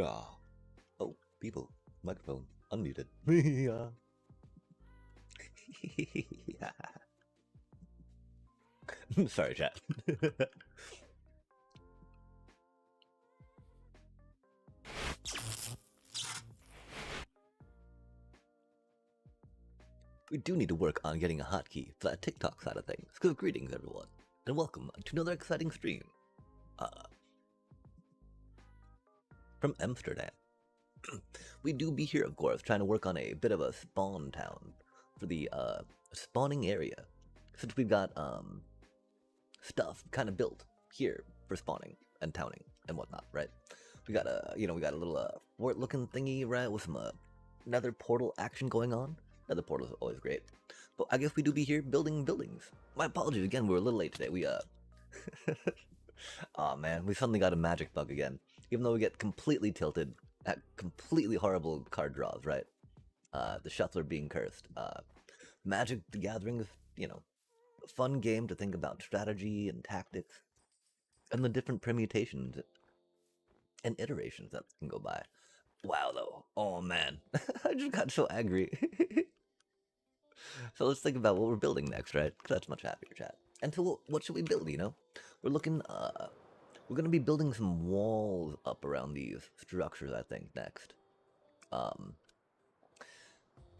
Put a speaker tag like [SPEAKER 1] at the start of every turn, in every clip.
[SPEAKER 1] Ah. Oh, people. Microphone unmuted. Yeah. Sorry, chat. We do need to work on getting a hotkey for that TikTok side of things. So greetings, everyone, and welcome to another exciting stream. From Amsterdam. We do be here, of course, trying to work on a bit of a spawn town for the spawning area, since we've got stuff kind of built here for spawning and towning and whatnot, right? We got a we got a little fort-looking thingy, right, with some nether portal action going on. Nether portal is always great, but I guess we do be here building buildings. My apologies again, we were a little late today. We oh man, we suddenly got a magic bug again. Even though we get completely tilted at completely horrible card draws, right? The shuffler being cursed. Magic the Gathering is, a fun game to think about strategy and tactics and the different permutations and iterations that can go by. Wow, though. Oh man, I just got so angry. So let's think about what we're building next, right? 'Cause that's much happier, chat. And so what should we build, We're looking, we're going to be building some walls up around these structures, I think, next.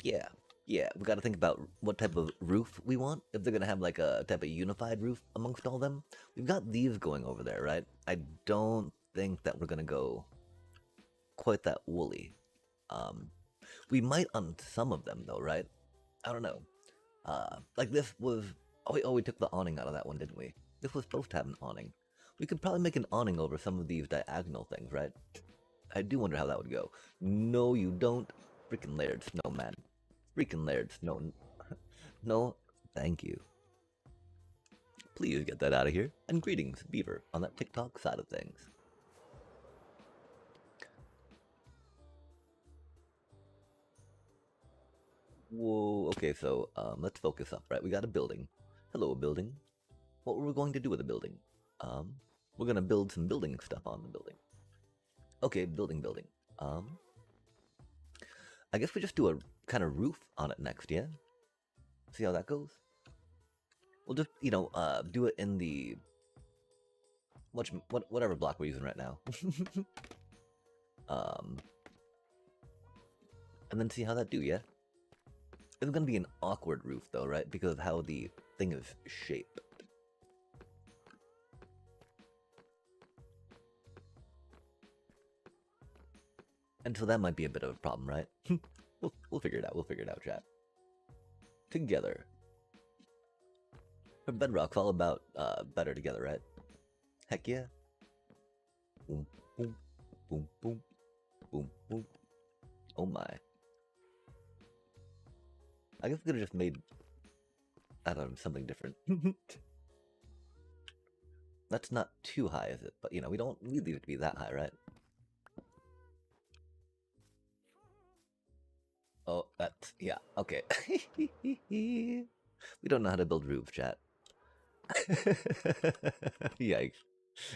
[SPEAKER 1] Yeah, we got to think about what type of roof we want. If they're going to have like a type of unified roof amongst all them. We've got these going over there, right? I don't think that we're going to go quite that woolly. We might on some of them, though, right? I don't know. Like this was... Oh, we took the awning out of that one, didn't we? This was supposed to have an awning. We could probably make an awning over some of these diagonal things, right? I do wonder how that would go. No, you don't. Freaking layered snowman. Freaking layered snow. No, thank you. Please get that out of here. And greetings, Beaver, on that TikTok side of things. Whoa, okay, so let's focus up, right? We got a building. Hello, building. What were we going to do with the building? We're gonna build some building stuff on the building. Okay, building. I guess we just do a kind of roof on it next, yeah? See how that goes? We'll just, do it in the... whatever block we're using right now. And then see how that do, yeah? It's gonna be an awkward roof, though, right? Because of how the thing is shaped. And so that might be a bit of a problem, right? we'll figure it out. We'll figure it out, chat. Together. For Bedrock's all about better together, right? Heck yeah. Boom, boom, boom, boom, boom, boom. Oh my. I guess we could have just made, I don't know, something different. That's not too high, is it? But, we don't need these to be that high, right? Oh, that's... yeah, okay. We don't know how to build roofs, chat. Yikes.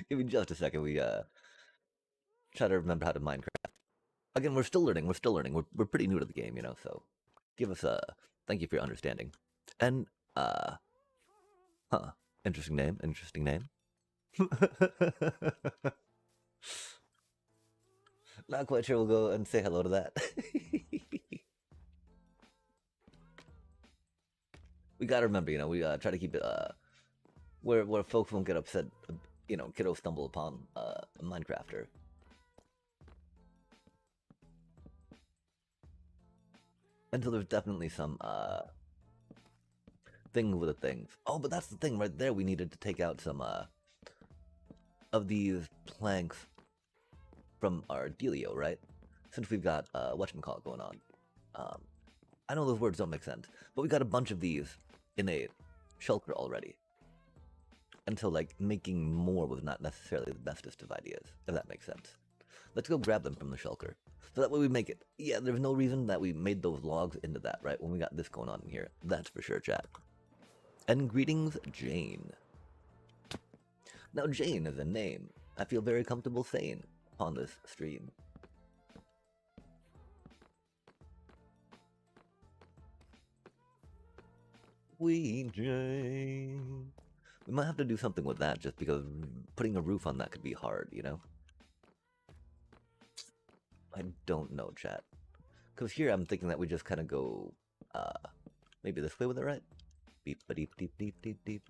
[SPEAKER 1] Give me just a second, we, try to remember how to Minecraft. Again, we're still learning, We're pretty new to the game, so... give us a... thank you for your understanding. And, interesting name. Not quite sure we'll go and say hello to that. We gotta remember, we try to keep it, where folks won't get upset, kiddos stumble upon a Minecrafter. And so there's definitely some, things with the things. Oh, but that's the thing right there. We needed to take out some, of these planks from our dealio, right? Since we've got, whatchamacallit going on. I know those words don't make sense, but we got a bunch of these in a shulker already. And so, like, making more was not necessarily the bestest of ideas, if that makes sense. Let's go grab them from the shulker. So that way we make it. Yeah, there's no reason that we made those logs into that, right? When we got this going on in here. That's for sure, chat. And greetings, Jane. Now, Jane is a name I feel very comfortable saying on this stream. Sweet Jane. We might have to do something with that just because putting a roof on that could be hard, you know? I don't know, chat. Because here I'm thinking that we just kind of go, maybe this way with it, right? Beep ba deep deep deep deep deep.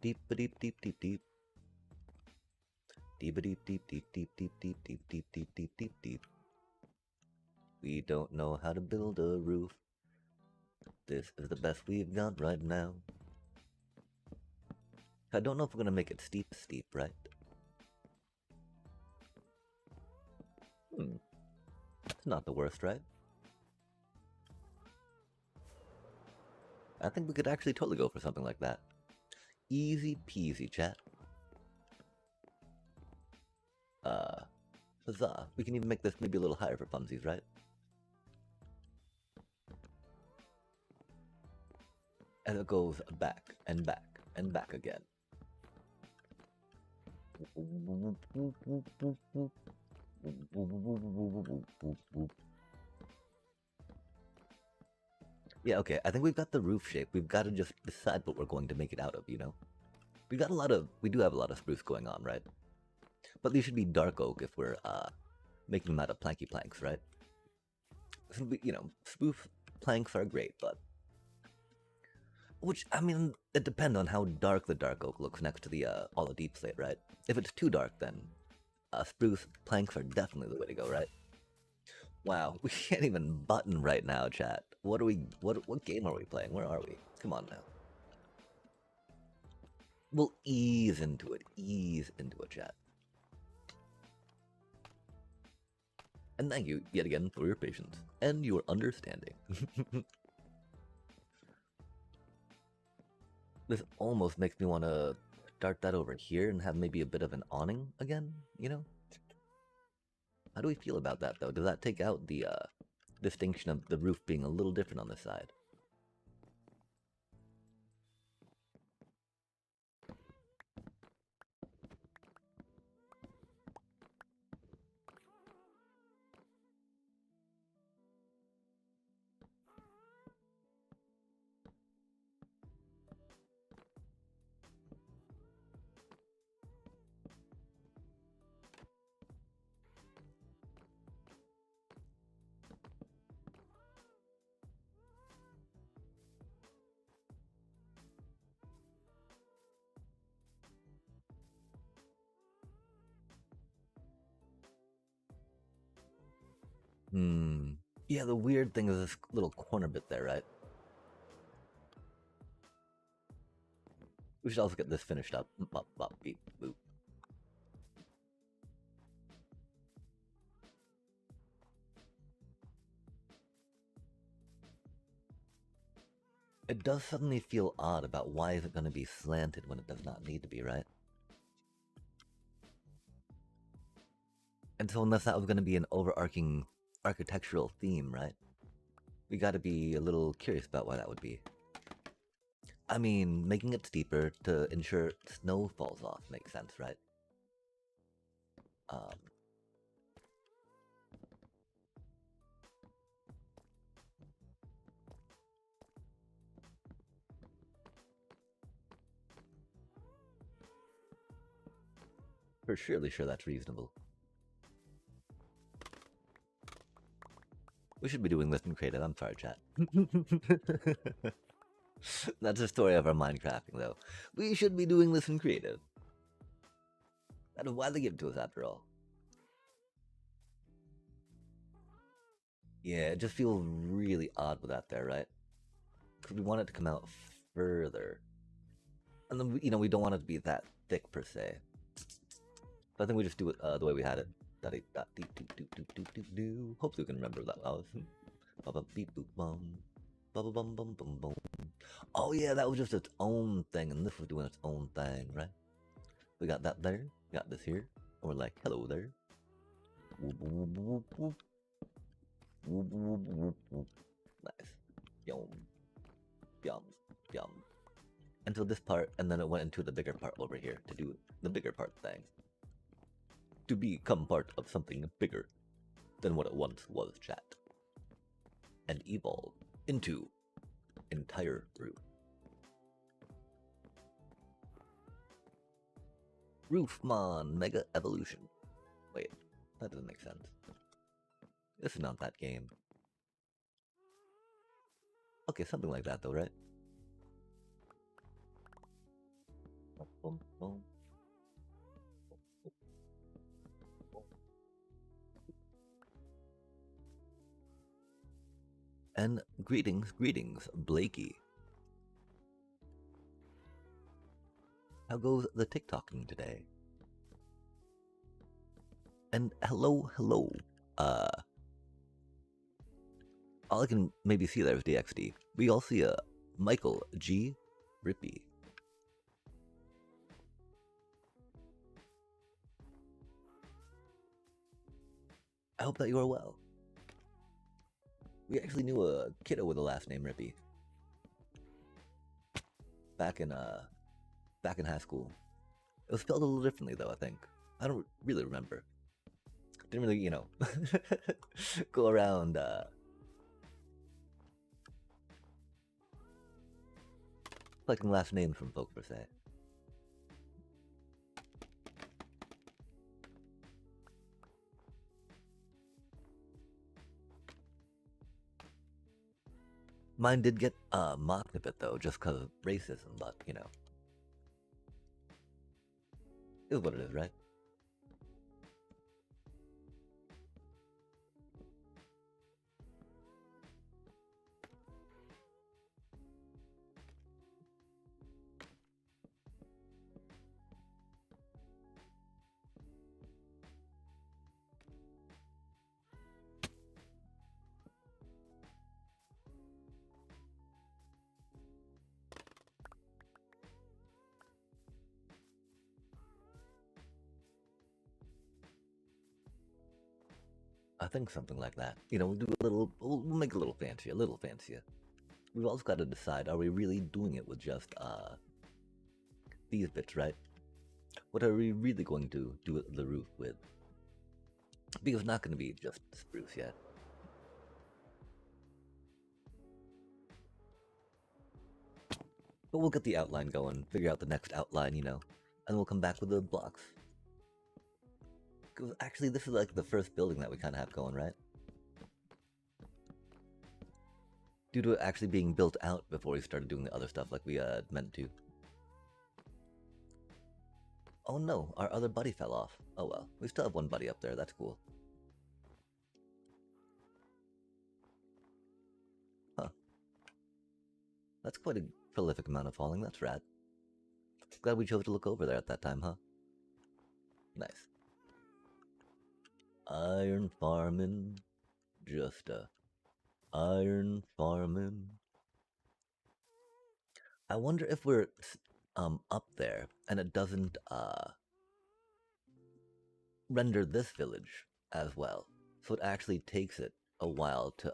[SPEAKER 1] Deep ba deep deep deep deep. Deep ba deep deep deep deep deep deep deep deep deep deep deep deep. We don't know how to build a roof. This is the best we've got right now. I don't know if we're gonna make it steep, right? It's not the worst, right? I think we could actually totally go for something like that. Easy peasy, chat. Huzzah. We can even make this maybe a little higher for funsies, right? And it goes back and back and back again. Yeah, okay, I think we've got the roof shape. We've got to just decide what we're going to make it out of, you know? We do have a lot of spruce going on, right? But these should be dark oak if we're, making them out of planky planks, right? You know, spruce planks are great, but... Which, I mean, it depends on how dark the dark oak looks next to the, all the deep slate, right? If it's too dark, then, spruce planks are definitely the way to go, right? Wow, we can't even button right now, chat. What game are we playing? Where are we? Come on now. We'll ease into it, chat. And thank you, yet again, for your patience and your understanding. This almost makes me want to start that over here and have maybe a bit of an awning again, you know? How do we feel about that, though? Does that take out the distinction of the roof being a little different on this side? Yeah, the weird thing is this little corner bit there, right? We should also get this finished up. Bop, bop, beep, boop. It does suddenly feel odd about why is it going to be slanted when it does not need to be, right? And so unless that was going to be an overarching architectural theme, right? We got to be a little curious about why that would be. I mean, making it steeper to ensure snow falls off makes sense, right? For surely sure that's reasonable. We should be doing this in creative, I'm sorry, chat. That's the story of our Minecrafting, though. We should be doing this in creative. That is why they give it to us, after all. Yeah, it just feels really odd with that there, right? Because we want it to come out further. And then, you know, we don't want it to be that thick, per se. So I think we just do it the way we had it. Hopefully we can remember that was. Oh yeah, that was just its own thing, and this was doing its own thing, right? We got that there, got this here, and we're like, hello there. Nice. Yum. Yum. Yum. Until this part, and then it went into the bigger part over here to do the bigger part thing. To become part of something bigger than what it once was, chat. And evolve into entire roof. Roofmon Mega Evolution. Wait, that doesn't make sense. This is not that game. Okay, something like that though, right? And greetings, Blakey. How goes the TikToking today? And hello. All I can maybe see there is DXD. We all see Michael G. Rippy. I hope that you are well. We actually knew a kiddo with the last name Rippy. Back in high school. It was spelled a little differently though, I think. I don't really remember. Didn't really, go around collecting last names from folk per se. Mine did get mocked a bit though, just because of racism, but it is what it is, right? I think something like that. We'll do we'll make it a little fancier. We've also got to decide, are we really doing it with just these bits, right? What are we really going to do the roof with? Because it's not going to be just spruce yet. But we'll get the outline going, figure out the next outline, and we'll come back with the blocks. Because actually, this is like the first building that we kind of have going, right? Due to it actually being built out before we started doing the other stuff like we meant to. Oh no, our other buddy fell off. Oh well, we still have one buddy up there, that's cool. Huh. That's quite a prolific amount of falling, that's rad. Glad we chose to look over there at that time, huh? Nice. Iron farming, just iron farming. I wonder if we're up there and it doesn't render this village as well. So it actually takes it a while to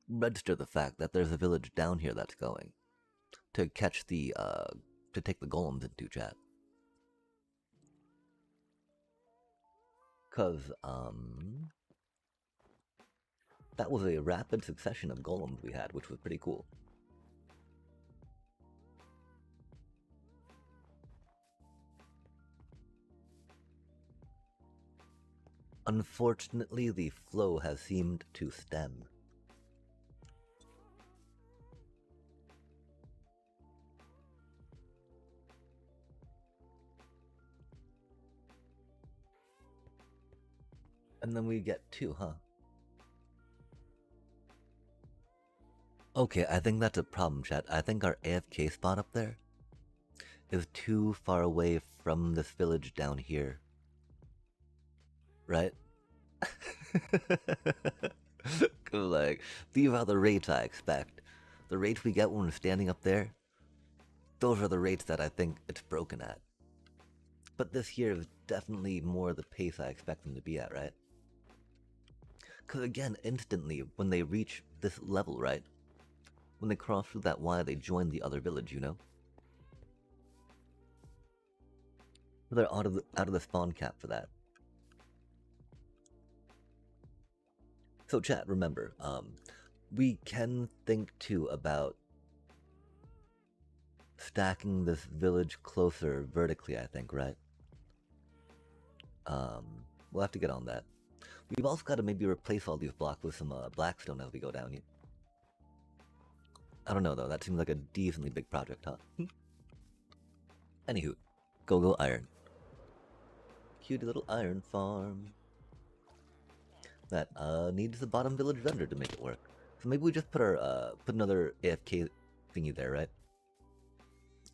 [SPEAKER 1] register the fact that there's a village down here that's going. To catch the to take the golems into chat. Cause that was a rapid succession of golems we had, which was pretty cool. Unfortunately, the flow has seemed to stem. And then we get 2, huh? Okay, I think that's a problem, chat. I think our AFK spot up there is too far away from this village down here. Right? Like, these are the rates I expect. The rates we get when we're standing up there, those are the rates that I think it's broken at. But this here is definitely more the pace I expect them to be at, right? Because again, instantly, when they reach this level, right? When they cross through that Y, they join the other village, They're out of the spawn cap for that. So chat, remember, We can think too about stacking this village closer vertically, I think, right? We'll have to get on that. We've also got to maybe replace all these blocks with some blackstone as we go down here. I don't know though, that seems like a decently big project, huh? Anywho, go iron. Cutie little iron farm. That needs the bottom village vendor to make it work. So maybe we just put our put another AFK thingy there, right?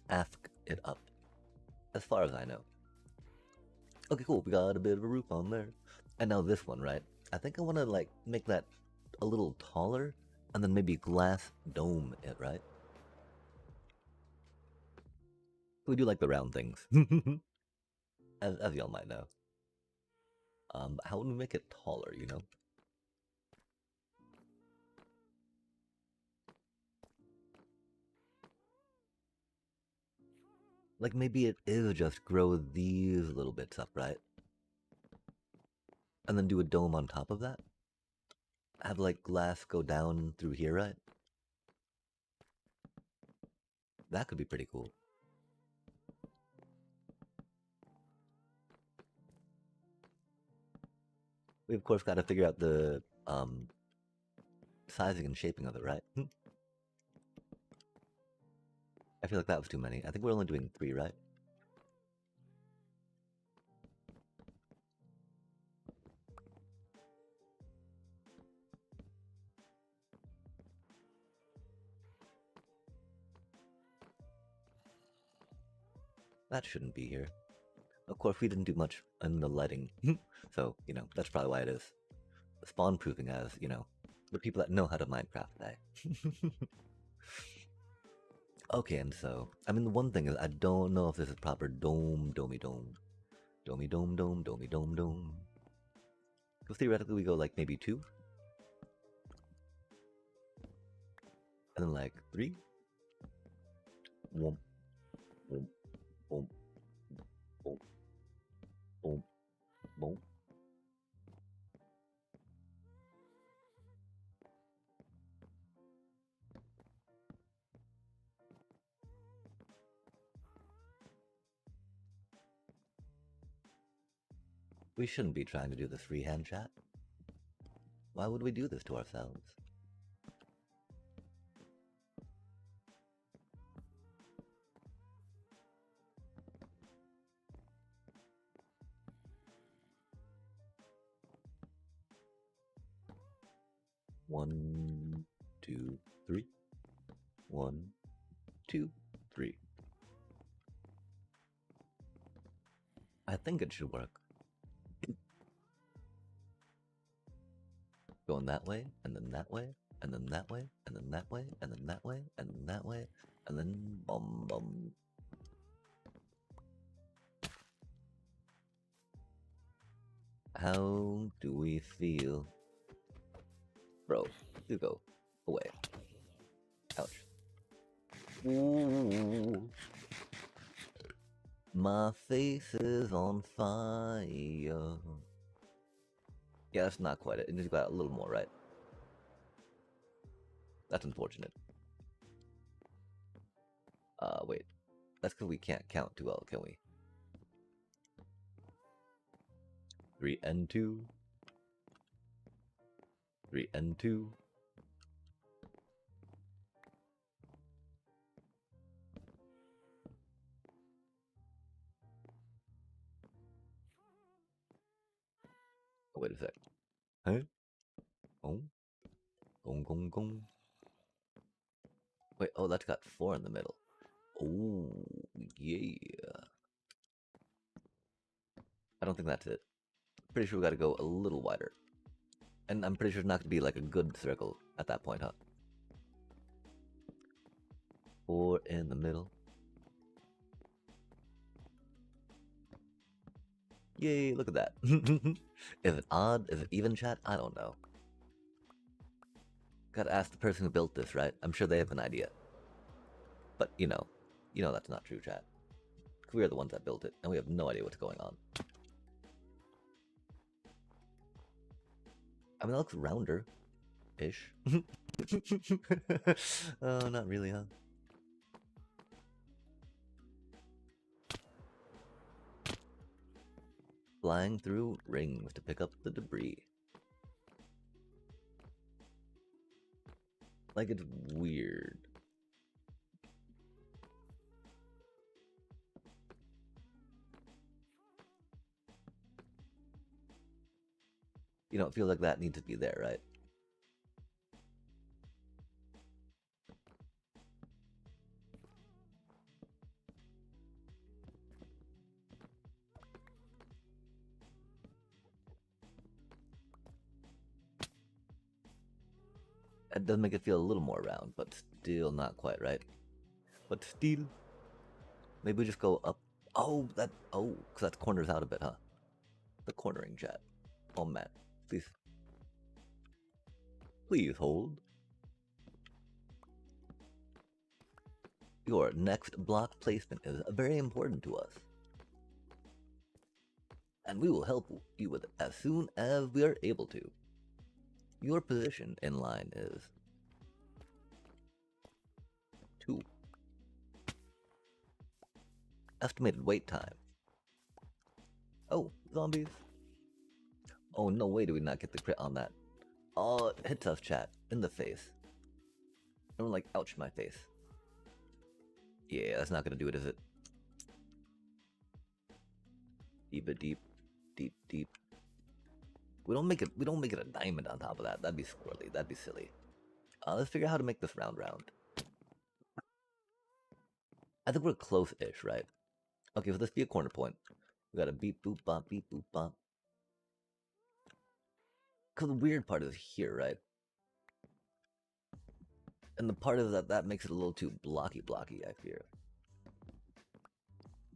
[SPEAKER 1] Ask it up. As far as I know. Okay, cool. We got a bit of a roof on there. And now this one, right? I think I want to like make that a little taller, and then maybe glass dome it, right? We do like the round things, as y'all might know. How would we make it taller? You know? Like maybe it is just grow these little bits up, right? And then do a dome on top of that. Have like glass go down through here, right? That could be pretty cool. We of course got to figure out the sizing and shaping of it, right? I feel like that was too many. I think we're only doing 3, right? That shouldn't be here. Of course, we didn't do much in the lighting, so, you know, that's probably why it is. Spawn proofing as, you know, the people that know how to Minecraft, eh? Okay, and so, I mean, the one thing is, I don't know if this is proper dome, domey dome. Domey dome, dome, domey dome, dome. So theoretically, we go like maybe 2. And then like 3. Womp, womp, womp, womp, womp, womp. We shouldn't be trying to do this freehand chat. Why would we do this to ourselves? One, 2, 3. 1, 2, 3. I think it should work. Going that way, and then that way, and then that way, and then that way, and then that way, and then that way, and then bum bum. How do we feel? Bro, you go away. Ouch. Ooh. My face is on fire. Yeah, that's not quite it. It needs to go out a little more, right? That's unfortunate. Wait. That's because we can't count too well, can we? 3 and 2. 3 and 2. Oh, wait a sec. Huh? Oh. Gong gong gong. Wait, oh, that's got 4 in the middle. Oh, yeah. I don't think that's it. Pretty sure we gotta go a little wider. And I'm pretty sure it's not gonna be like a good circle at that point, huh? 4 in the middle. Yay, look at that. Is it odd? Is it even, chat? I don't know. Gotta ask the person who built this, right? I'm sure they have an idea. But, you know that's not true, chat. We are the ones that built it, and we have no idea what's going on. I mean, that looks rounder. Ish. Oh, not really, huh? Flying through rings to pick up the debris. Like it's weird. You don't feel like that needs to be there, right? It does make it feel a little more round, but still not quite right. But still, maybe we just go up. Oh, because that corners out a bit, huh? The cornering chat. Oh man, please hold. Your next block placement is very important to us, and we will help you with it as soon as we are able to. Your position in line is 2. Estimated wait time. Oh, zombies. Oh, no way do we not get the crit on that. Oh, it hits us, chat. In the face. I'm like, ouch, my face. Yeah, that's not gonna do it, is it? Deep, deep, deep, deep. We don't make it a diamond on top of that. That'd be squirrely. That'd be silly. Let's figure out how to make this round. I think we're close-ish, right? Okay, so this be a corner point. We got a beep boop bop, beep boop bop. Cause the weird part is here, right? And the part of that makes it a little too blocky, I fear.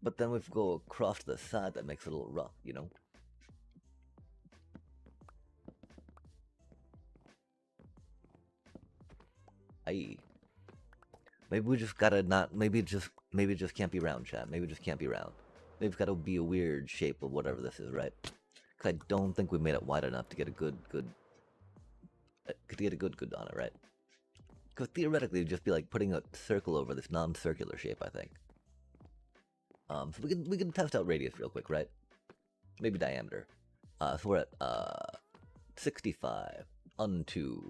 [SPEAKER 1] But then we go across to the side, that makes it a little rough, you know? Aye. Maybe we just gotta not. Maybe it just can't be round, chat. Maybe it just can't be round. Maybe it's gotta be a weird shape of whatever this is, right? Cause I don't think we made it wide enough to get a good on it, right? Because theoretically, it'd just be like putting a circle over this non-circular shape, I think. So we can test out radius real quick, right? Maybe diameter. So we're at 65 unto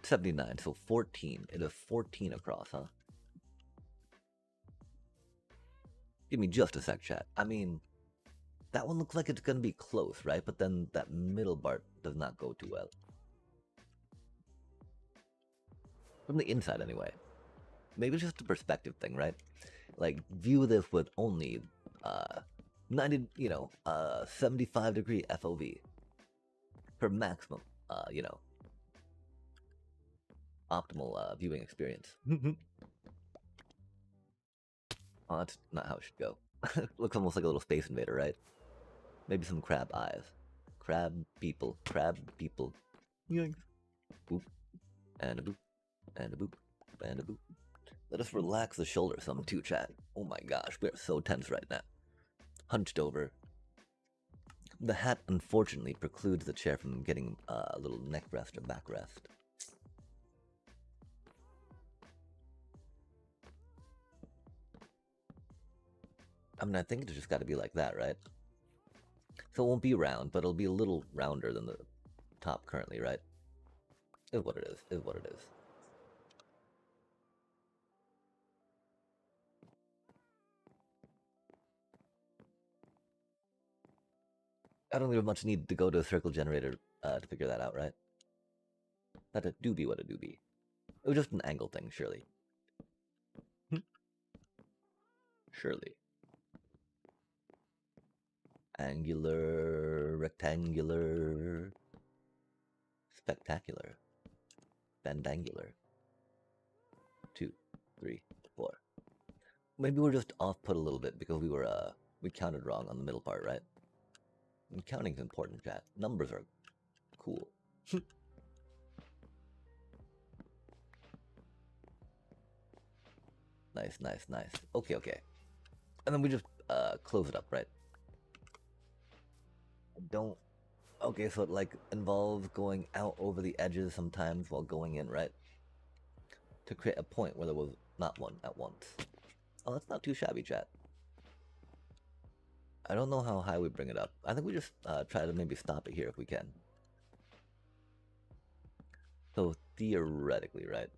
[SPEAKER 1] 79, so 14. It is 14 across, huh? Give me just a sec, chat. I mean, that one looks like it's gonna be close, right? But then that middle part does not go too well. From the inside, anyway. Maybe it's just a perspective thing, right? Like, view this with only 90, 75-degree FOV for maximum, optimal viewing experience. Oh, that's not how it should go. Looks almost like a little space invader, right? Maybe some crab eyes. Crab people. Yoink. Boop. And a boop. And a boop. And a boop. Let us relax the shoulder some too, chat. Oh my gosh, we are so tense right now. Hunched over. The hat unfortunately precludes the chair from getting a little neck rest or back rest. I mean, I think it's just got to be like that, right? So it won't be round, but it'll be a little rounder than the top currently, right? Is what it is. Is what it is. I don't think there's much need to go to a circle generator to figure that out, right? That it do be what it do be. It was just an angle thing, surely. Surely. Angular, rectangular, spectacular, bendangular. 2, 3, 4. Maybe we're just off put a little bit because we counted wrong on the middle part, right? And counting's important, chat. Numbers are cool. Nice. Okay. And then we just close it up, right? I don't. Okay, so it like involves going out over the edges sometimes while going in, right? To create a point where there was not one at once. Oh, that's not too shabby, chat. I don't know how high we bring it up. I think we just try to maybe stop it here if we can. So theoretically, right?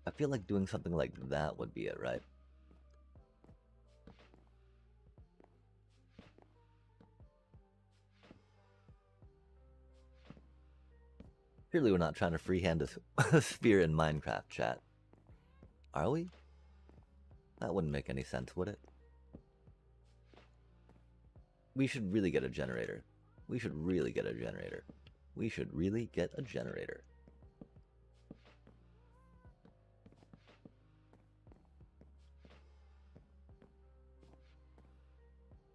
[SPEAKER 1] I feel like doing something like that would be it, right? Surely we're not trying to freehand a sphere in Minecraft, chat. Are we? That wouldn't make any sense, would it? We should really get a generator. We should really get a generator. We should really get a generator.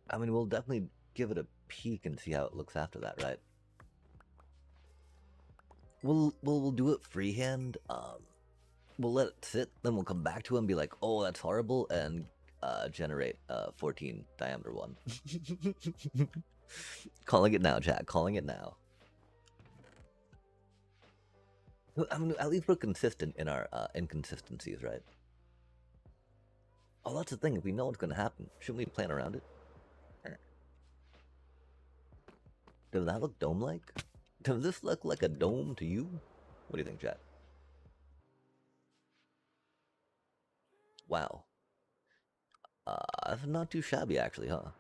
[SPEAKER 1] I mean, we'll definitely give it a peek and see how it looks after that, right? We'll do it freehand. We'll let it sit, then we'll come back to it and be like, oh, that's horrible, and generate a 14 diameter one. Calling it now, chat. Calling it now. I mean, at least we're consistent in our inconsistencies, right? Oh, that's the thing. If we know what's going to happen, shouldn't we plan around it? Does that look dome-like? Does this look like a dome to you? What do you think, chat? Wow. That's not too shabby, actually, huh?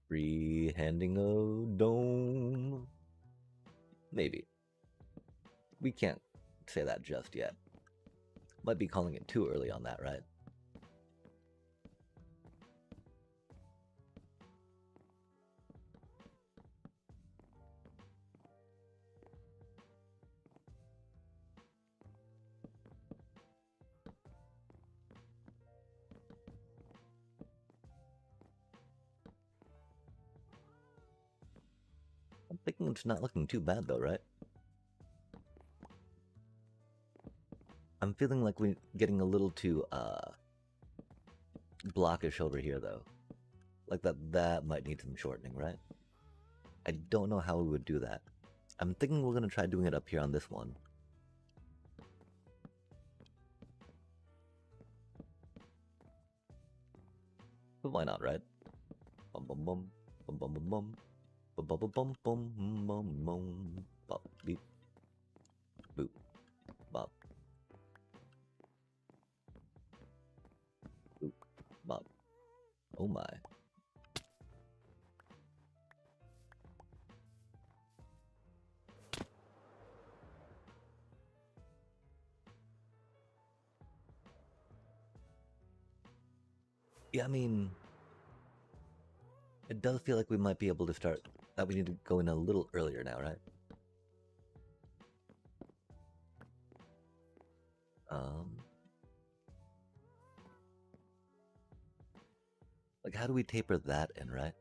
[SPEAKER 1] Free-handing a dome. Maybe. We can't say that just yet. Might be calling it too early on that, right? I'm thinking it's not looking too bad though, right? I'm feeling like we're getting a little too blockish over here though. Like that might need some shortening, right? I don't know how we would do that. I'm thinking we're gonna try doing it up here on this one. But why not, right? Bum bum bum bum bum bum bum bum bum bum bum bum bum bop beep boop bop boop bop. Oh my. Yeah, I mean, it does feel like we might be able to start. That we need to go in a little earlier now, right? Um, like how do we taper that in, right?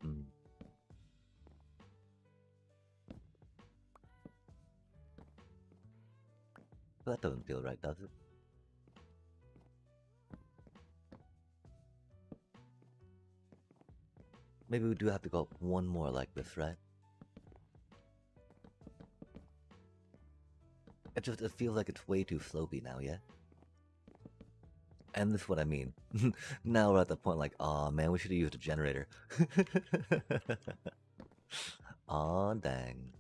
[SPEAKER 1] Mm. That doesn't feel right, does it? Maybe we do have to go up one more like this, right? It feels like it's way too slopey now, yeah? And this is what I mean. Now we're at the point like, oh man, we should have used a generator. Aw, dang.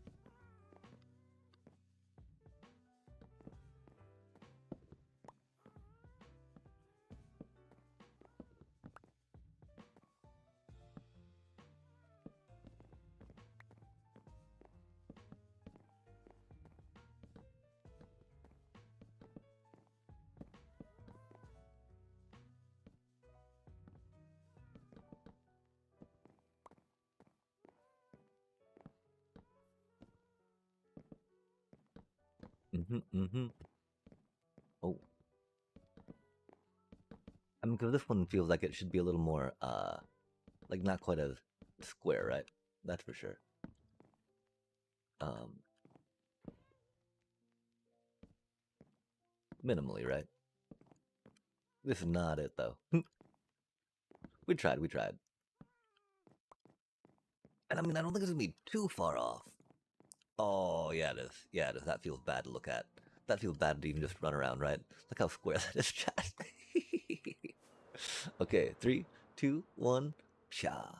[SPEAKER 1] Mm-hmm. Oh, I mean, because this one feels like it should be a little more, like not quite as square, right? That's for sure. Um, minimally, right? This is not it though. We tried, we tried. And I mean, I don't think it's gonna be too far off. Oh, yeah, it is. Yeah, it is. That feels bad to look at. That feels bad to even just run around, right? Look how square that is, chat. Okay, 3, 2, 1, psha.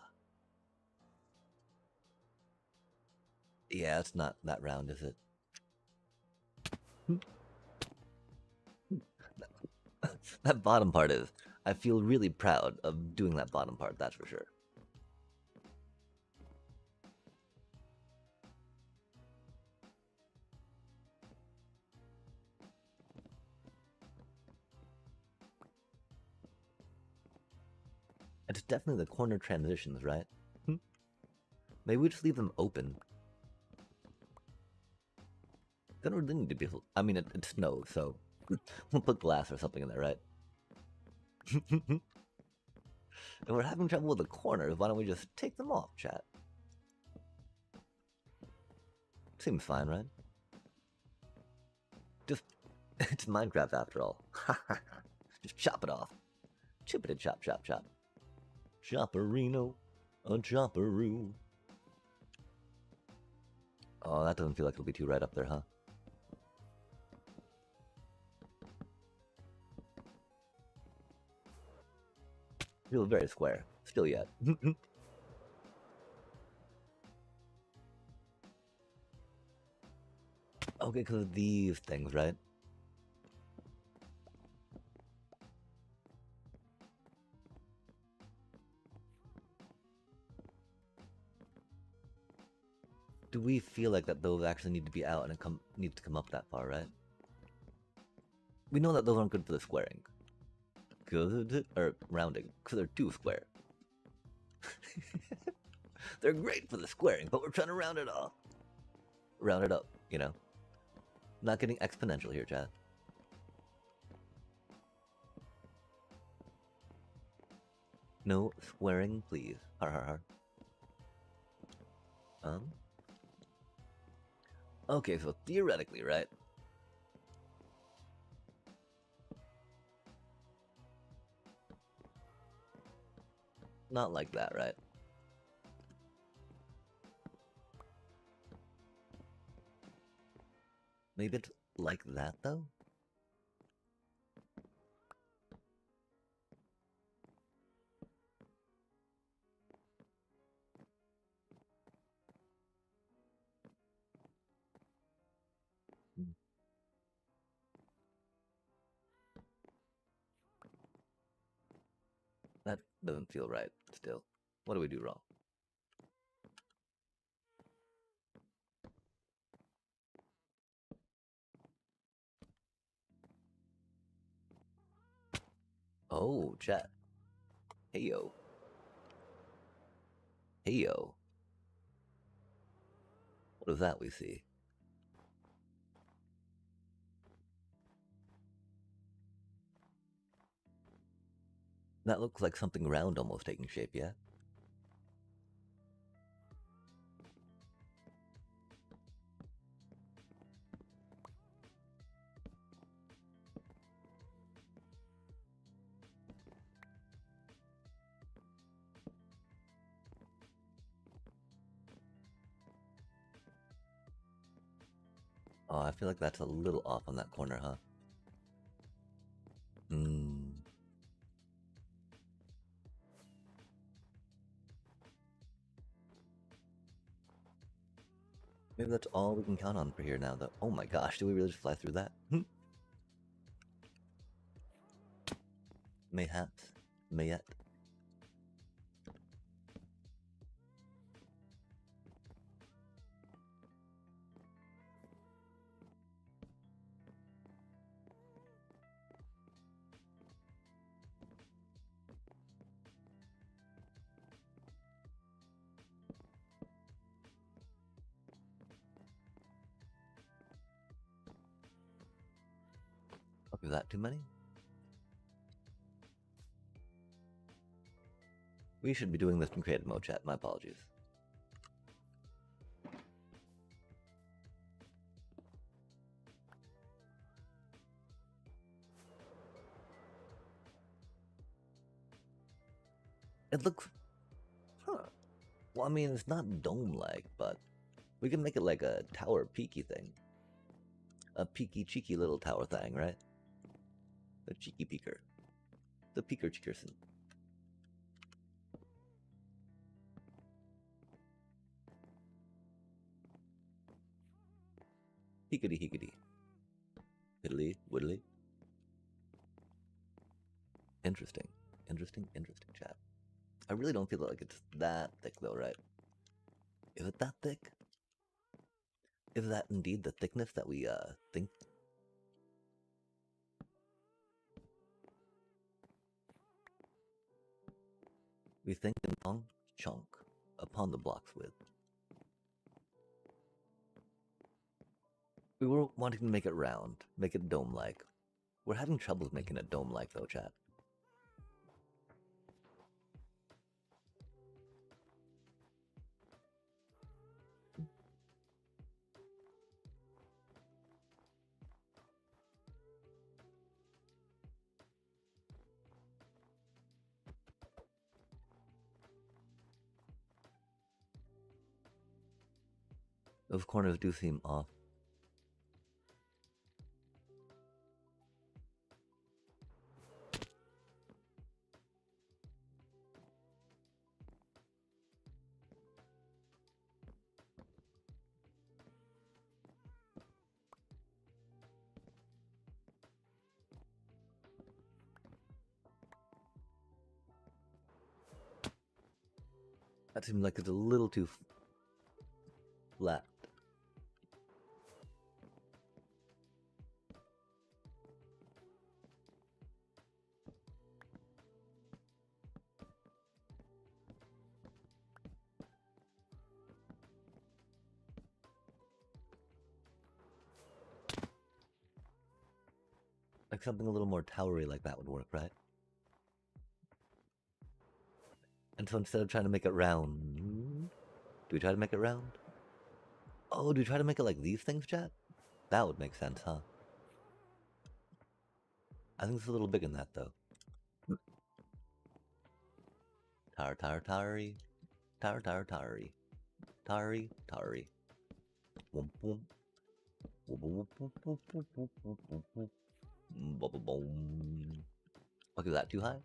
[SPEAKER 1] Yeah, it's not that round, is it? That bottom part is. I feel really proud of doing that bottom part, that's for sure. It's definitely the corner transitions, right? Maybe we just leave them open. They don't really need to be. I mean, it snows, so we'll put glass or something in there, right? And we're having trouble with the corners. Why don't we just take them off, chat? Seems fine, right? Just it's Minecraft after all. Just chop it off. Chippity chop, chop, chop. Chopperino, a chopperoo. Oh, that doesn't feel like it'll be too right up there, huh? Feels very square. Still yet. Okay, because of these things, right? Do we feel like that those actually need to be out and it needs to come up that far, right? We know that those aren't good for the squaring. Good or rounding, because they're too square. They're great for the squaring, but we're trying to round it off. Round it up, you know? Not getting exponential here, chat. No swearing, please. Har har har. Okay, so theoretically, right? Not like that, right? Maybe it's like that, though? Hmm. That doesn't feel right, still. What do we do wrong? Oh, chat. Hey, yo. Hey, yo. What is that we see? That looks like something round almost taking shape, yeah? Oh, I feel like that's a little off on that corner, huh? Hmm. Maybe that's all we can count on for here now, though. Oh my gosh, do we really just fly through that? Mayhaps. Mayet. Is that too many? We should be doing this in creative mode, chat. My apologies. It looks... Huh. Well, I mean, it's not dome-like, but we can make it like a tower peaky thing. A peaky, cheeky little tower thing, right? The cheeky peeker. The peeker cheekerson. Peekity heekity. Piddly, widdly. Interesting. Interesting, chat. I really don't feel like it's that thick though, right? Is it that thick? Is that indeed the thickness that we think? We think in long chunk upon the block's width. We were wanting to make it round, make it dome-like. We're having troubles making it dome-like though, chat. Those corners do seem off. That seems like it's a little too flat. Like something a little more towery like that would work, right? And so instead of trying to make it round, do we try to make it round? Oh, do we try to make it like these things, chat? That would make sense, huh? I think it's a little big in that, though. Tar, tar, tari. Tar, tar, tari. Tari, tari. Boom, boom. Look, is that too high?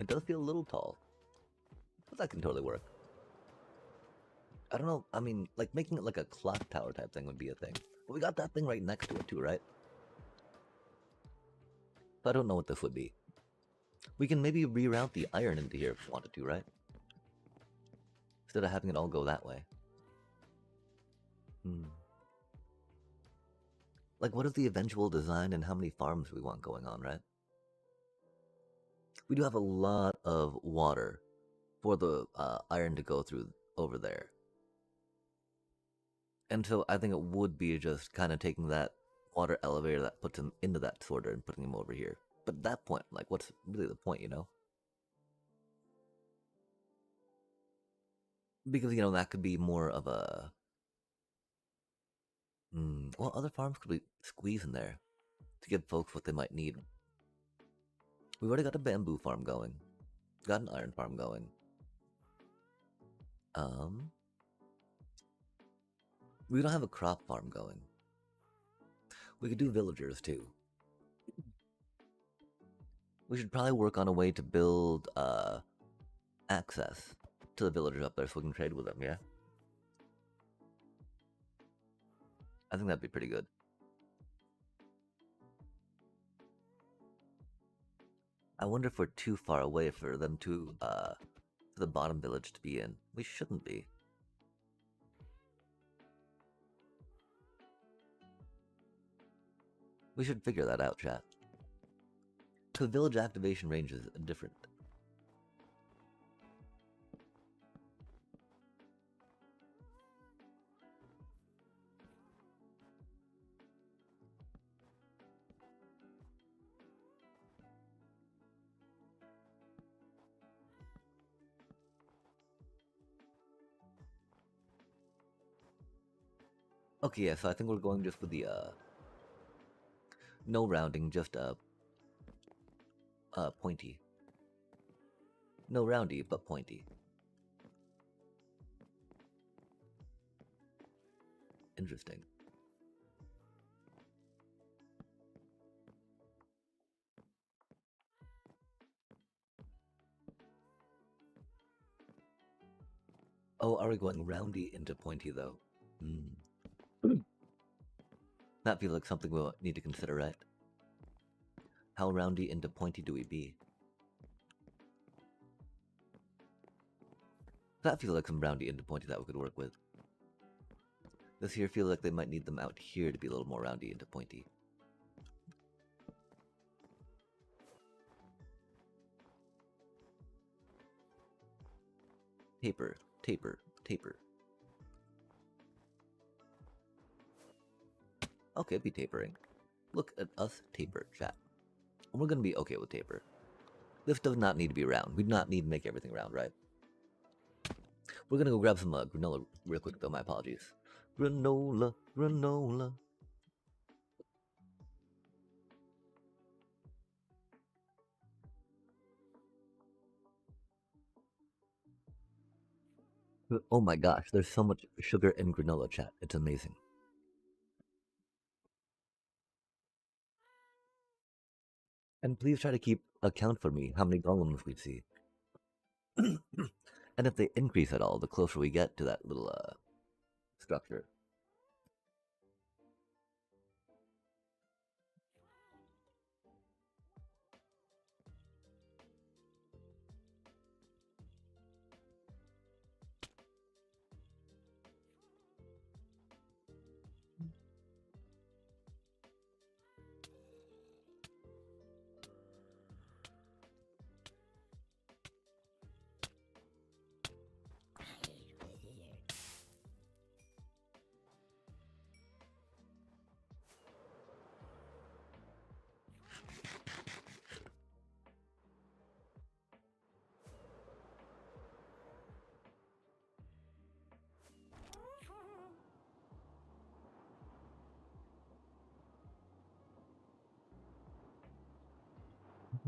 [SPEAKER 1] It does feel a little tall. But that can totally work. I don't know, I mean, like making it like a clock tower type thing would be a thing. But we got that thing right next to it too, right? So I don't know what this would be. We can maybe reroute the iron into here if we wanted to, right? Instead of having it all go that way. Like, what is the eventual design and how many farms we want going on, right? We do have a lot of water for the iron to go through over there. And so I think it would be just kind of taking that water elevator that puts him into that sorter and putting him over here. But at that point, like, what's really the point, you know? Because, you know, that could be more of a... well, other farms could we squeeze in there to give folks what they might need. We've already got a bamboo farm going. Got an iron farm going. We don't have a crop farm going. We could do villagers too. We should probably work on a way to build access to the villagers up there so we can trade with them, yeah? I think that'd be pretty good. I wonder if we're too far away for them to, for the bottom village to be in. We shouldn't be. We should figure that out, chat. Because village activation range is different. Okay, yeah, so I think we're going just with the no rounding, just pointy. No roundy, but pointy. Interesting. Oh, are we going roundy into pointy though? Hmm. That feels like something we'll need to consider, right? How roundy into pointy do we be? That feels like some roundy into pointy that we could work with. This here feels like they might need them out here to be a little more roundy into pointy. Taper, taper, taper. Okay, be tapering. Look at us taper, chat. And we're gonna be okay with taper. This does not need to be round. We do not need to make everything round, right? We're gonna go grab some granola real quick though, my apologies. Granola, granola. Oh my gosh, there's so much sugar in granola, chat. It's amazing. And please try to keep account for me how many golems we see. And if they increase at all, the closer we get to that little structure.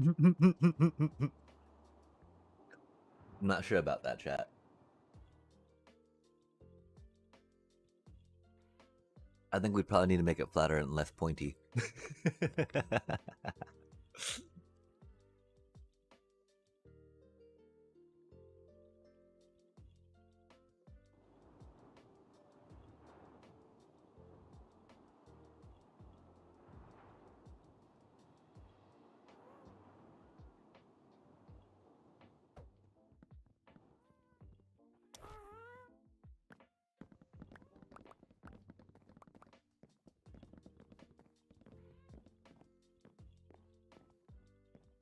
[SPEAKER 1] I'm not sure about that, chat. I think we'd probably need to make it flatter and less pointy.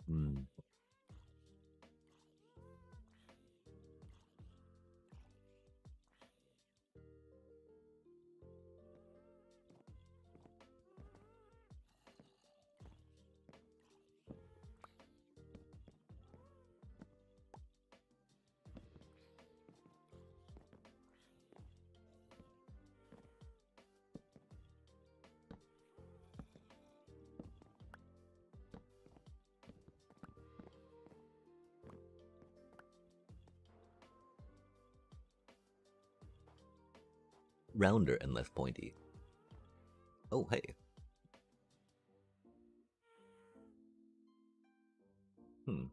[SPEAKER 1] Hmm. Rounder and less pointy. Oh, hey. Hmm.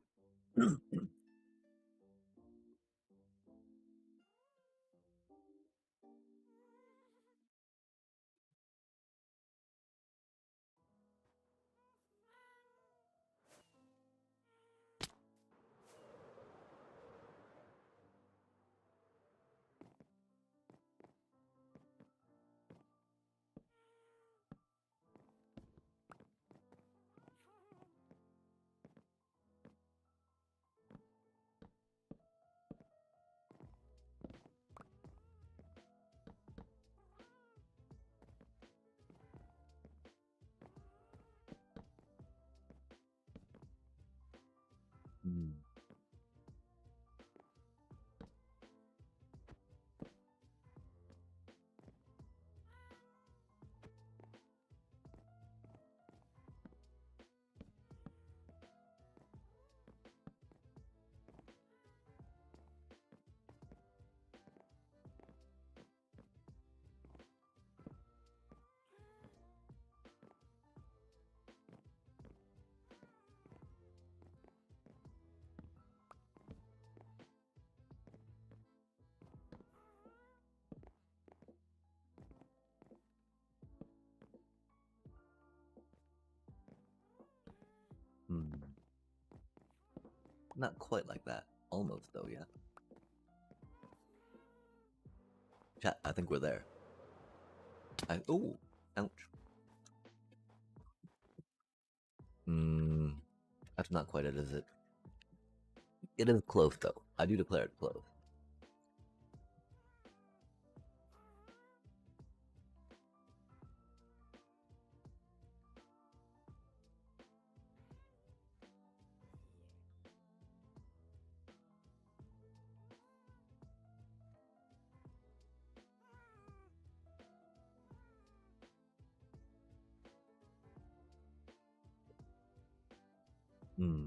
[SPEAKER 1] Hmm. Not quite like that. Almost, though, yeah. Chat, I think we're there. Oh, ouch. That's not quite it, is it? It is close, though. I do declare it close. Hmm.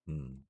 [SPEAKER 1] Hmm.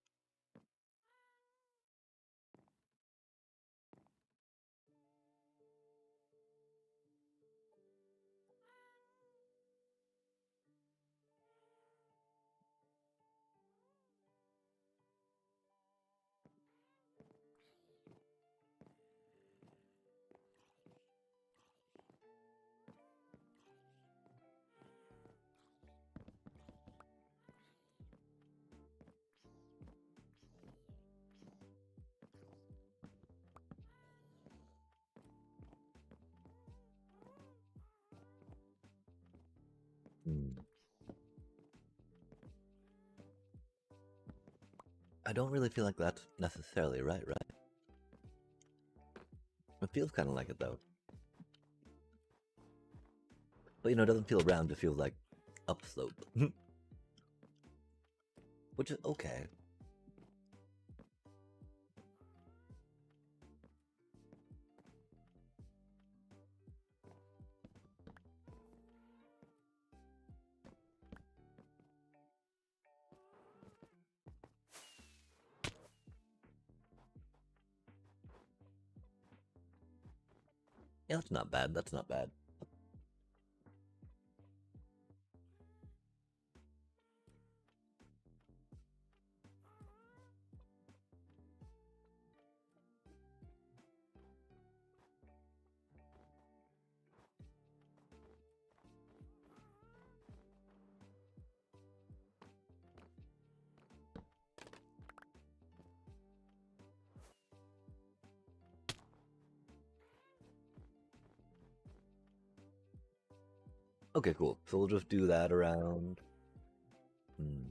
[SPEAKER 1] Hmm. I don't really feel like that's necessarily right, right? It feels kind of like it, though. But, you know, it doesn't feel round, it feels like upslope. Which is okay. Yeah, that's not bad, that's not bad. Okay, cool. So we'll just do that around. Hmm.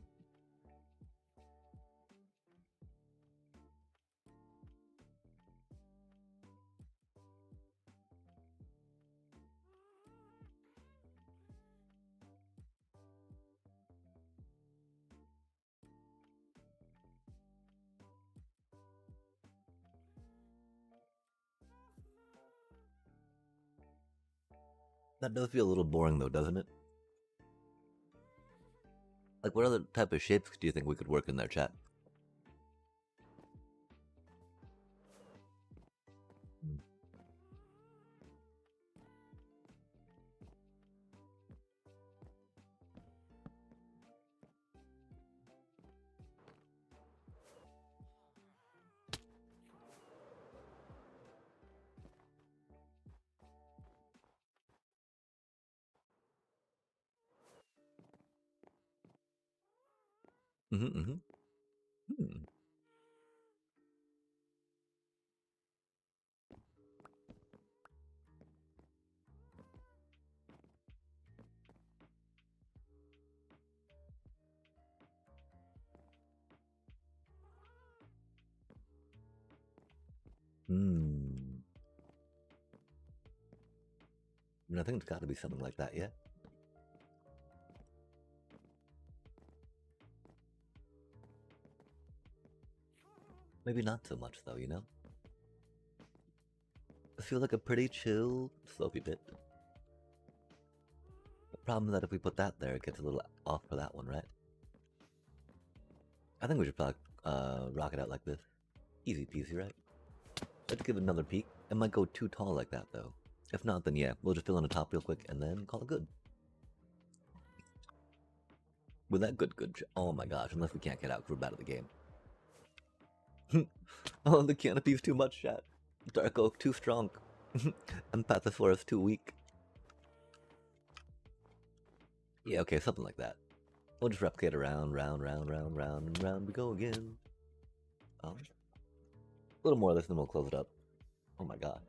[SPEAKER 1] That does feel a little boring, though, doesn't it? Like, what other type of shapes do you think we could work in there, chat? Mm-hmm, mm-hmm. Hmm. Hmm. I mean, I think it's got to be something like that, yeah? Maybe not so much, though, you know? It feels like a pretty chill, slopey bit. Problem is that if we put that there, it gets a little off for that one, right? I think we should probably rock it out like this. Easy peasy, right? Let's give it another peek. It might go too tall like that, though. If not, then yeah, we'll just fill in the top real quick and then call it good. With that good, oh my gosh, unless we can't get out because we're bad at the game. Oh, the canopy's too much, chat. Dark Oak too strong. And Pathosaurus too weak. Yeah, okay, something like that. We'll just replicate around, round, and round we go again. A little more of this and then we'll close it up. Oh my god.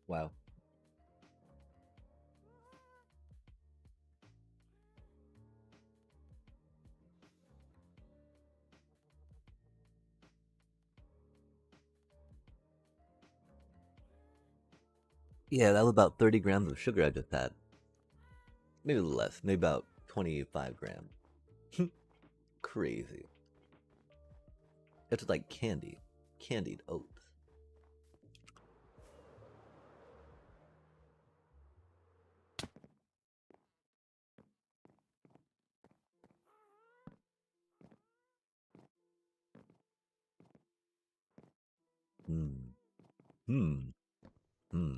[SPEAKER 1] Wow. Yeah, that was about 30 grams of sugar I just had. Maybe a little less, maybe about 25 grams. Crazy. It's like candy. Candied oats. Hmm. Hmm. Hmm.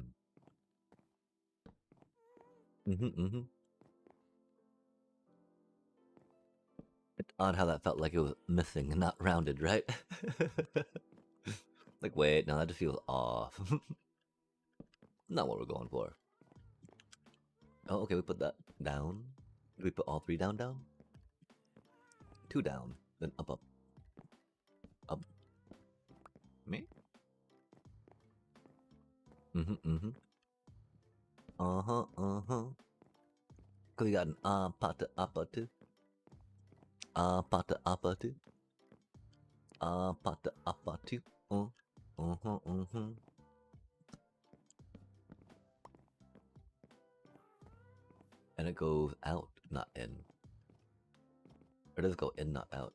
[SPEAKER 1] Mm-hmm. It's odd how that felt like it was missing and not rounded, right? Like, wait, no, that just feels off. Not what we're going for. Oh, okay, we put that down. Did we put all three down? Two down, then up. Me? Mm-hmm. Uh-huh. Cause we got an pata appa too. Pata appa too. Pata appa too. Uh-huh. And it goes out, not in. Or does it go in, not out?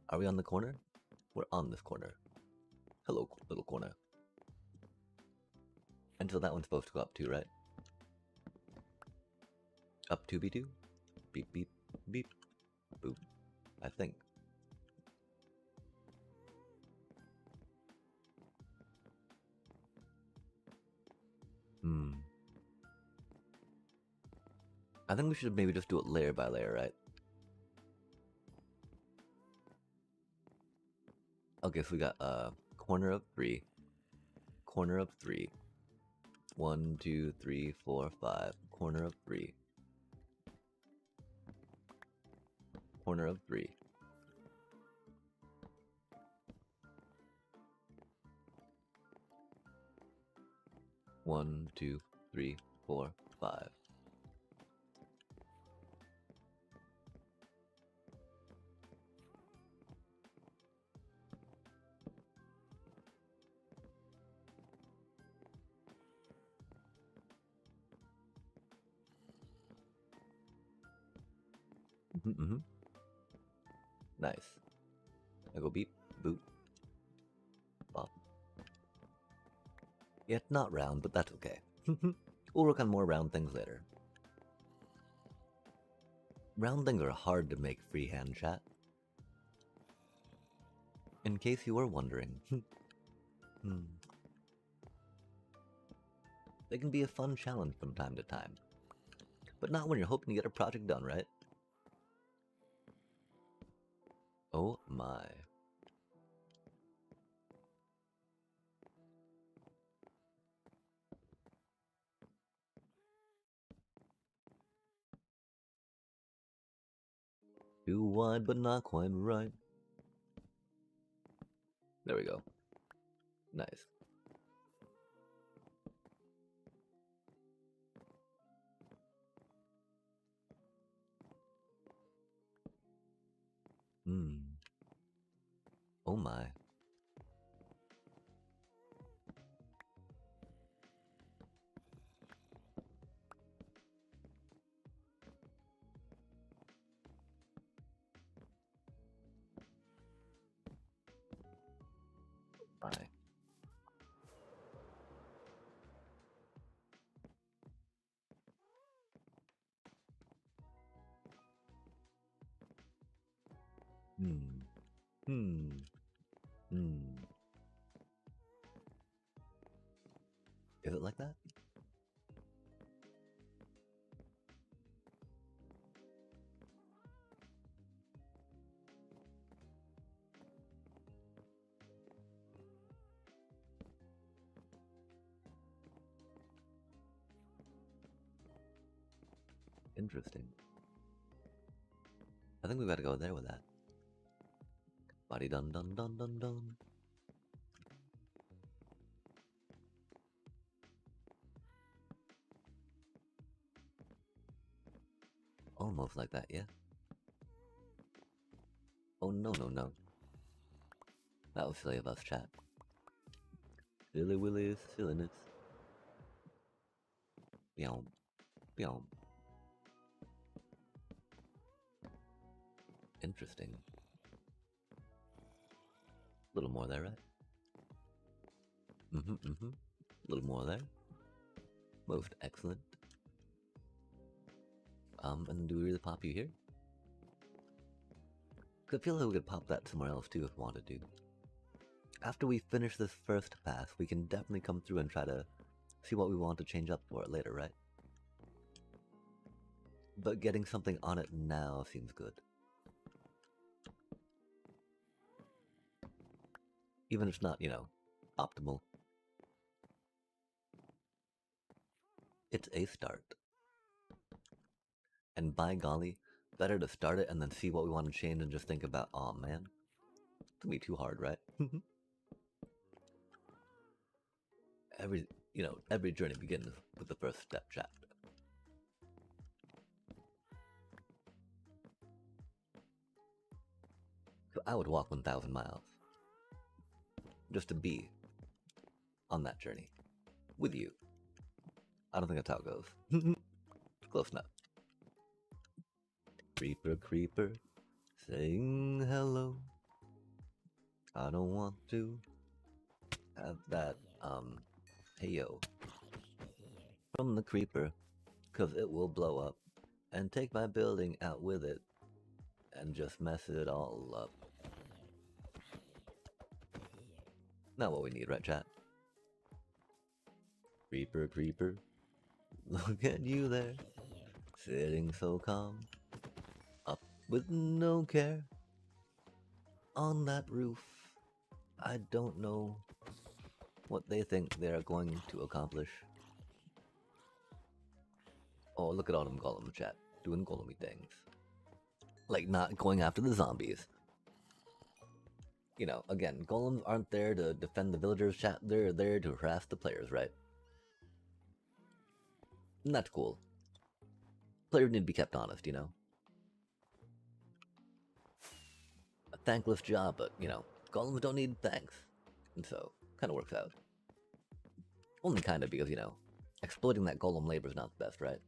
[SPEAKER 1] Are we on the corner? We're on this corner. Hello, little corner. And so that one's supposed to go up too, right? Up 2B2? Beep, beep, beep. Boop. I think. I think we should maybe just do it layer by layer, right? Okay, so we got corner of 3. Corner of 3. 1, 2, 3, 4, 5. Corner of 3. Corner of 3. One, 2, 3, 4, 5. Nice. I go beep, boop, bop. Yeah, it's not round, but that's okay. We'll work on more round things later. Round things are hard to make freehand, chat. In case you were wondering. They can be a fun challenge from time to time. But not when you're hoping to get a project done, right? Oh my. Too wide, but not quite right. There we go. Nice. Hmm. Oh my. My. Hmm. Hmm. Hmm. Is it like that? Interesting. I think we gotta go there with that. Body dun dun dun dun dun. Almost like that, yeah. Oh no no no. That was silly of us, chat. Silly willy silliness. Yum. Yum. Interesting. A little more there, right? Mm-hmm, mm-hmm. A little more there. Most excellent. And do we really pop you here? Could feel like we could pop that somewhere else too if we wanted to. After we finish this first pass, we can definitely come through and try to see what we want to change up for it later, right? But getting something on it now seems good. Even if it's not, you know, optimal. It's a start. And by golly, better to start it and then see what we want to change and just think about, oh man, it's gonna be too hard, right? every journey begins with the first step, chat. So I would walk 1,000 miles just to be on that journey with you. I don't think that's how it goes. Close enough. Creeper, creeper, saying hello. I don't want to have that, hey yo, from the creeper, cause it will blow up and take my building out with it and just mess it all up. Not what we need, right, chat? Creeper, creeper, look at you there, sitting so calm, up with no care, on that roof. I don't know what they think they're going to accomplish. Oh, look at all them golem chat, doing golemy things. Like not going after the zombies. You know, again, golems aren't there to defend the villagers, chat, they're there to harass the players, right? And that's cool. Players need to be kept honest, you know? A thankless job, but, you know, golems don't need thanks. And so, kind of works out. Only kind of because, you know, exploiting that golem labor is not the best, right?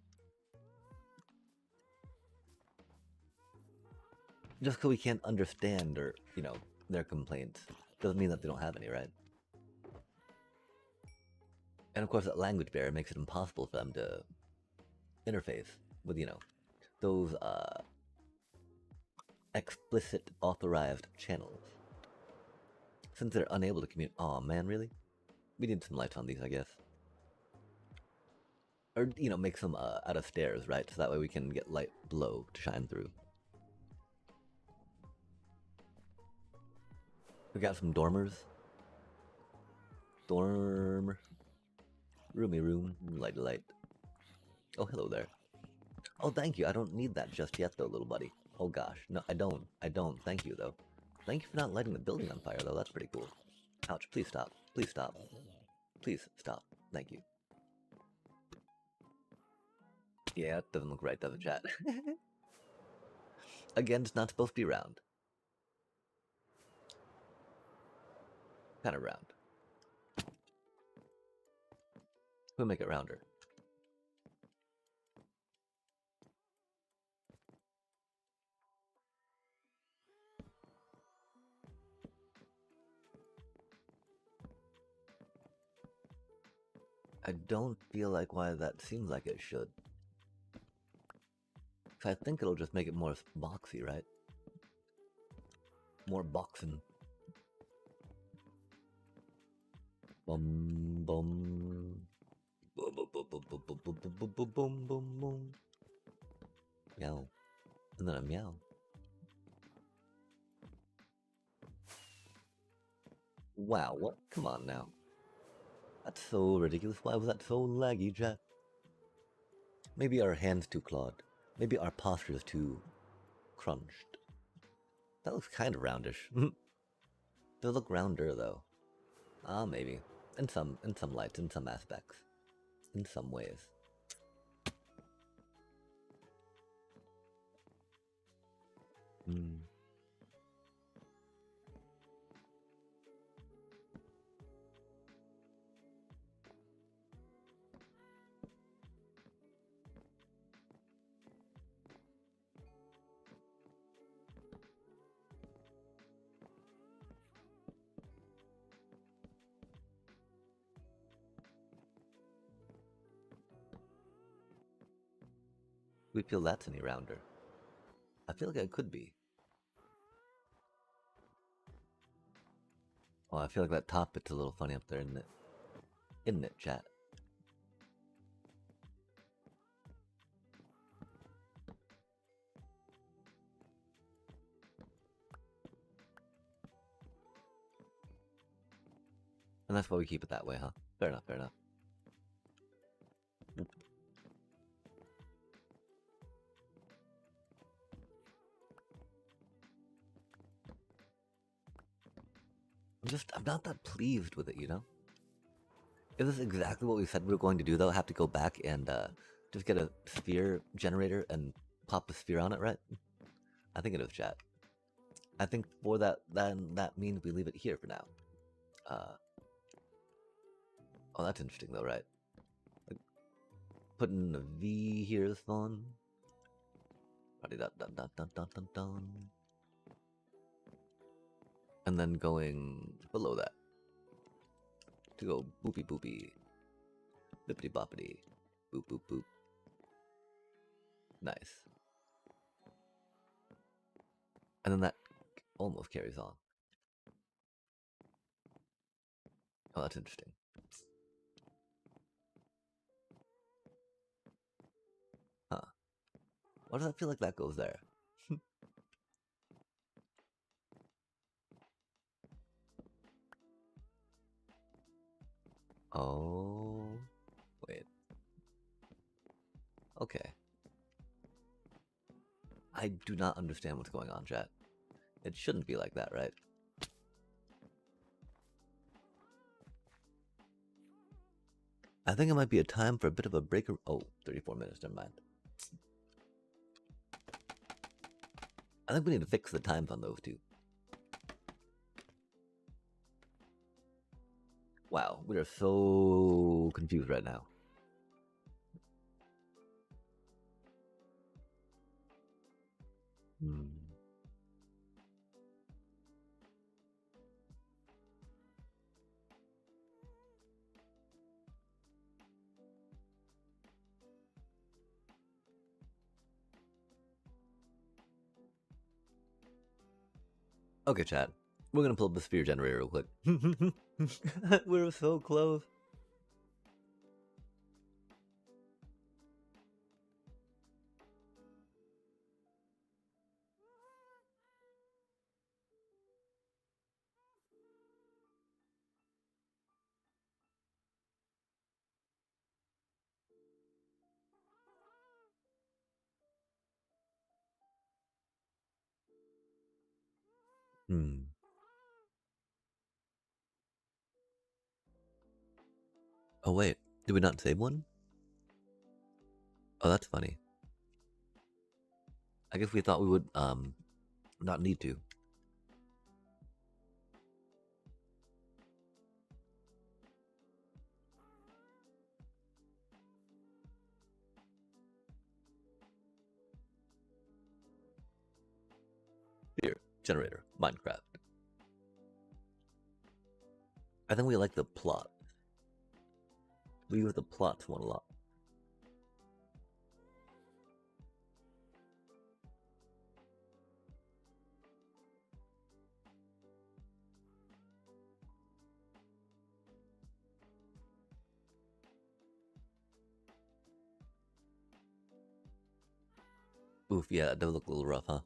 [SPEAKER 1] Just because we can't understand or, you know, their complaints doesn't mean that they don't have any, right? And of course, that language barrier makes it impossible for them to interface with, you know, those explicit authorized channels. Since they're unable to communicate. Aw, man, really? We need some lights on these, I guess. Or, you know, make some out of stairs, right? So that way we can get light below to shine through. We got some dormers. Dorm. Roomy room. Light, light. Oh, hello there. Oh, thank you. I don't need that just yet, though, little buddy. Oh, gosh. No, I don't. I don't. Thank you, though. Thank you for not lighting the building on fire, though. That's pretty cool. Ouch. Please stop. Please stop. Please stop. Thank you. Yeah, it doesn't look right, does it, chat? Again, it's not supposed to be round. Kind of round. We'll make it rounder. I don't feel like why that seems like it should. I think it'll just make it more boxy, right? More boxing. Boom, boom. Boom, boom, boom, boom, boom, boom, boom, boom, boom, boom, boom, boom. Meow. And then a meow. Wow, what? Come on now. That's so ridiculous. Why was that so laggy, chat? Maybe our hands too clawed. Maybe our posture is too crunched. That looks kind of roundish. Does look rounder though. Ah, maybe. In some lights, in some aspects. In some ways. Hmm. We feel that's any rounder. I feel like it could be. Oh, I feel like that top bit's a little funny up there, isn't it? Isn't it, chat? And that's why we keep it that way, huh? Fair enough, fair enough. I'm not that pleased with it, you know? Is this exactly what we said we were going to do, though? Have to go back and just get a sphere generator and pop the sphere on it, right? I think it is, chat. I think for that, then that means we leave it here for now. Oh, that's interesting, though, right? Like, putting a V here is fun. And then going below that to go boopy boopy, bippity boppity, boop boop boop. Nice. And then that almost carries on. Oh, that's interesting. Huh. Why does that feel like that goes there? Oh, wait. Okay. I do not understand what's going on, chat. It shouldn't be like that, right? I think it might be a time for a bit of a break. Oh, 34 minutes, never mind. I think we need to fix the times on those two. Wow, we are so confused right now. Okay, chat. We're gonna pull up the sphere generator real quick. We're so close. Oh wait, did we not save one? Oh, that's funny. I guess we thought we would not need to. Generator, Minecraft. I think we like the plot. We use the plots one a lot. Oof, yeah, that does look a little rough, huh?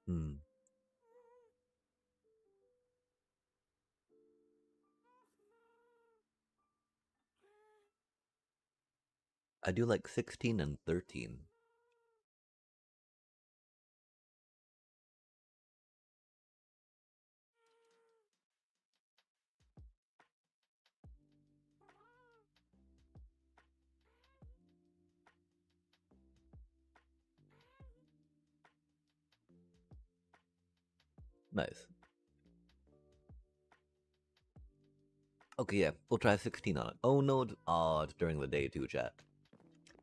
[SPEAKER 1] Hmm. I do like 16 and 13. Nice. Okay, yeah, we'll try 16 on it. Oh no, it's during the day too, chat.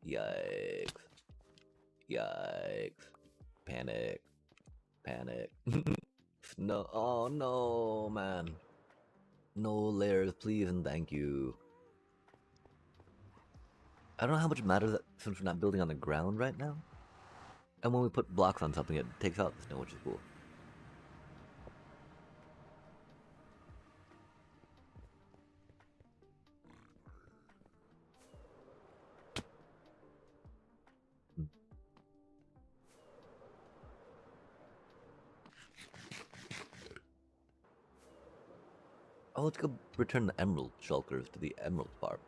[SPEAKER 1] Yikes. Yikes. Panic. Panic. No, oh no, man. No layers, please and thank you. I don't know how much matters that since we're not building on the ground right now. And when we put blocks on something, it takes out the snow, which is cool. Oh, let's go return the emerald shulkers to the emerald farm.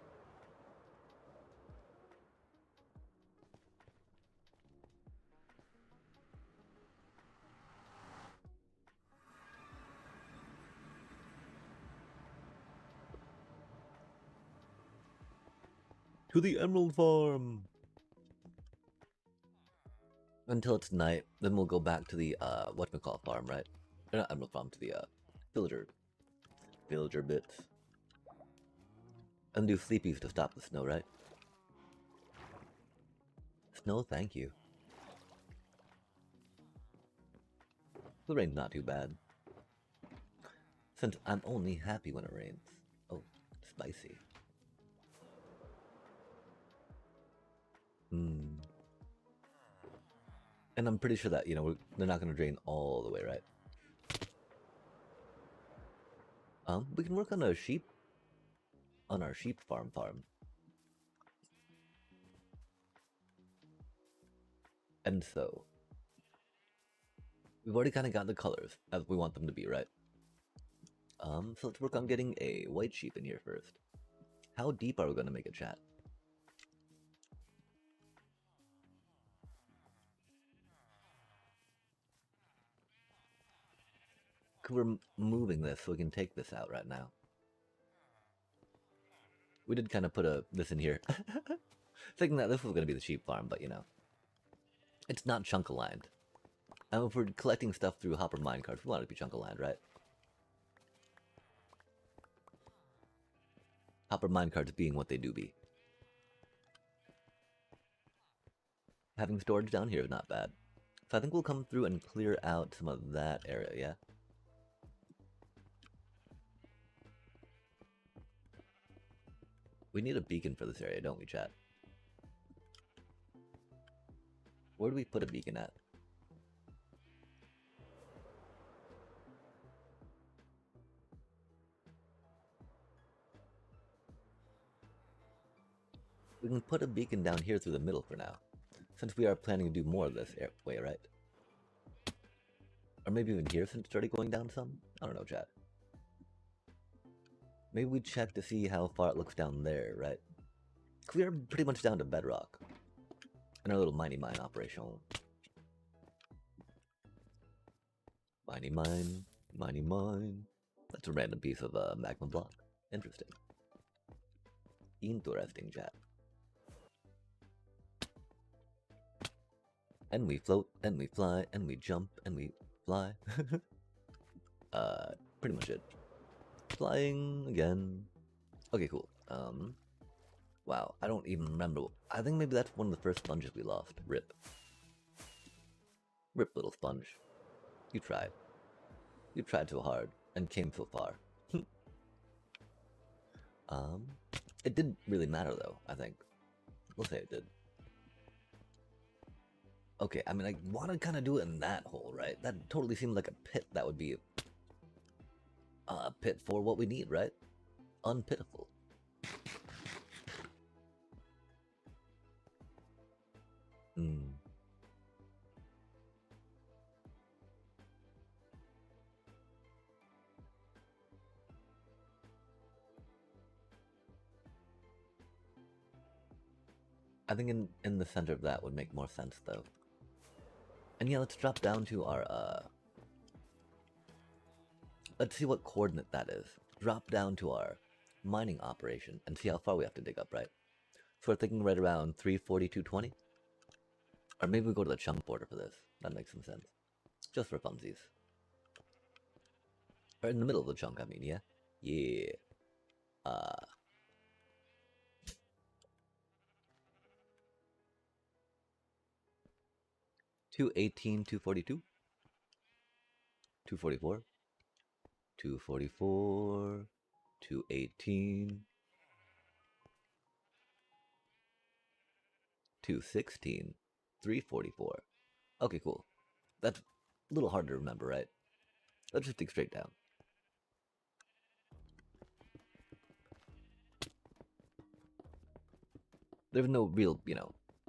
[SPEAKER 1] To the emerald farm! Until it's night, then we'll go back to the, whatchamacallit farm, right? Or not emerald farm, to the, villager bits. And do sleepies to stop the snow, right? Snow, thank you. The rain's not too bad. Since I'm only happy when it rains. Oh, spicy. Hmm. And I'm pretty sure that, you know, they're not going to drain all the way, right? We can work on a sheep, on our sheep farm. And so, we've already kind of got the colors as we want them to be, right? So let's work on getting a white sheep in here first. How deep are we going to make a chat? We're moving this so we can take this out right now. We did kind of put this in here, thinking that this was going to be the sheep farm, but you know, it's not chunk aligned. And if we're collecting stuff through hopper minecarts, we want it to be chunk aligned, right? Hopper minecarts being what they do be. Having storage down here is not bad. So I think we'll come through and clear out some of that area, yeah? We need a beacon for this area, don't we, chat? Where do we put a beacon at? We can put a beacon down here through the middle for now, since we are planning to do more of this way, right? Or maybe even here since it's already going down some? I don't know, chat. Maybe we check to see how far it looks down there, right? We are pretty much down to bedrock in our little mine operation. Mine. That's a random piece of magma block. Interesting. Interesting, chat. And we float, and we fly, and we jump, and we fly. Pretty much it. Flying again. Okay, cool. Wow, I don't even remember. I think maybe that's one of the first sponges we lost. Rip. Rip, little sponge. You tried. You tried so hard, and came so far. It didn't really matter though, I think. We'll say it did. Okay, I mean, I want to kind of do it in that hole, right? That totally seemed like a pit that would be a pit for what we need, right? Unpitiful. Hmm. I think in the center of that would make more sense, though. And yeah, let's drop down to our, let's see what coordinate that is. Drop down to our mining operation and see how far we have to dig up, right? So we're thinking right around 342.20? Or maybe we go to the chunk border for this. That makes some sense. Just for funsies. Or in the middle of the chunk, I mean, yeah? Yeah. 218, 242, 244, 244, 218, 216, 344. Okay, cool. That's a little hard to remember, right? Let's just dig straight down. There's no real,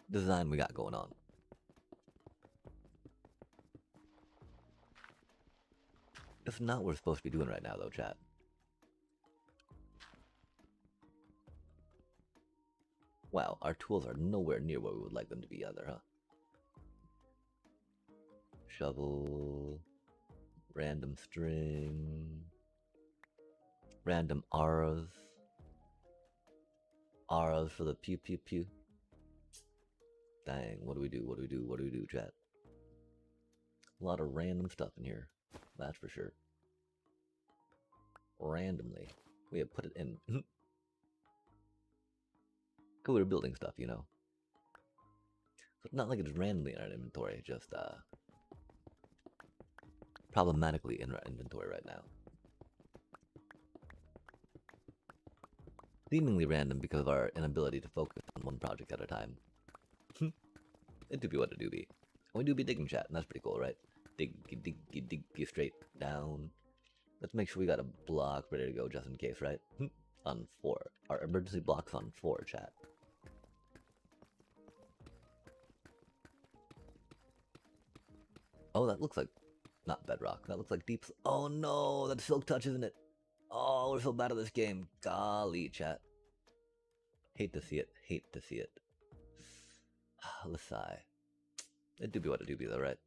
[SPEAKER 1] design we got going on. That's not what we're supposed to be doing right now, though, chat. Wow, our tools are nowhere near where we would like them to be either, huh? Shovel, random string, random auras. Auras for the pew pew pew. Dang, what do we do? What do we do? What do we do, chat? A lot of random stuff in here, that's for sure. Randomly. We have put it in. Cooler building stuff, So it's not like it's randomly in our inventory, just problematically in our inventory right now. Seemingly random because of our inability to focus on one project at a time. It do be what it do be. And we do be digging, chat, and that's pretty cool, right? Dig straight down. Let's make sure we got a block ready to go just in case, right? On 4. Our emergency block's on 4, chat. Oh, that looks like not bedrock. That looks like deep. Oh no, that's silk touch, isn't it? Oh, we're so bad at this game. Golly, chat. Hate to see it. Hate to see it. Let's sigh. It do be what it do be, though, right?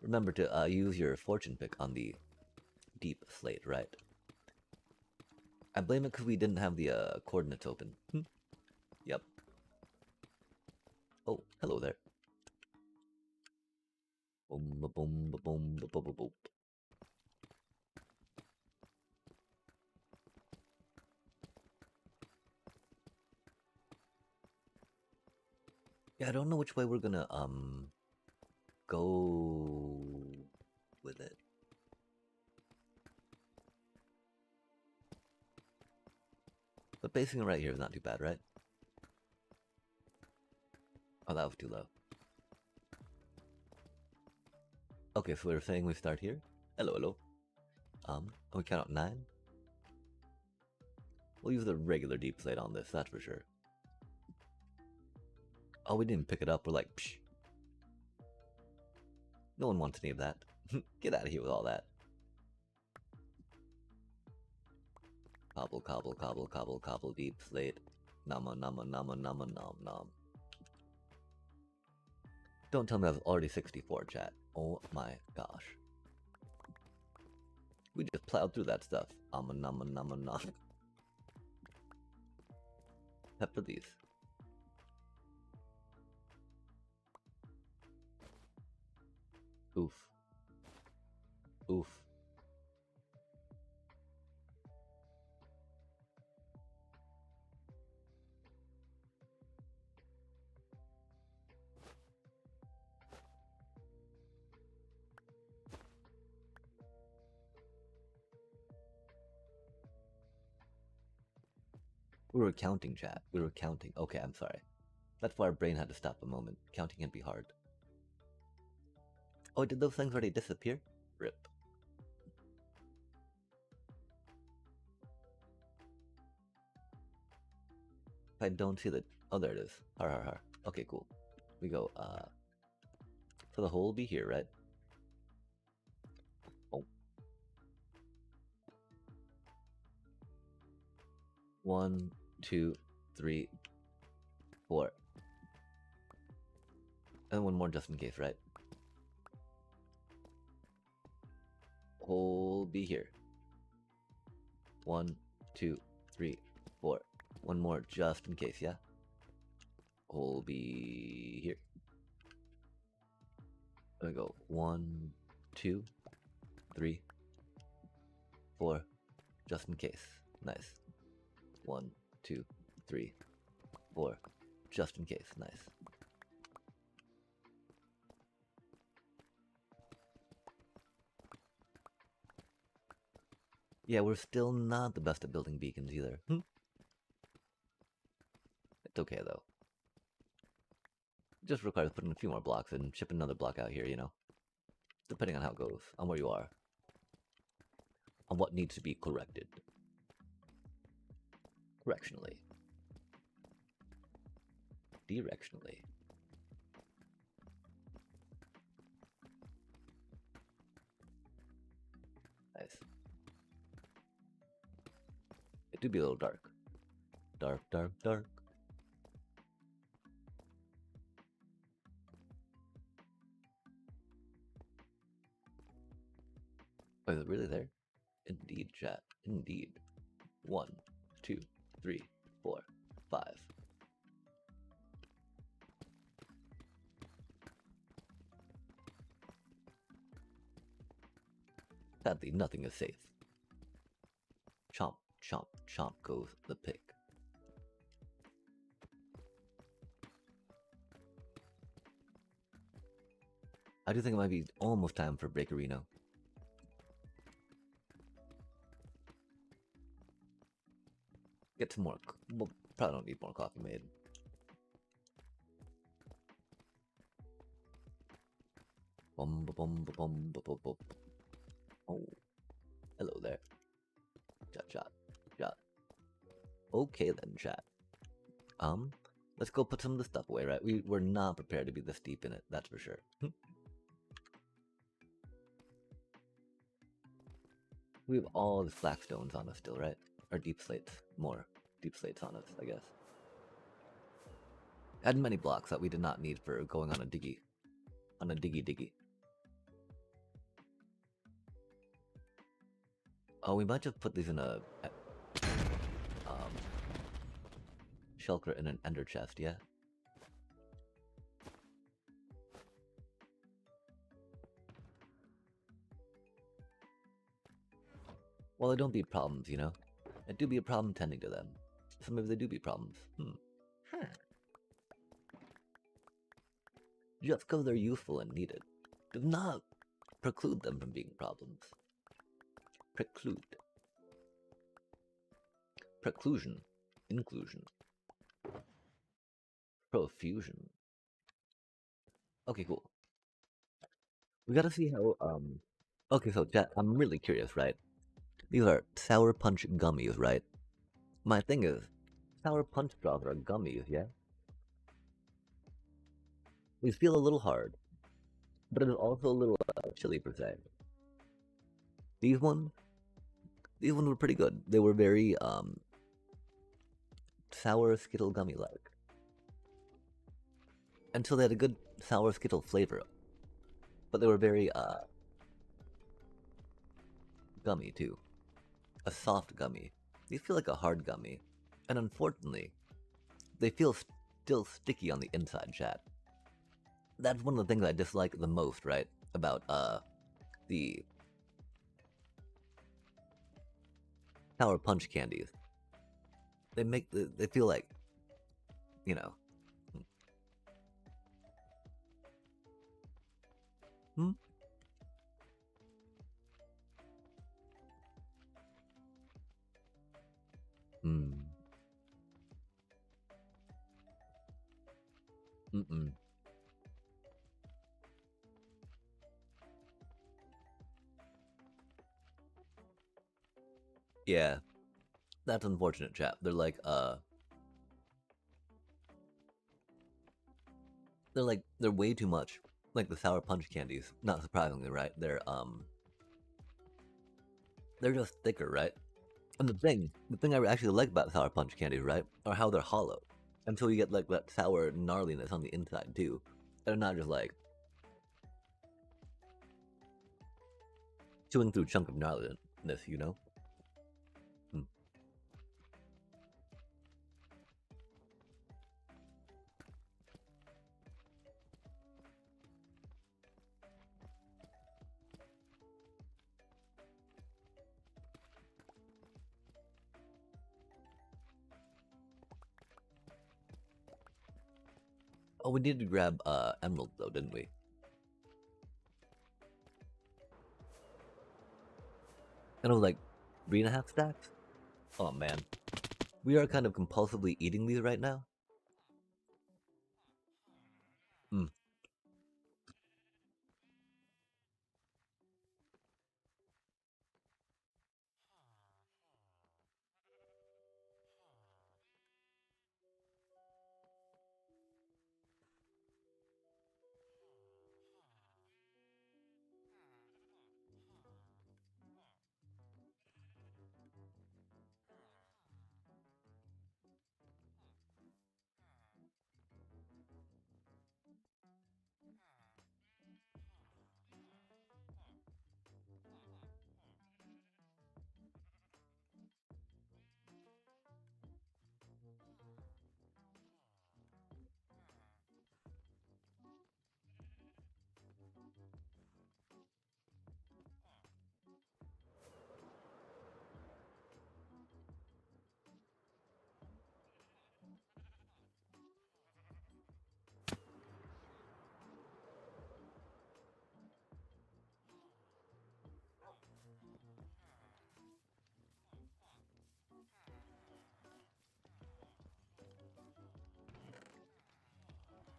[SPEAKER 1] Remember to use your fortune pick on the deep slate, right? I blame it because we didn't have the coordinates open. Yep. Oh, hello there. Boom, ba boom, ba boom, ba boom, ba boom. Yeah, I don't know which way we're gonna go with it. But basing it right here is not too bad, right? Oh, that was too low. Okay, so we're saying we start here. Hello, hello. We count out 9. We'll use the regular deep slate on this, that's for sure. Oh, we didn't pick it up. We're like, psh. No one wants any of that. Get out of here with all that. Cobble, cobble, cobble, cobble, cobble, deep slate. Nama, nama, nama, nama, nom, nom. Don't tell me I was already 64, chat. Oh my gosh. We just plowed through that stuff. Nama, nama, nama, nom. Except for these. Oof. Oof. We were counting, chat. We were counting. Okay, I'm sorry. That's why our brain had to stop a moment. Counting can be hard. Oh, did those things already disappear? Rip. If I don't see the... Oh, there it is. Har har har. Okay, cool. We go, so the hole will be here, right? Oh. 1, 2, 3, 4. And one more just in case, right? Hole be here. 1, 2, 3, 4. One more just in case, yeah? Hole be here. There we go. 1, 2, 3, 4. Just in case. Nice. 1, 2, 3, 4. Just in case. Nice. Yeah, we're still not the best at building beacons either. It's okay though. Just requires putting a few more blocks and ship another block out here, you know? Depending on how it goes, on where you are. On what needs to be corrected. Correctionally. Directionally. Nice. It do be a little dark. Dark, dark, dark. Oh, is it really there? Indeed, chat. Indeed. 1, 2, 3, 4, 5. Sadly, nothing is safe. Chomp, chomp, chomp goes the pig. I do think it might be almost time for Breakerino. Get some more. Well, probably don't need more coffee made. Bum, bum, bum, bum, bum, bum. Oh, hello there. Chat, chat, chat. Okay then, chat. Let's go put some of the stuff away, right? We're not prepared to be this deep in it, that's for sure. We have all the black stones on us still, right? Or deep slates. More deep slates on us, I guess. Had many blocks that we did not need for going on a diggy. On a diggy. Oh, we might just put these in a shulker in an ender chest, yeah? Well, they don't be problems, you know? It do be a problem tending to them. So maybe they do be problems. Just because they're useful and needed does not preclude them from being problems. Preclude. Preclusion. Inclusion. Profusion. Okay, cool. We gotta see how, Okay, so chat, I'm really curious, right? These are Sour Punch gummies, right? My thing is, Sour Punch straws are gummies, yeah? These feel a little hard, but it is also a little chilly per se. These ones were pretty good. They were very, sour Skittle gummy-like. And so they had a good sour Skittle flavor. But they were very, gummy, too. A soft gummy. These feel like a hard gummy. And unfortunately, they feel still sticky on the inside, chat. That's one of the things I dislike the most, right? about the Sour Punch candies. They feel like, you know. Hmm? Hmm. Mm-mm. Yeah, that's unfortunate, chap. They're way too much. Like the Sour Punch candies. Not surprisingly, right? They're just thicker, right? And the thing I actually like about Sour Punch candies, right, are how they're hollow. Until you get like that sour gnarliness on the inside too. They're not just like chewing through a chunk of gnarliness, you know? Hmm. Oh, we needed to grab emeralds though, didn't we? And it was like 3.5 stacks. Oh man, we are kind of compulsively eating these right now. Mm.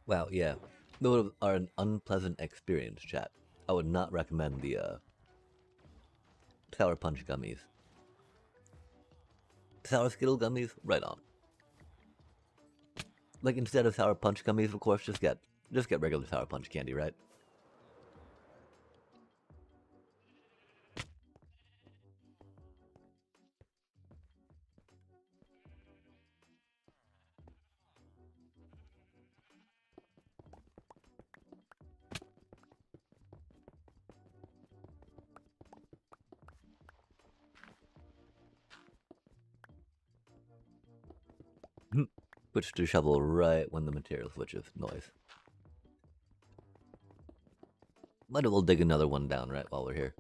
[SPEAKER 1] Wow, yeah. Those are an unpleasant experience, chat. I would not recommend the Sour Punch gummies. Sour Skittle gummies, right on. Like instead of Sour Punch gummies, of course, just get regular Sour Punch candy, right? Switch to shovel right when the material switches. Noise. Might as well dig another one down right while we're here.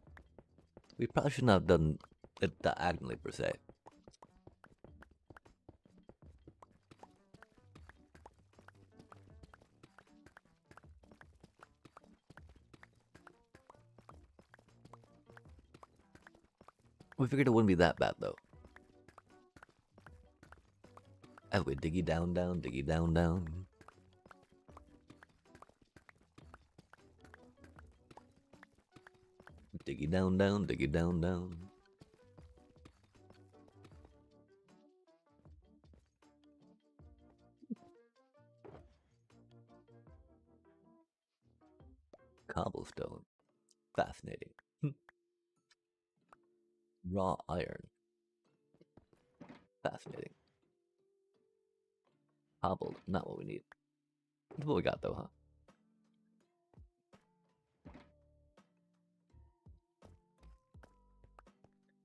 [SPEAKER 1] We probably shouldn't have done it diagonally per se. We figured it wouldn't be that bad though. As we diggy down, down, diggy down, down. Diggy down, down, diggy down, down. Cobblestone. Fascinating. Raw iron. Fascinating. Hobbled. Not what we need. That's what we got though, huh?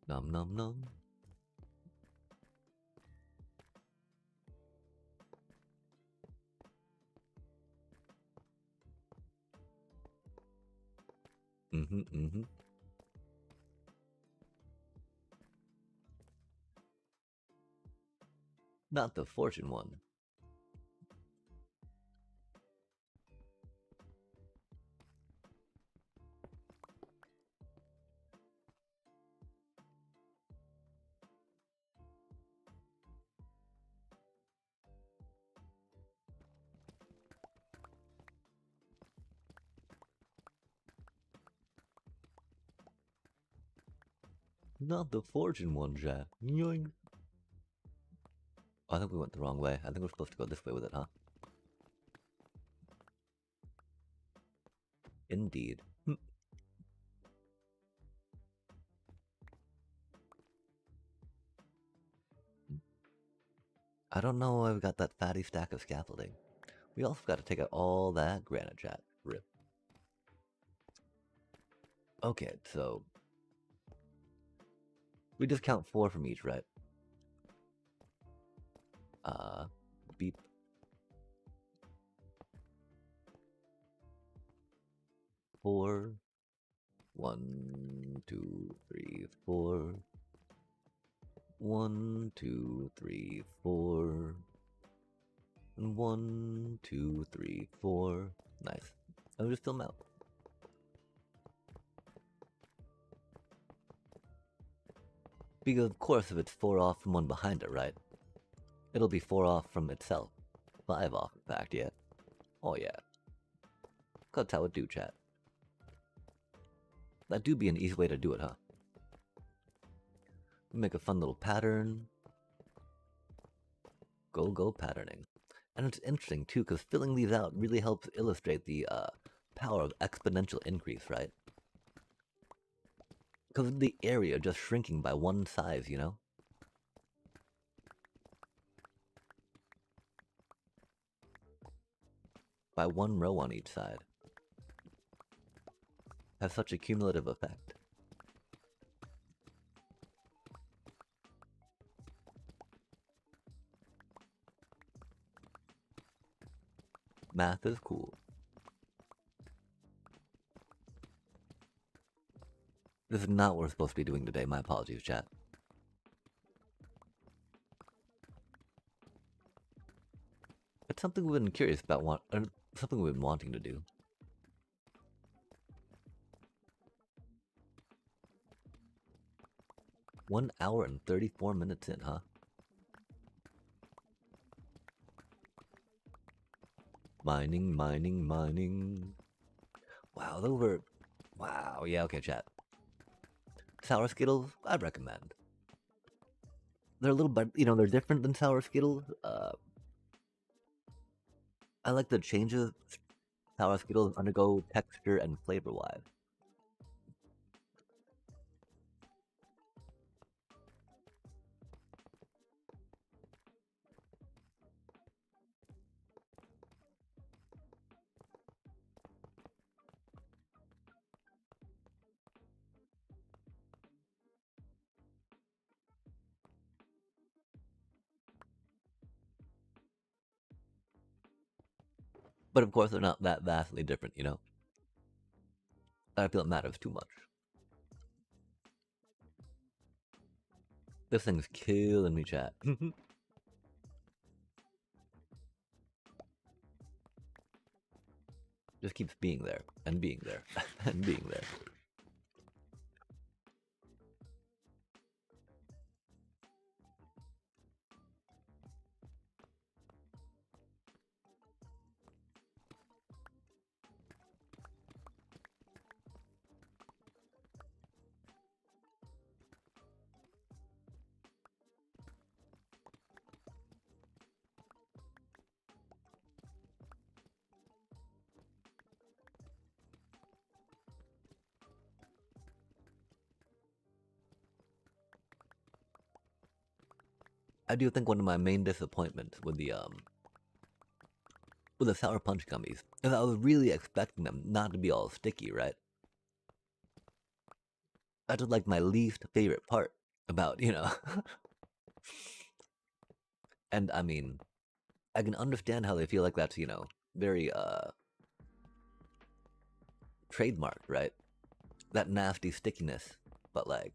[SPEAKER 1] Nom nom nom. Mm-hmm. Not the fortune one. Not the fortune one, Jack. Yoink. Oh, I think we went the wrong way. I think we're supposed to go this way with it, huh? Indeed. I don't know why we got that fatty stack of scaffolding. We also got to take out all that granite, chat. Rip. Okay, so we just count 4 from each, right? Beep. 4. 1, 2, 3, 4. 1, 2, 3, 4. 1, 2, 3, 4. Nice. I'll just fill them out. Because of course if it's 4 off from one behind it, right? It'll be 4 off from itself. 5 off, in fact, yeah. Oh yeah. That's how it do, chat. That do be an easy way to do it, huh? Make a fun little pattern. Go patterning. And it's interesting too, because filling these out really helps illustrate the power of exponential increase, right? Because of the area just shrinking by one size, you know? By one row on each side. Has such a cumulative effect. Math is cool. This is not what we're supposed to be doing today. My apologies, chat. It's something we've been curious about, or something we've been wanting to do. One hour and 34 minutes in, huh? Mining, mining, mining. Wow, those were... Wow, yeah, okay, chat. Sour Skittles, I'd recommend. They're a little bit, you know, they're different than Sour Skittles. I like the changes Sour Skittles undergo texture and flavor-wise. But of course, they're not that vastly different, you know? I feel it matters too much. This thing's killing me, chat. Just keeps being there, and being there, and being there. I do think one of my main disappointments with the Sour Punch gummies is I was really expecting them not to be all sticky, right? That's just like my least favorite part about, you know. And I mean, I can understand how they feel like that's, you know, very trademarked, right? that nasty stickiness, but like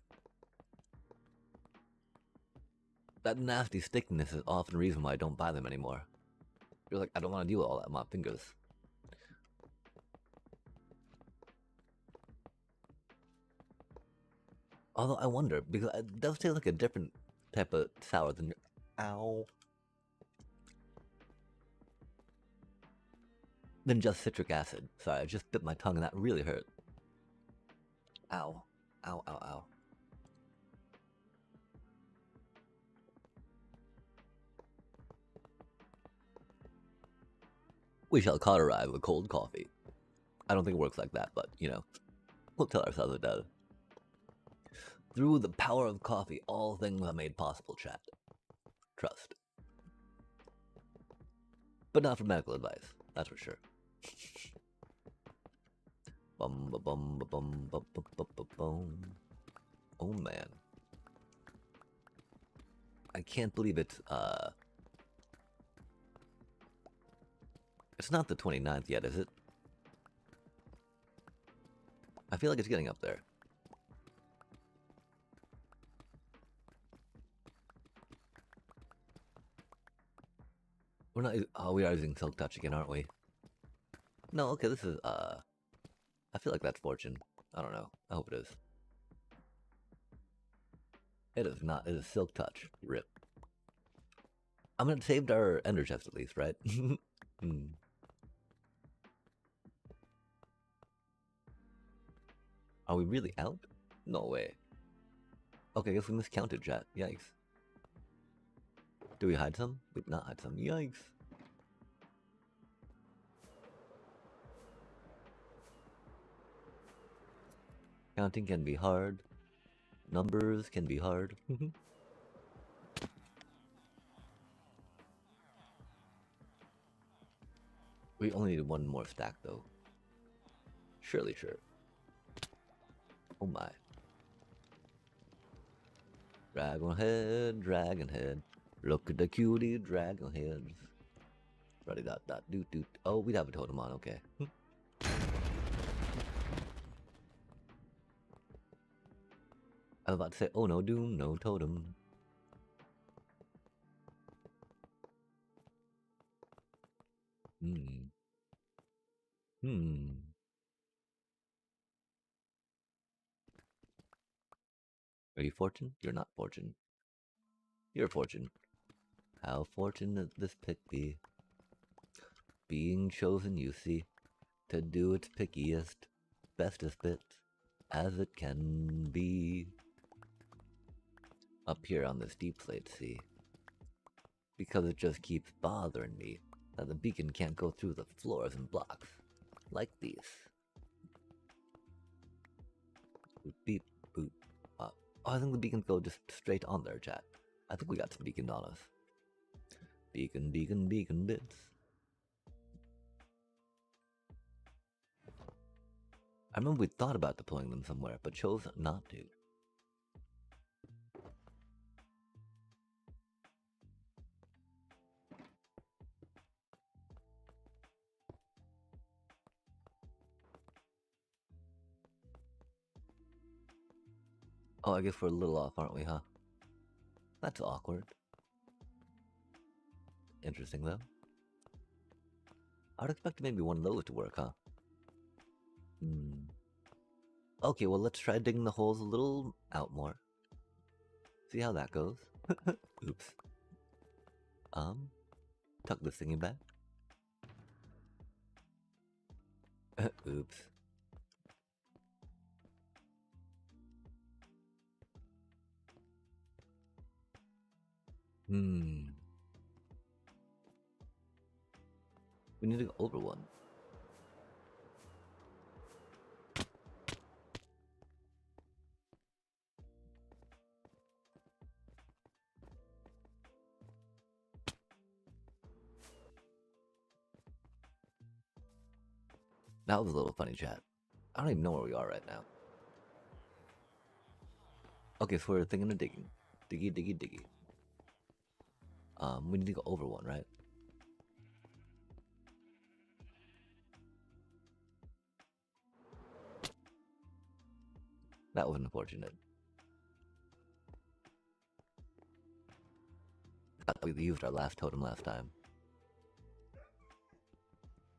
[SPEAKER 1] that nasty stickiness is often the reason why I don't buy them anymore. You're like, I don't want to deal with all that on my fingers. Although I wonder, because it does taste like a different type of sour than ow than just citric acid. Sorry, I just bit my tongue and that really hurt. Ow. Ow, ow, ow. We shall cauterize with cold coffee. I don't think it works like that, but, you know, we'll tell ourselves it does. Through the power of coffee, all things are made possible, chat. Trust. But not for medical advice, that's for sure. Bum ba bum ba bum ba ba ba ba bum. Oh man. I can't believe it's not the 29th yet, is it? I feel like it's getting up there. We're not. Oh, we are using Silk Touch again, aren't we? No, okay, this is, I feel like that's Fortune. I don't know. I hope it is. It is not. It is Silk Touch. Rip. I'm gonna save our Ender Chest at least, right? Are we really out? No way. Okay, I guess we miscounted, chat. Yikes. Do we hide some? We did not hide some. Yikes. Counting can be hard. Numbers can be hard. We only need one more stack, though. Surely, sure. Oh my. Dragon head, dragon head. Look at the cutie dragon heads. Ready dot dot doot doot. Oh, we'd have a totem on, okay. I was about to say, oh no doom, no totem. Are you Fortune? You're not Fortune. You're Fortune. How fortunate this pick be. Being chosen, you see, to do its pickiest, bestest bits, as it can be. Up here on this deep slate sea. Because it just keeps bothering me that the beacon can't go through the floors and blocks. Like these. Boop, beep, boop. Oh, I think the beacons go just straight on there, chat. I think we got some beacon on us. Beacon, beacon, beacon bits. I remember we thought about deploying them somewhere, but chose not to. Oh, I guess we're a little off, aren't we, huh? That's awkward. Interesting, though. I would expect maybe one of those to work, huh? Okay, well, let's try digging the holes a little out more. See how that goes. Oops. Tuck this thingy back. Oops. We need to go over one. That was a little funny, chat. I don't even know where we are right now. Okay, so we're thinking of digging. Diggy, diggy, diggy. We need to go over one, right? That was unfortunate. I thought we used our last totem last time.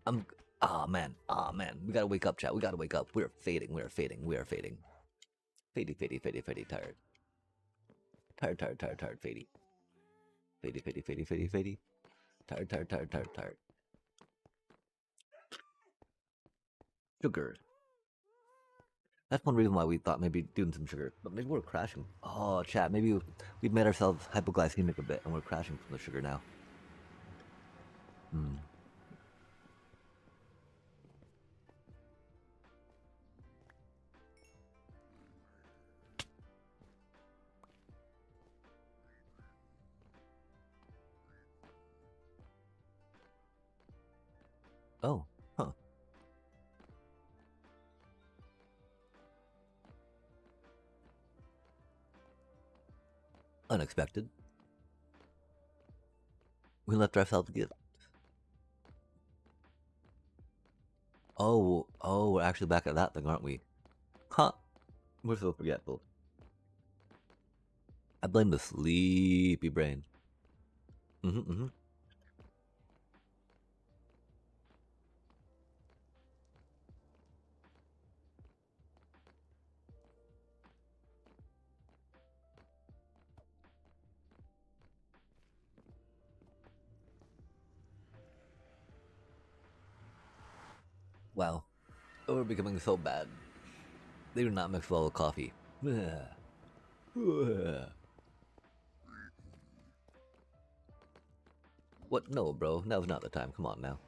[SPEAKER 1] I'm. Ah, man. Ah, man. We gotta wake up, chat. We gotta wake up. We're fading. We're fading. We are fading. Fady, fady, fady, fady, tired. Tired, tired, tired, tired, fady. Fady, fady, fady, fady, fady. Tired, tired, tired, tired, tired. Sugar. That's one reason why we thought maybe doing some sugar. But maybe we're crashing. Oh, chat. Maybe we've made ourselves hypoglycemic a bit and we're crashing from the sugar now. Hmm. Oh, huh. Unexpected. We left ourselves a gift. Oh, we're actually back at that thing, aren't we? Huh. We're so forgetful. I blame the sleepy brain. Mm-hmm. Wow. Oh, we're becoming so bad. They do not mix well with coffee. What? No, bro. Now's not the time. Come on now.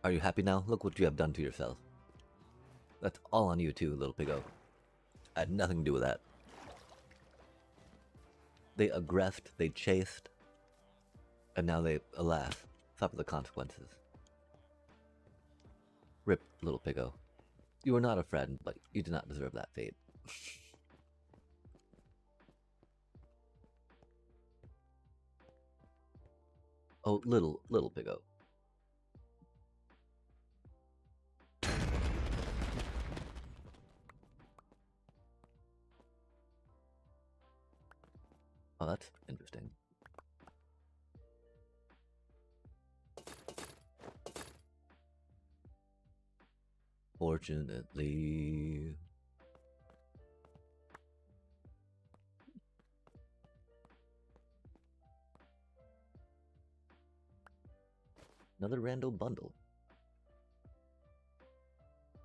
[SPEAKER 1] Are you happy now? Look what you have done to yourself. That's all on you too, little piggo. I had nothing to do with that. They aggressed, they chased, and now they, alas, suffer the consequences. Rip, little piggo. You were not a friend, but you did not deserve that fate. Oh, little piggo. Oh, that's interesting. Fortunately. Another rando bundle.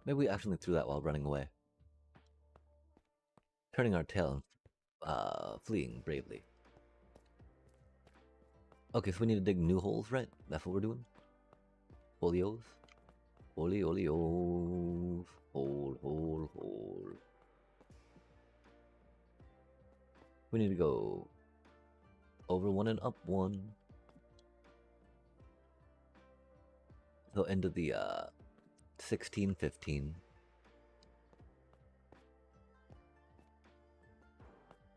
[SPEAKER 1] Maybe we accidentally threw that while running away. Turning our tail and fleeing bravely. Okay, so we need to dig new holes, right? That's what we're doing? Folios? Folios. Hole. We need to go over one and up one. So into the 16, 15.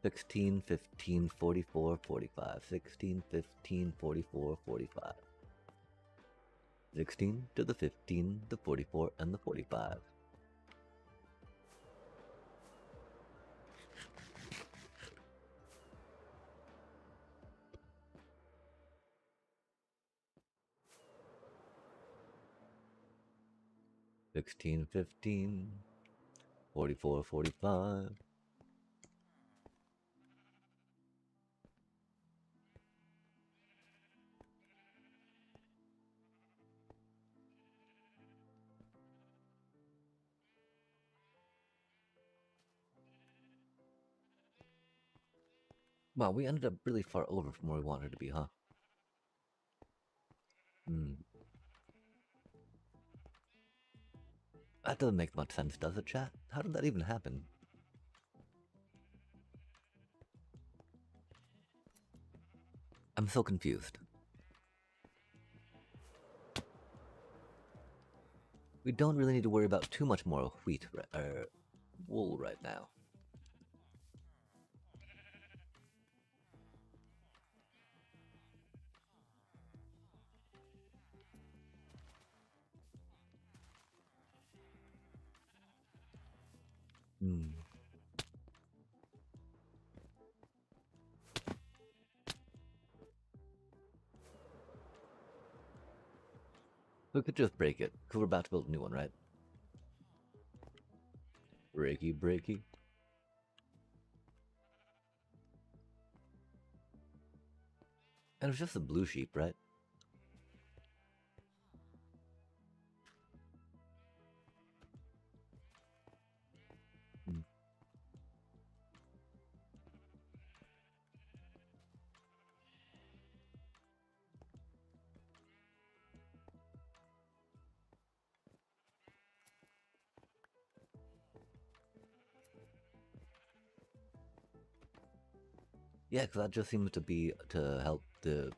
[SPEAKER 1] 16, 15, 44, 45. 16, 15, 44, 45. 16 to the 15, the 44, and the 45. Sixteen, 15, 44, 45. Wow, we ended up really far over from where we wanted to be, huh? Hmm. That doesn't make much sense, does it, chat? How did that even happen? I'm so confused. We don't really need to worry about too much more wool right now. Hmm. We could just break it, because we're about to build a new one, right? Breaky, breaky. And it's just a blue sheep, right? Hmm. Yeah, because that just seems to be to help the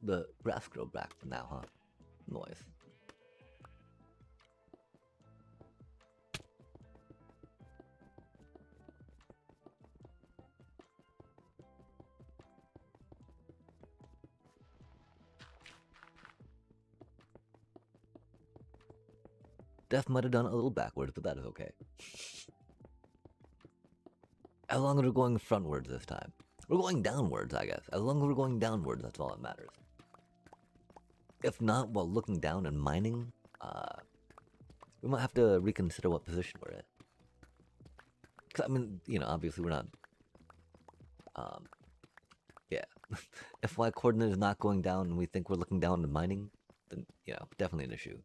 [SPEAKER 1] the grass grow back for now, huh? Noise. Def might have done it a little backwards, but that is okay. As long as we're going frontwards this time. We're going downwards, I guess. As long as we're going downwards, that's all that matters. If not, while looking down and mining, we might have to reconsider what position we're in. Cause, I mean, you know, obviously we're not... yeah. If Y coordinate is not going down and we think we're looking down and mining, then, you know, definitely an issue.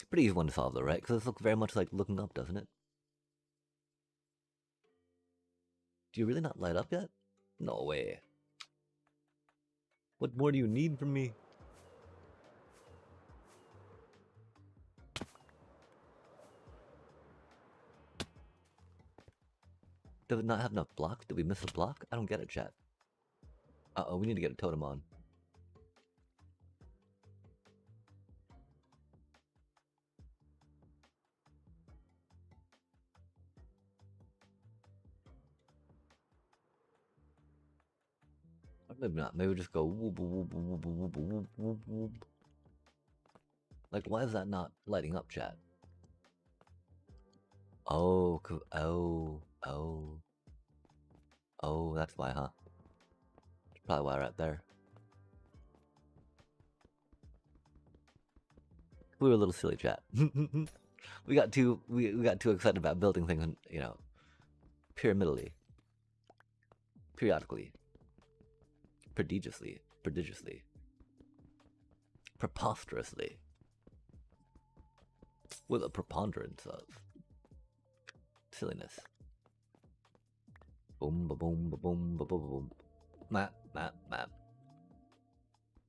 [SPEAKER 1] Pretty easy one to solve though, right? Because this looks very much like looking up, doesn't it? Do you really not light up yet? No way. What more do you need from me? Does it not have enough blocks? Did we miss a block? I don't get it, chat. Uh-oh, we need to get a totem on. Or maybe not. Maybe we just go whoop, whoop, whoop, whoop, whoop, whoop, whoop. Like, why is that not lighting up, chat? Oh, oh, that's why, huh? That's probably why right there. We were a little silly, chat. we got too excited about building things, you know, pyramidally, periodically, prodigiously, preposterously, with a preponderance of silliness. Boom, ba boom, ba boom, ba boom, boom. Map, map, map.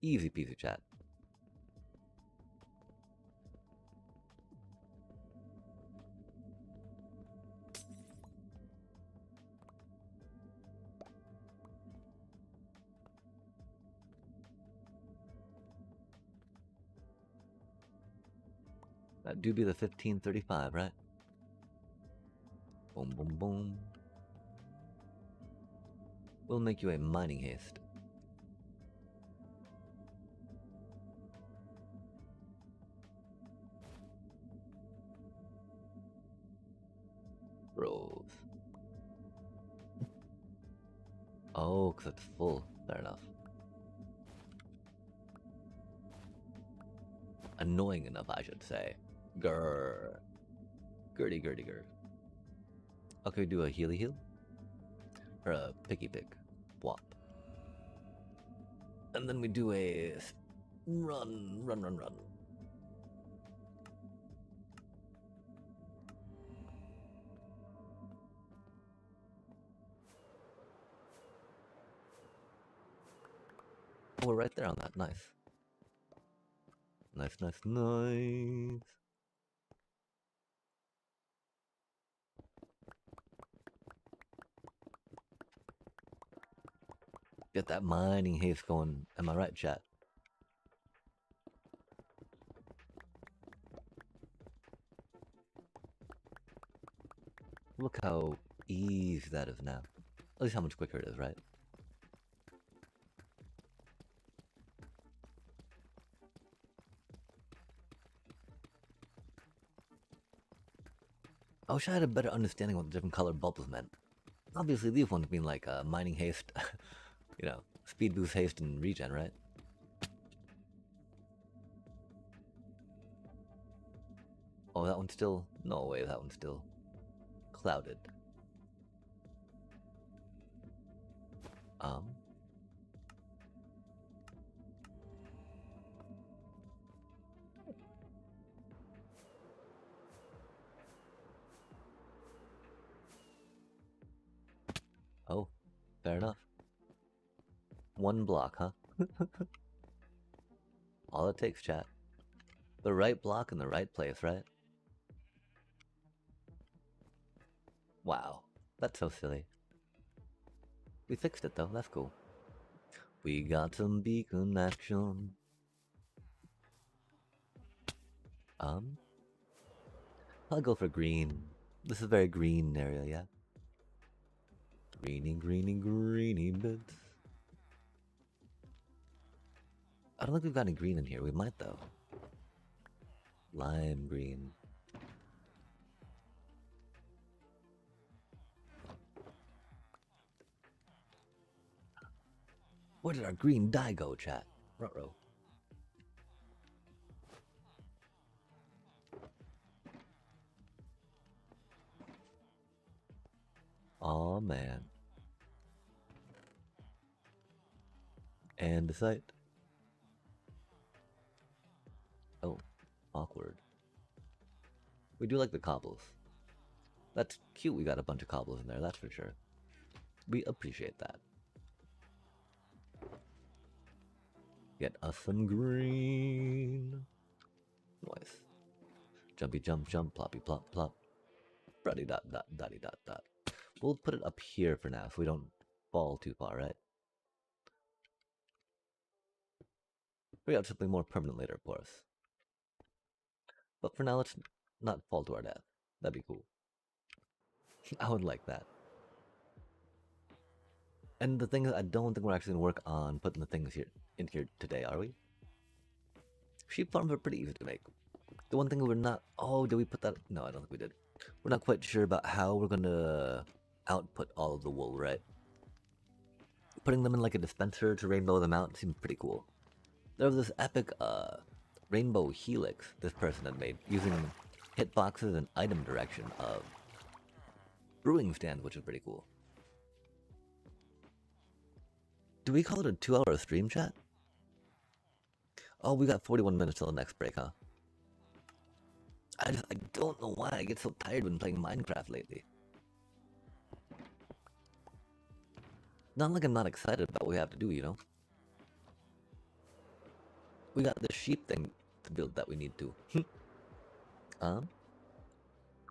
[SPEAKER 1] Easy peasy, chat. That do be the 1535, right? Boom, boom, boom. We'll make you a mining haste. Rove. Oh, because it's full. Fair enough. Annoying enough, I should say. Grrr. Gurdy, gurdy, gurd. Okay, we do a healy heal? Or a picky pick. Whop. And then we do a run, run, run, run. Oh, we're right there on that. Nice. Nice, nice, nice. Get that mining haste going. Am I right, chat? Look how easy that is now. At least how much quicker it is, right? I wish I had a better understanding what the different colored bubbles meant. Obviously, these ones mean like mining haste, you know, speed boost haste and regen, right? Oh, that one's still... No way, that one's still clouded. Oh, fair enough. One block, huh? All it takes, chat. The right block in the right place, right? Wow, that's so silly. We fixed it though, that's cool. We got some beacon action. I'll go for green. This is a very green area, yeah? Greeny, greeny, greeny bits. I don't think we've got any green in here. We might though. Lime green. Where did our green dye go, chat? Ruh-roh. Aw, man. And the site. Oh, awkward. We do like the cobbles. That's cute we got a bunch of cobbles in there, that's for sure. We appreciate that. Get us some green. Nice. Jumpy jump jump, ploppy plop plop. Bruddy dot dot dotty dot dot. We'll put it up here for now so we don't fall too far, right? We got something more permanent later, of course. But for now, let's not fall to our death. That'd be cool. I would like that. And the thing is, I don't think we're actually gonna work on putting the things here in here today, are we? Sheep farms are pretty easy to make. The one thing we're not... Oh, did we put that... No, I don't think we did. We're not quite sure about how we're gonna output all of the wool, right? Putting them in like a dispenser to rainbow them out seems pretty cool. There was this epic rainbow helix this person had made using hitboxes and item direction of brewing stands, which is pretty cool. Do we call it a 2-hour stream, chat? Oh, we got 41 minutes till the next break, huh? I don't know why I get so tired when playing Minecraft lately. Not like I'm not excited about what we have to do, you know? We got this sheep thing to build that we need to.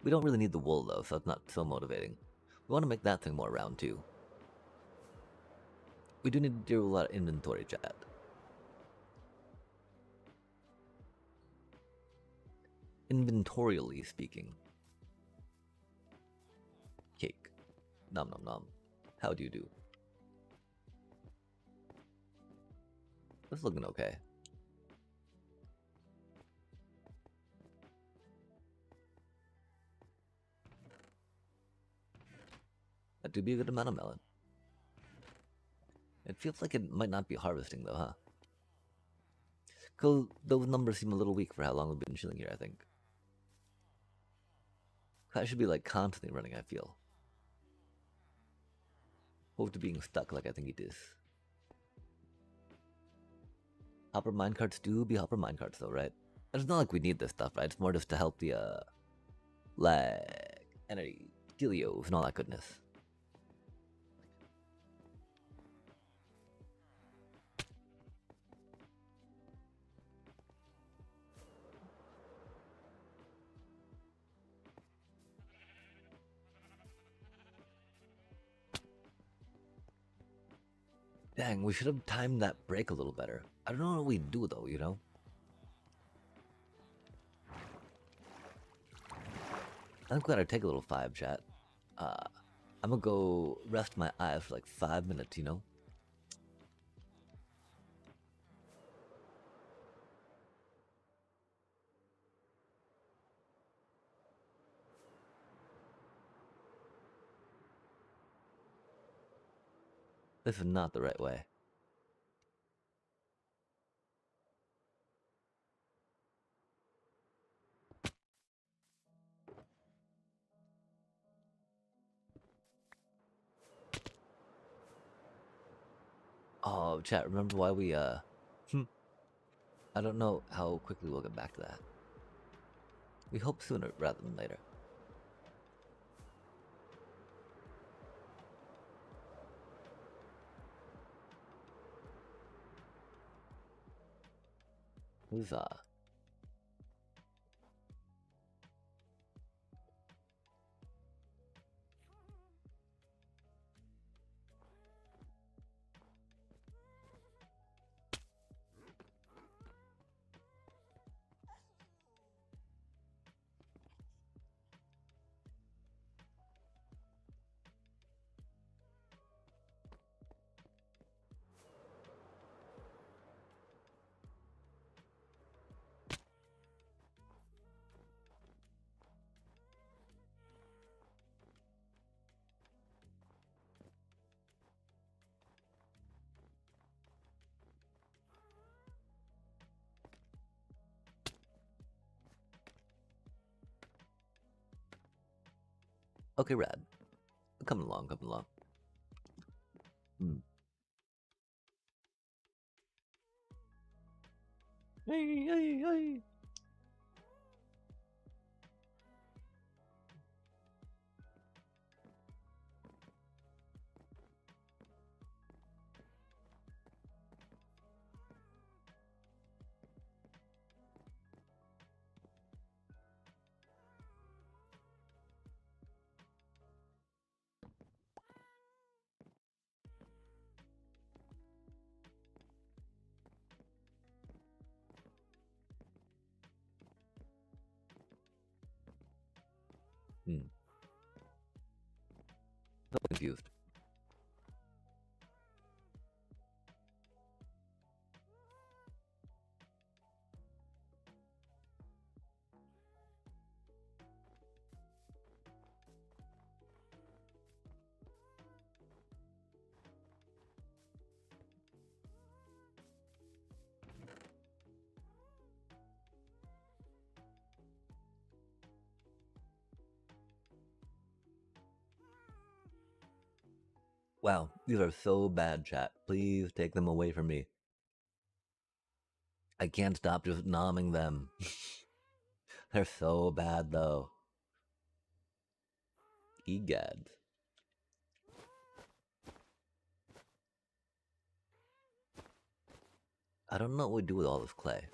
[SPEAKER 1] We don't really need the wool though, so it's not so motivating. We want to make that thing more round too. We do need to do a lot of inventory, chat. Inventorially speaking. Cake. Nom nom nom. How do you do? That's looking okay. That do be a good amount of melon. It feels like it might not be harvesting though, huh? Cause those numbers seem a little weak for how long we've been chilling here, I think. I should be like constantly running, I feel. Opposed to being stuck like I think it is. Hopper minecarts do be hopper minecarts though, right? It's not like we need this stuff, right? It's more just to help the lag, energy, dealios, and all that goodness. Dang, we should have timed that break a little better. I don't know what we do though, you know? I think we gotta take a little 5 chat. I'm gonna go rest my eyes for like 5 minutes, you know? This is not the right way. Oh, chat, remember why we, I don't know how quickly we'll get back to that. We hope sooner rather than later. Huzzah. Okay, rad. Coming along, coming along. Hey, hey, hey. So confused. Wow, these are so bad, chat. Please take them away from me. I can't stop just nomming them. They're so bad, though. Egad. I don't know what we do with all this clay.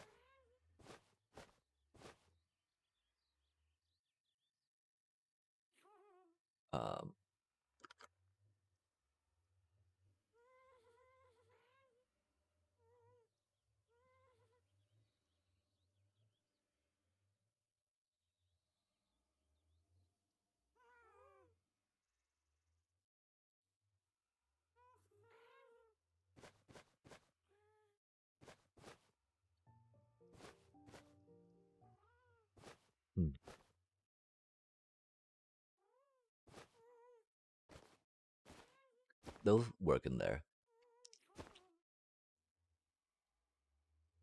[SPEAKER 1] Um, hmm. Those work in there.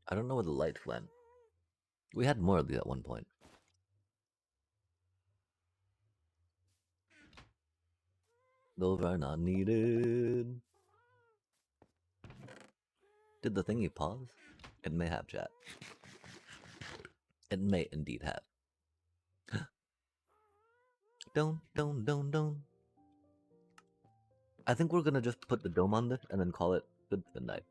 [SPEAKER 1] I don't know where the lights went. We had more of these at one point. Those are not needed. Did the thingy pause? It may have, chat. It may indeed have. Don't. I think we're gonna just put the dome on this and then call it good for the night.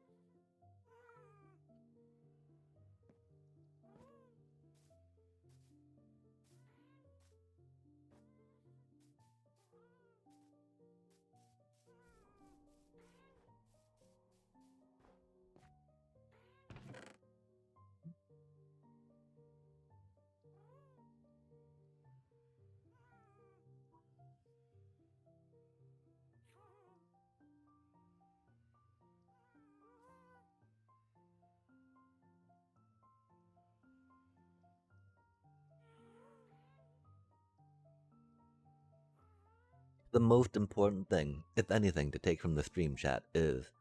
[SPEAKER 1] The most important thing, if anything, to take from the stream chat is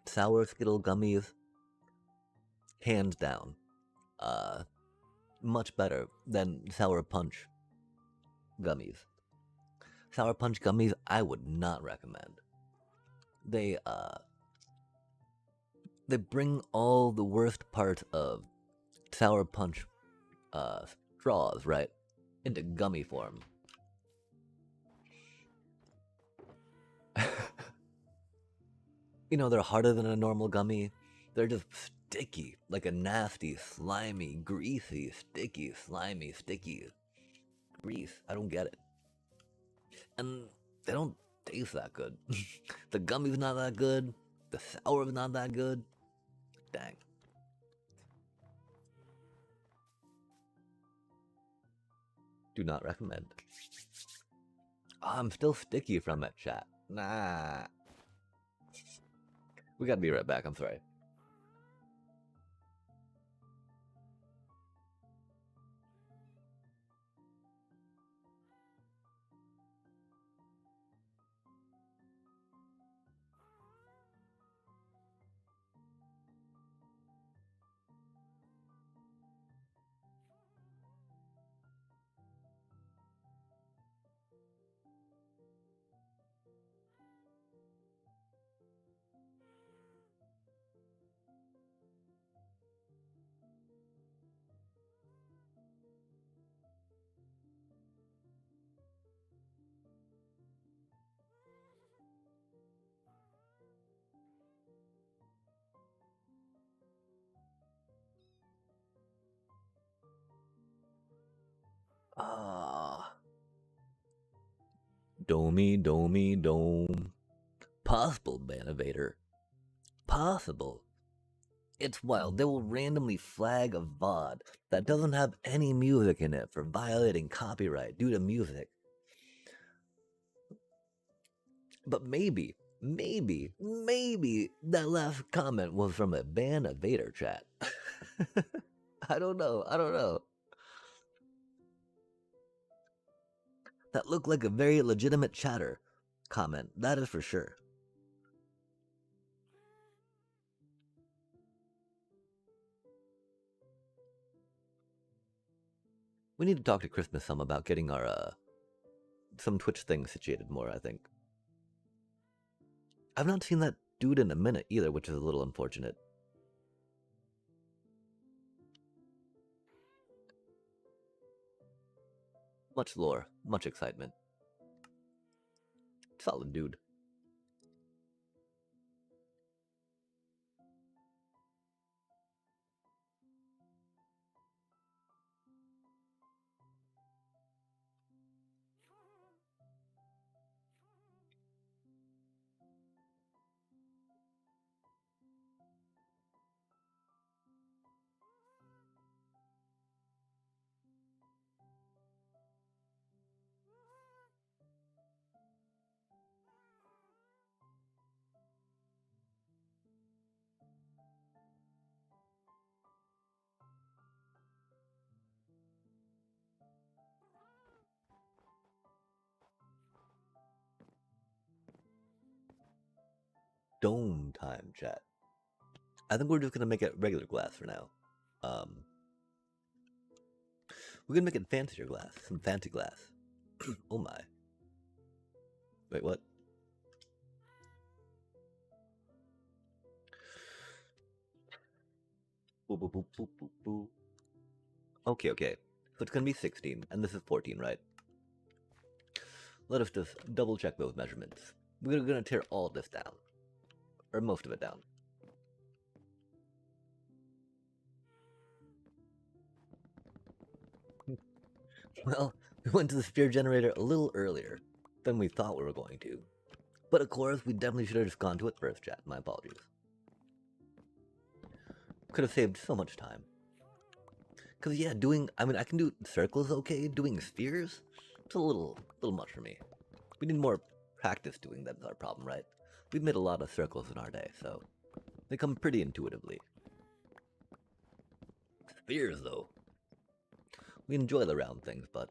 [SPEAKER 1] sour Skittle gummies, hands down, uh, much better than sour punch gummies. Sour punch gummies, I would not recommend. They they bring all the worst parts of sour punch straws, right, into gummy form. You know, they're harder than a normal gummy. They're just sticky, like a nasty, slimy, greasy, sticky, slimy, sticky grease. I don't get it. And they don't taste that good. The gummy's not that good. The sour's not that good. Dang. Do not recommend. Oh, I'm still sticky from it, chat. Nah. We gotta be right back, I'm sorry. Ah. Domi, domi, dome. Possible, Banavator. Possible. It's wild. They will randomly flag a VOD that doesn't have any music in it for violating copyright due to music. But maybe that last comment was from a Banavator chat. I don't know. That looked like a very legitimate chatter comment, that is for sure. We need to talk to Christmas some about getting our some Twitch things situated more, I think. I've not seen that dude in a minute either, which is a little unfortunate. Much lore, much excitement. Solid dude. Dome time, chat. I think we're just gonna make it regular glass for now. We're gonna make it fancier glass, some fancy glass. Oh my. Wait, what? Boo, boo, boo, boo, boo, boo. Okay, okay. So it's gonna be 16, and this is 14, right? Let us just double check those measurements. We're gonna tear all this down. Or most of it down. Well, we went to the sphere generator a little earlier than we thought we were going to. But of course, we definitely should have just gone to it first, chat. My apologies. Could have saved so much time. Because, yeah, I can do circles okay. Doing spheres, it's a little much for me. We need more practice doing that's our problem, right? We've made a lot of circles in our day, so they come pretty intuitively. Spheres, though. We enjoy the round things, but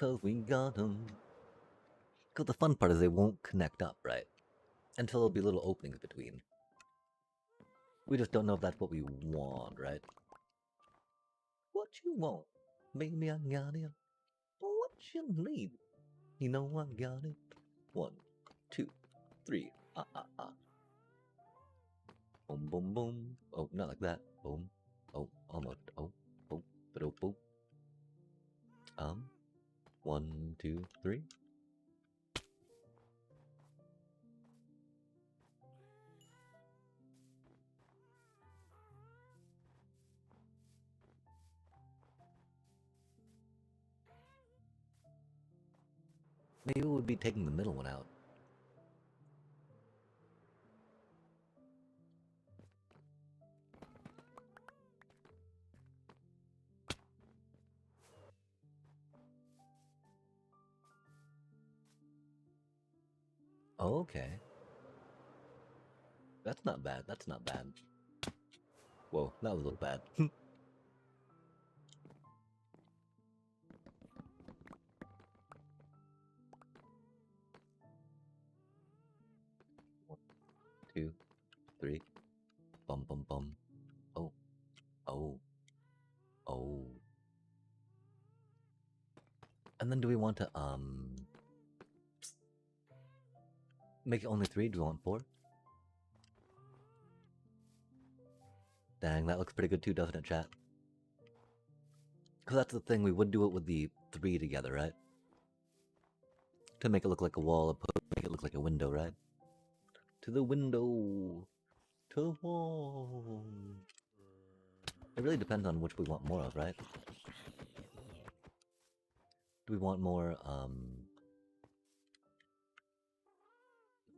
[SPEAKER 1] 'Cause we got them. 'Cause the fun part is they won't connect up, right? Until there'll be little openings between. We just don't know if that's what we want, right? What you want? Baby, I got it. What you need? You know I got it. 1, 2, 3. Ah, ah, ah. Boom, boom, boom. Oh, not like that. Boom. Oh, almost. Oh, boom, but oh, boom. 1, 2, 3. Maybe we'll be taking the middle one out. Okay. That's not bad. That's not bad. Whoa, that was a little bad. 1, 2, 3. Bum, bum, bum. Oh, oh, oh. And then do we want to, make it only 3? Do we want 4? Dang, that looks pretty good too, doesn't it, chat? Because that's the thing, we would do it with the 3 together, right? To make it look like a wall, make it look like a window, right? To the window! To the wall! It really depends on which we want more of, right? Do we want more,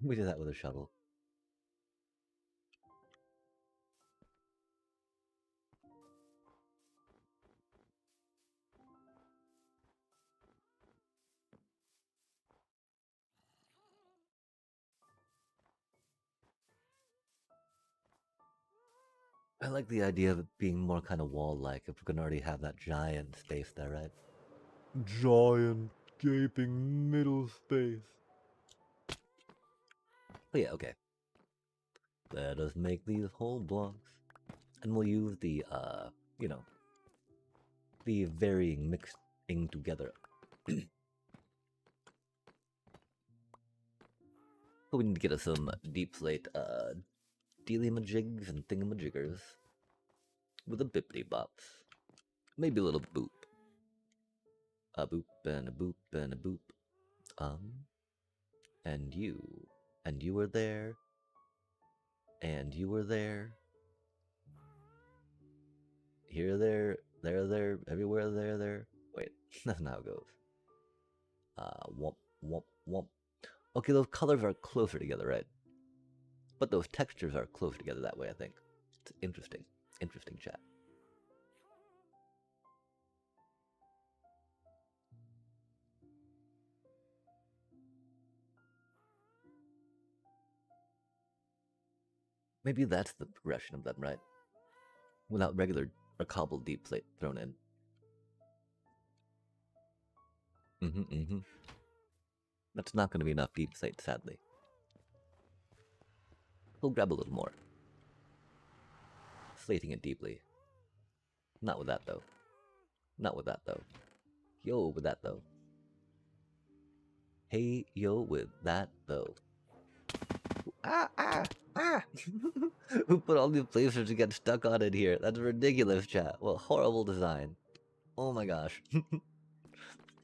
[SPEAKER 1] we did that with a shovel. I like the idea of it being more kind of wall-like if we're gonna already have that giant space there, right? Giant, gaping middle space. But yeah, okay. Let us make these whole blocks. And we'll use the, you know, the varying mixing together. But we need to get us some deep slate, dealy-majigs and thingamajiggers. With a bippity-bops. Maybe a little boop. A boop and a boop and a boop. And you. And you were there. And you were there. Here, there, everywhere, there. Wait, that's not how it goes. Womp, womp, womp. Okay, those colors are closer together, right? But those textures are closer together that way, I think. It's interesting. Interesting chat. Maybe that's the progression of them, right? Without regular or cobbled deep slate thrown in. That's not going to be enough deep slate, sadly. We'll grab a little more. Slating it deeply. Not with that, though. Not with that, though. Yo, with that, though. Hey, yo, with that, though. Ah, ah, ah! Who put all these places to get stuck on it here? That's ridiculous, chat. What horrible design. Oh my gosh.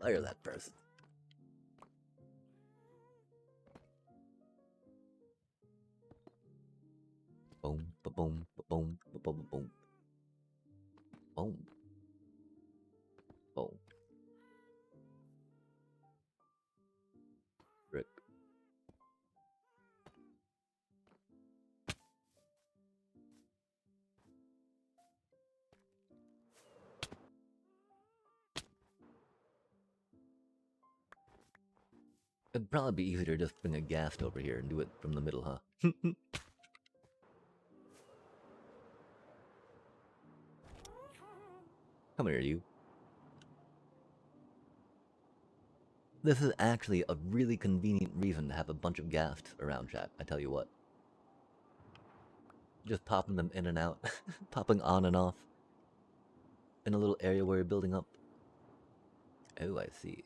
[SPEAKER 1] Fire that person. Boom, ba-boom, ba-boom, ba-boom, ba-boom. Boom. Boom. Rip. It'd probably be easier to just bring a ghast over here and do it from the middle, huh? Come here, you. This is actually a really convenient reason to have a bunch of ghasts around, chat. I tell you what. Just popping them in and out, popping on and off in a little area where you're building up. Oh, I see.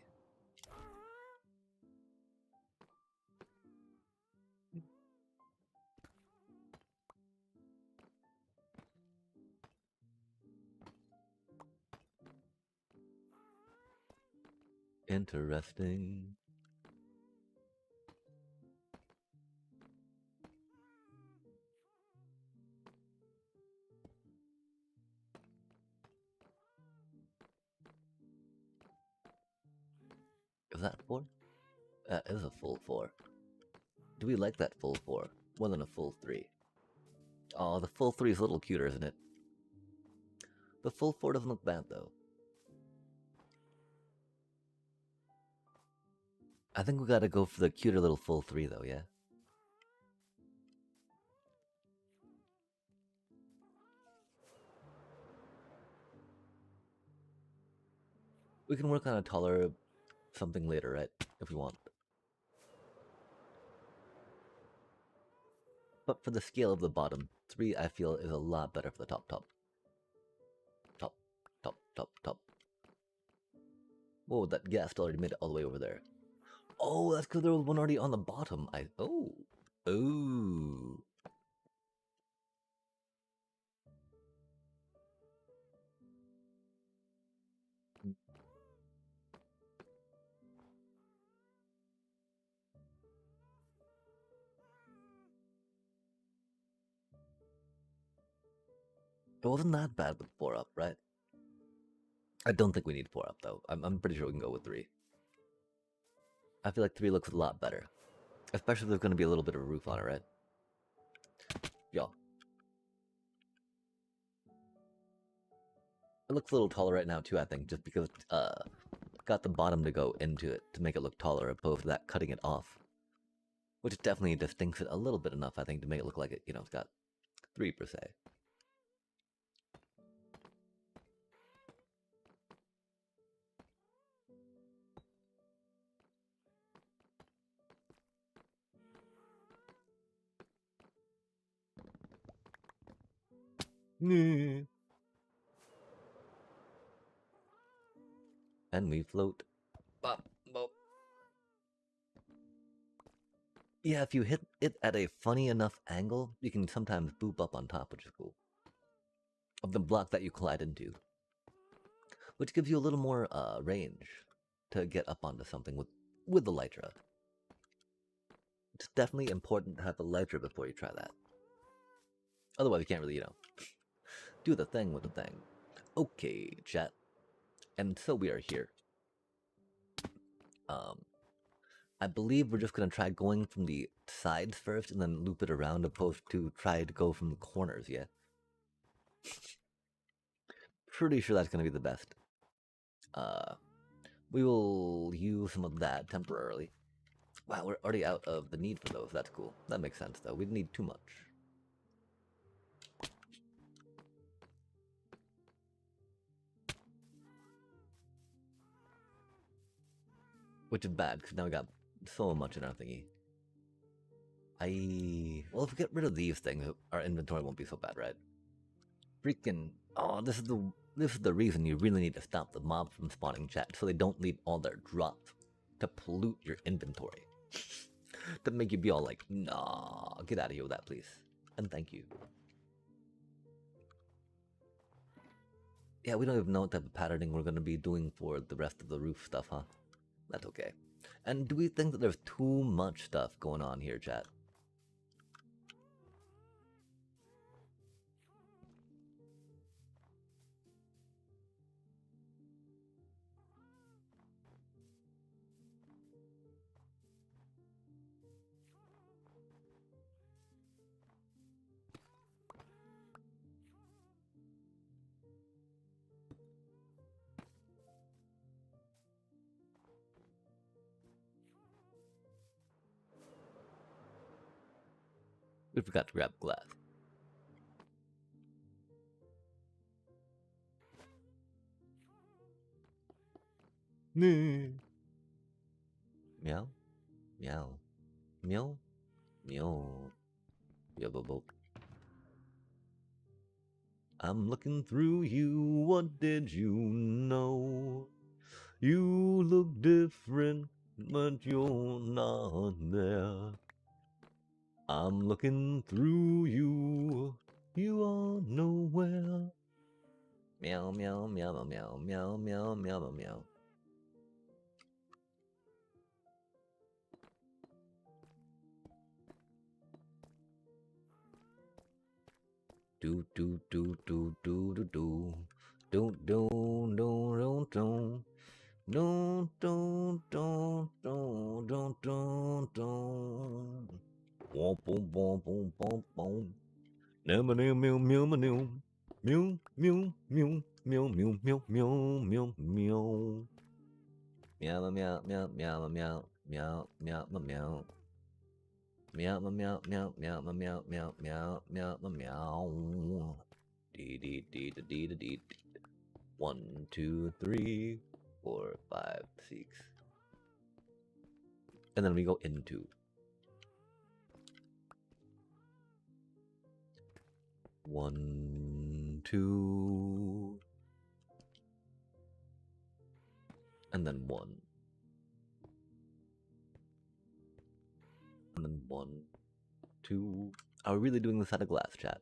[SPEAKER 1] Interesting. Is that 4? That is a full 4. Do we like that full 4 more than a full 3? Oh, the full 3 is a little cuter, isn't it? The full 4 doesn't look bad, though. I think we gotta go for the cuter little full 3, though, yeah? We can work on a taller something later, right? If we want. But for the scale of the bottom, 3 I feel is a lot better for the top. Top. Whoa, that guest already made it all the way over there. Oh, that's because there was one already on the bottom. Oh. It wasn't that bad with 4 up, right? I don't think we need 4 up, though. I'm pretty sure we can go with 3. I feel like 3 looks a lot better. Especially if there's going to be a little bit of a roof on it, right? Yeah. It looks a little taller right now, too, I think, just because got the bottom to go into it to make it look taller, opposed to that cutting it off. Which definitely distincts it a little bit enough, I think, to make it look like it, it's got 3 per se. And we float. Bop, bop. Yeah, if you hit it at a funny enough angle, you can sometimes boop up on top, which is cool. Of the block that you collide into. Which gives you a little more range to get up onto something with the Lytra. It's definitely important to have a Lytra before you try that. Otherwise, you can't really, do the thing with the thing. Okay, chat. And so we are here. I believe we're just going to try going from the sides first and then loop it around, opposed to try to go from the corners, yeah? Pretty sure that's going to be the best. We will use some of that temporarily. Wow, we're already out of the need for those. That's cool. That makes sense, though. We didn't need too much. Which is bad, because now we got so much in our thingy. Well, if we get rid of these things, our inventory won't be so bad, right? Freaking... Oh, this is the reason you really need to stop the mobs from spawning, chat, so they don't leave all their drops to pollute your inventory. To make you be all like, nah, get out of here with that, please. And thank you. Yeah, we don't even know what type of patterning we're going to be doing for the rest of the roof stuff, huh? That's okay. And do we think that there's too much stuff going on here, chat? We forgot to grab glass. Meow, meow, meow, meow. Yo, I'm looking through you, what did you know? You look different, but you're not there. I'm looking through you, you are nowhere. Meow, meow, meow, meow, meow, meow, meow, meow, meow. Do do do do do do do. Don't don't don't don't don't don't don't don't don't don't don't. Boom boom boom boom boom boom. Meow meow meow meow meow meow meow meow meow meow meow meow meow meow. Meow meow meow meow meow meow meow meow. Meow meow meow meow meow meow meow meow meow. Dee dee dee dee dee dee. 1, 2, 3, 4, 5, 6. And then we go into 1, 2, and then 1, and then 1, 2. Are we really doing this out of glass, chat?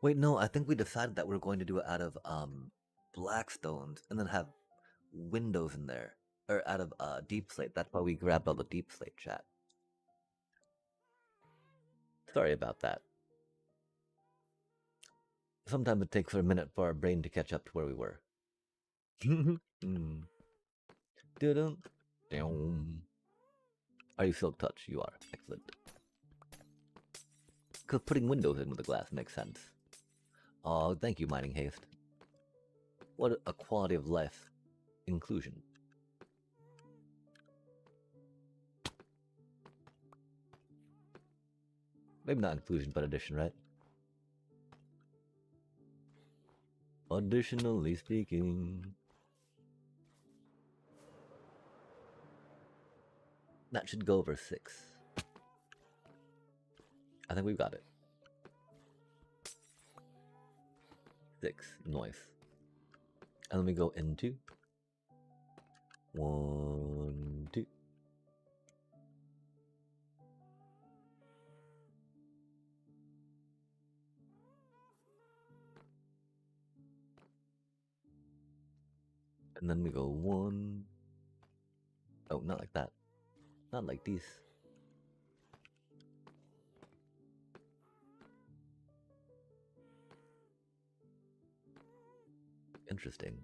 [SPEAKER 1] Wait, no, I think we decided that we're going to do it out of black stones and then have windows in there. Or out of deep slate. That's why we grabbed all the deep slate, chat. Sorry about that. Sometimes it takes a minute for our brain to catch up to where we were. Are you Silk Touch? You are. Excellent. Because putting windows in with the glass makes sense. Oh, thank you, Mining Haste. What a quality of life inclusion. Maybe not inclusion, but addition, right? Additionally speaking. That should go over 6. I think we've got it. 6. Nice. And then we go into 1, 2. And then we go 1. Oh, not like that. Not like these. Interesting.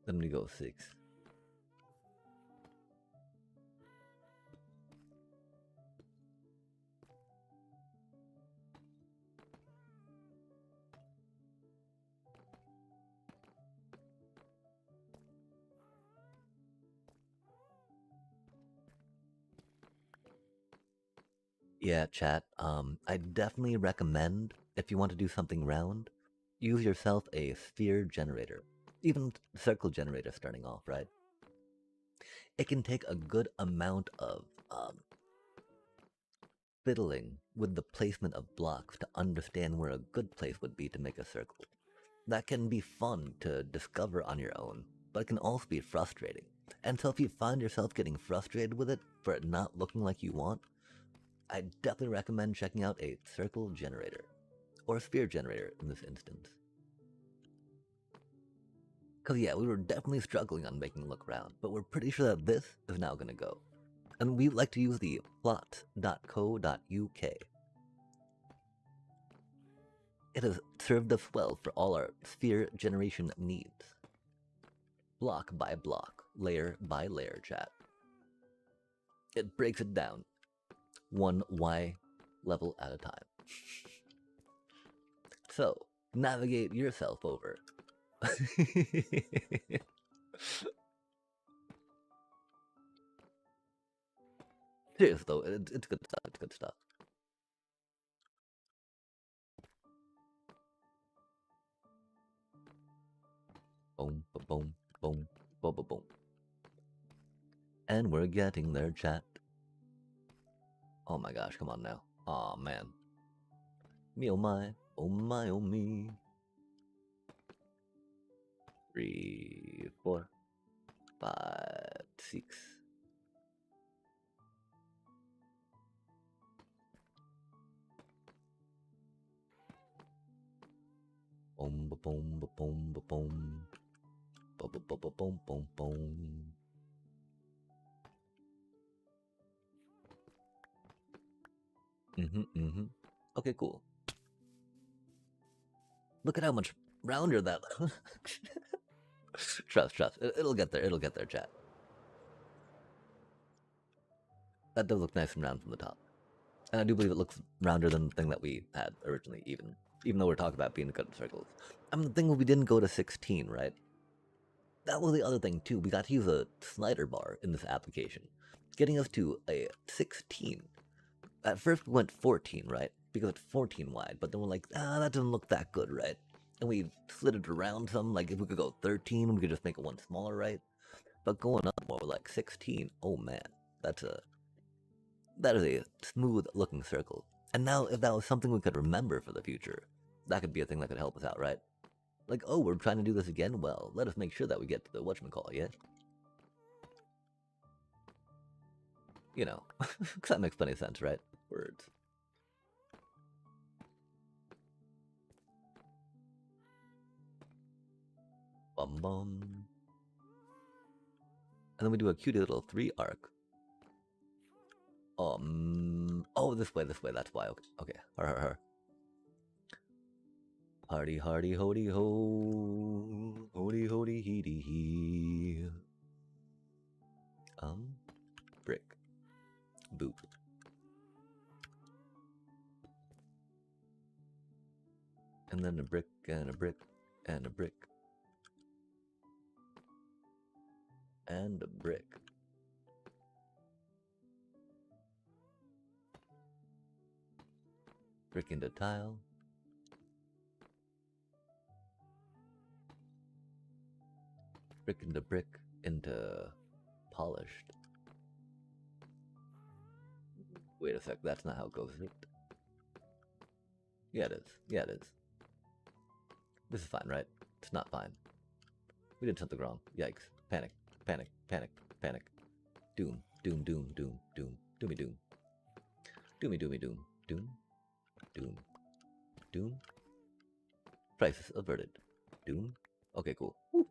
[SPEAKER 1] Then we go 6. Yeah, chat. I definitely recommend, if you want to do something round, use yourself a sphere generator. Even circle generator starting off, right? It can take a good amount of fiddling with the placement of blocks to understand where a good place would be to make a circle. That can be fun to discover on your own, but it can also be frustrating. And so if you find yourself getting frustrated with it for it not looking like you want, I definitely recommend checking out a circle generator, or a sphere generator in this instance. Because yeah, we were definitely struggling on making it look round, but we're pretty sure that this is now going to go. And we like to use the plot.co.uk. It has served us well for all our sphere generation needs. Block by block, layer by layer, chat. It breaks it down, one Y level at a time. So, navigate yourself over. Serious though, it's good stuff. It's good stuff. Boom, ba boom, boom, boom, boom, boom. And we're getting there, chat. Oh my gosh, come on now. Aw, man. Me oh my, oh my, oh me. 3, 4, 5, 6. Boom, ba boom, ba boom, ba boom. Boom, boom, boom, boom, boom, boom. Okay, cool. Look at how much rounder that. Trust. It'll get there. It'll get there, chat. That does look nice and round from the top. And I do believe it looks rounder than the thing that we had originally, even though we're talking about being good at circles. I mean, the thing was we didn't go to 16, right? That was the other thing, too. We got to use a slider bar in this application, getting us to a 16. At first, we went 14, right? Because it's 14 wide, but then we're like, that doesn't look that good, right? And we slid it around some, like if we could go 13, we could just make it one smaller, right? But going up more like 16, oh man, that is a smooth looking circle. And now if that was something we could remember for the future, that could be a thing that could help us out, right? Like, oh, we're trying to do this again? Well, let us make sure that we get to the whatchamacall, yeah? You know, because that makes plenty of sense, right? Words. Bum bum. And then we do a cute little 3 arc. Oh, this way, that's why. Okay. Har. Hardy, hody ho. Hody, heedy hee. Brick. Boop. And then a brick, and a brick, and a brick. And a brick. Brick into tile. Brick into brick into polished. Wait a sec, that's not how it goes, is it? Yeah, it is. Yeah, it is. This is fine, right? It's not fine. We did something wrong. Yikes. Panic. Doom. Doomy doom. Doom. Crisis averted. Doom. Okay, cool. Woo.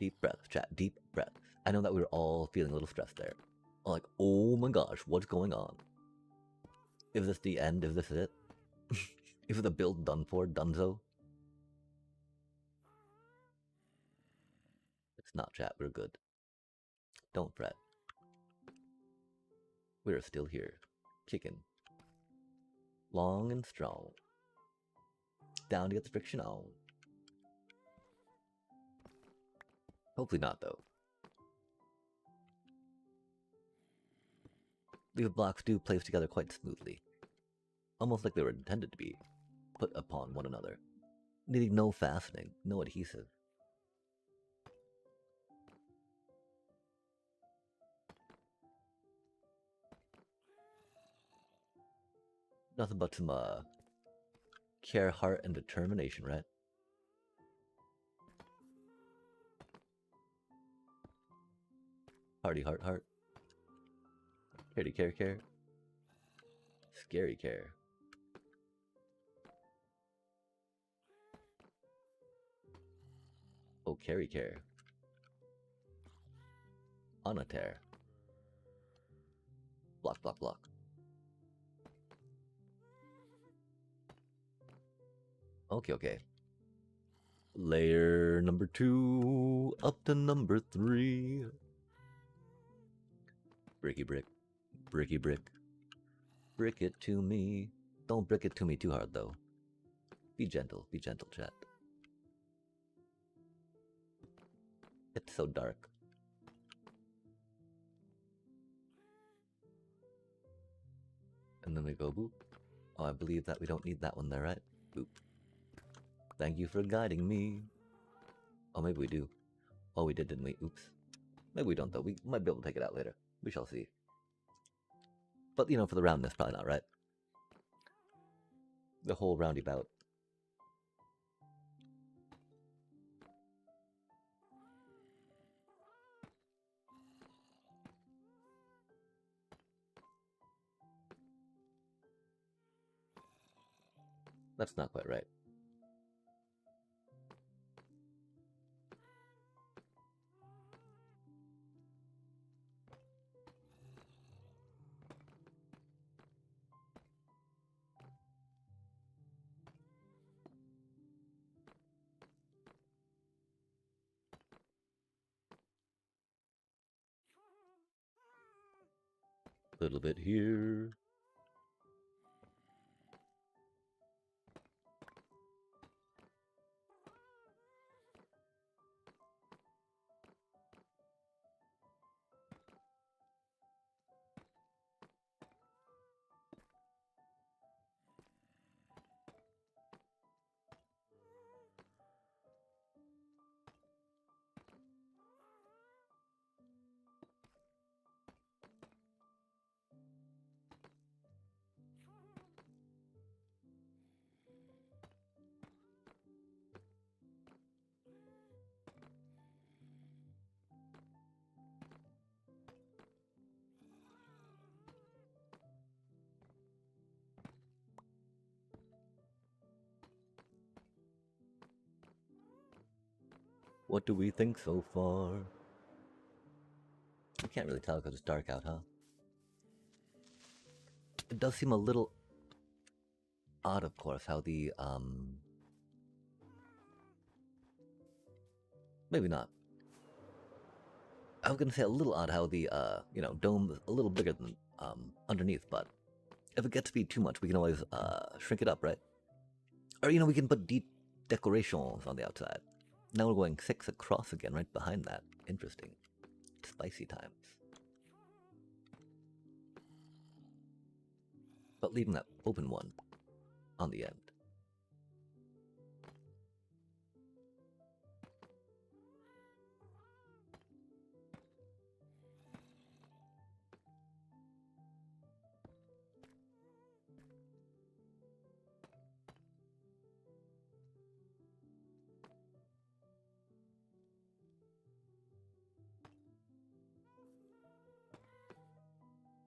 [SPEAKER 1] Deep breath, chat. Deep breath. I know that we were all feeling a little stressed there. Like, oh my gosh, what's going on? Is this the end? Is this it? Is the build done for? Dunzo? It's not, chat. We're good. Don't fret. We're still here. Kicking. Long and strong. Down to get the friction on. Hopefully not, though. These blocks do place together quite smoothly. Almost like they were intended to be put upon one another. Needing no fastening, no adhesive. Nothing but some, care, heart, and determination, right? Hardy heart. Caredy care. Scary care. Oh, carry care. On a tear. Block. Okay. Layer number 2 up to number 3. Bricky brick. Brick it to me. Don't brick it to me too hard though. Be gentle, chat. It's so dark. And then we go boop. Oh, I believe that we don't need that one there, right? Boop. Thank you for guiding me. Oh, maybe we do. Oh, we did, didn't we? Oops. Maybe we don't, though. We might be able to take it out later. We shall see. But, you know, for the roundness, probably not, right? The whole roundabout. That's not quite right. A little bit here. What do we think so far? We can't really tell because it's dark out, huh? It does seem a little odd, of course, how the, maybe not. I was gonna say a little odd how the, you know, dome is a little bigger than, underneath, but if it gets to be too much, we can always, shrink it up, right? Or, you know, we can put decorations on the outside. Now we're going 6 across again, right behind that. Interesting. Spicy times. But leaving that open one on the end.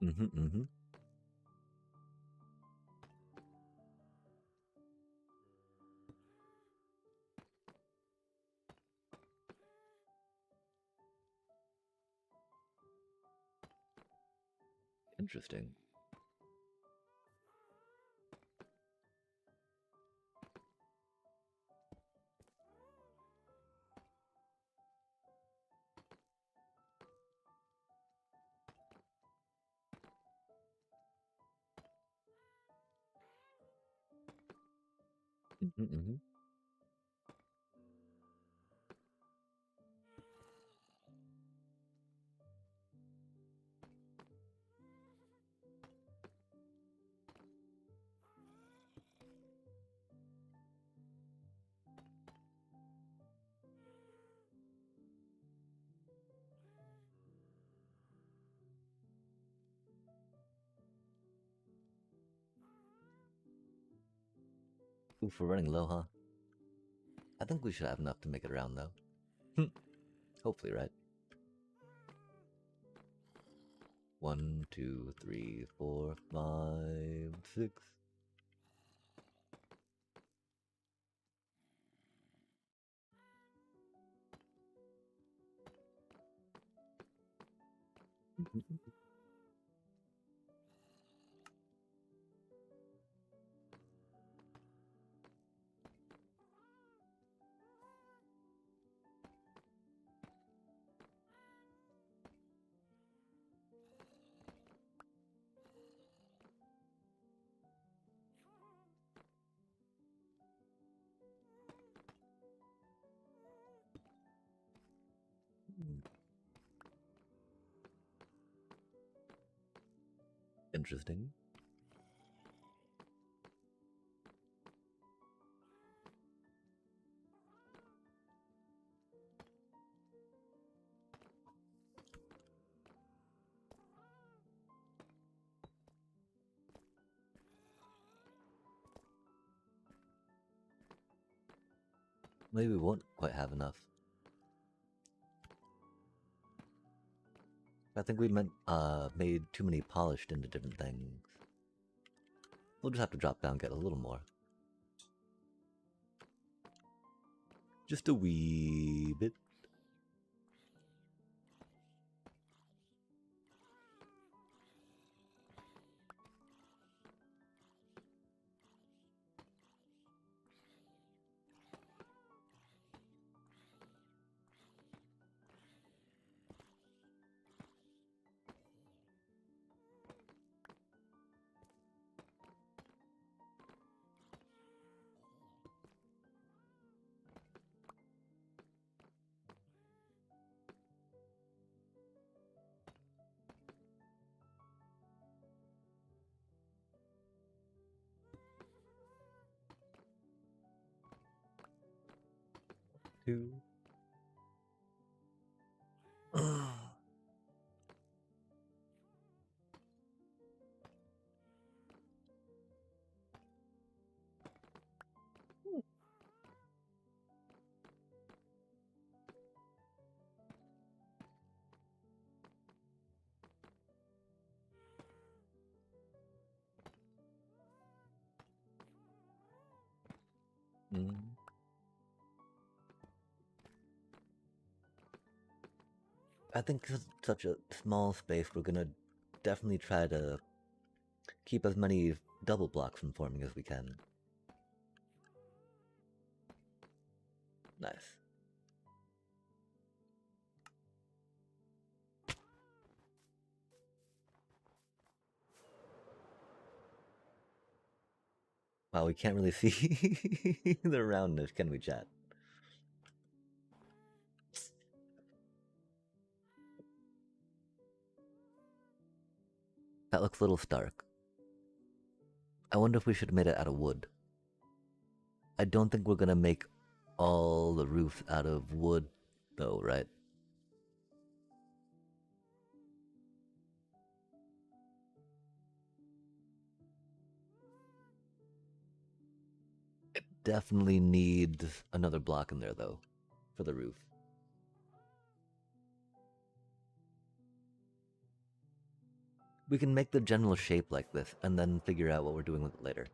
[SPEAKER 1] Mm-hmm. Interesting. Mm-hmm. Oof, we're running low, huh? I think we should have enough to make it around, though. Hopefully, right? 1, 2, 3, 4, 5, 6. Interesting. Maybe we won't quite have enough. I think we made too many polished into different things. We'll just have to drop down, get a little more. Just a wee bit. Two. I think 'cause it's such a small space, we're gonna definitely try to keep as many double blocks from forming as we can. Nice. Wow, we can't really see the roundness, can we, chat? That looks a little stark. I wonder if we should have made it out of wood. I don't think we're gonna make all the roofs out of wood, though, right? It definitely needs another block in there, though, for the roof. We can make the general shape like this, and then figure out what we're doing with it later.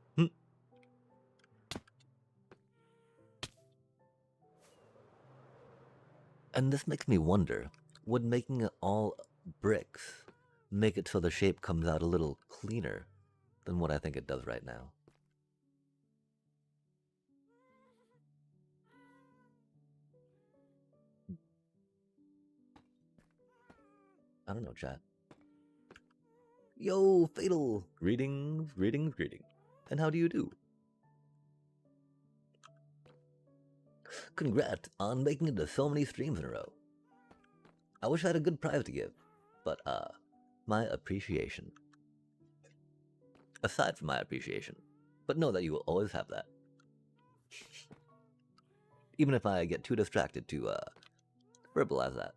[SPEAKER 1] And this makes me wonder, would making it all bricks make it so the shape comes out a little cleaner than what I think it does right now? I don't know, chat. Yo, Fatal! Greetings, greetings, greetings. And how do you do? Congrats on making it to so many streams in a row. I wish I had a good prize to give, but my appreciation. Aside from my appreciation, but know that you will always have that. Even if I get too distracted to verbalize that.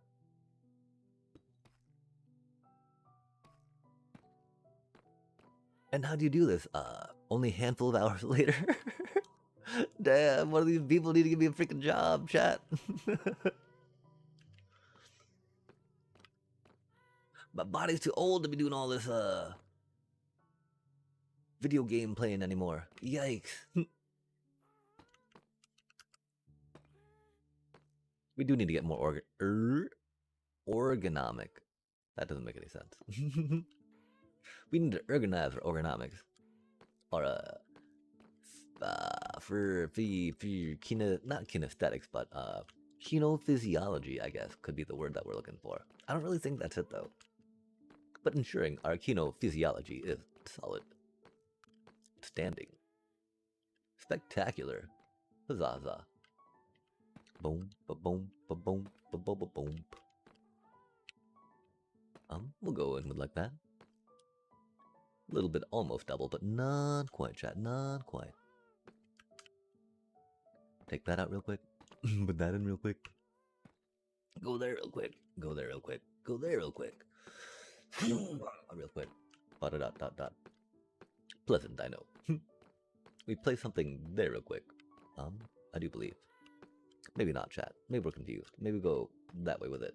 [SPEAKER 1] And how do you do this? Only a handful of hours later? Damn, one of these people need to give me a freaking job, chat. My body's too old to be doing all this video game playing anymore. Yikes. We do need to get more ergonomic. That doesn't make any sense. We need to organize our ergonomics. Or for not kinesthetics, but kinophysiology, I guess, could be the word that we're looking for. I don't really think that's it though. But ensuring our kinophysiology is solid. Standing. Spectacular. Huzzah. Boom, ba-boom, ba-boom, ba-boom, ba-boom. We'll go in with like that. A little bit almost double, but not quite, chat, not quite. Take that out real quick. Put that in real quick. Go there real quick. Go there real quick. Go there real quick. Real quick. Dot. Pleasant, I know. We play something there real quick. I do believe. Maybe not, chat. Maybe we're confused. Maybe go that way with it.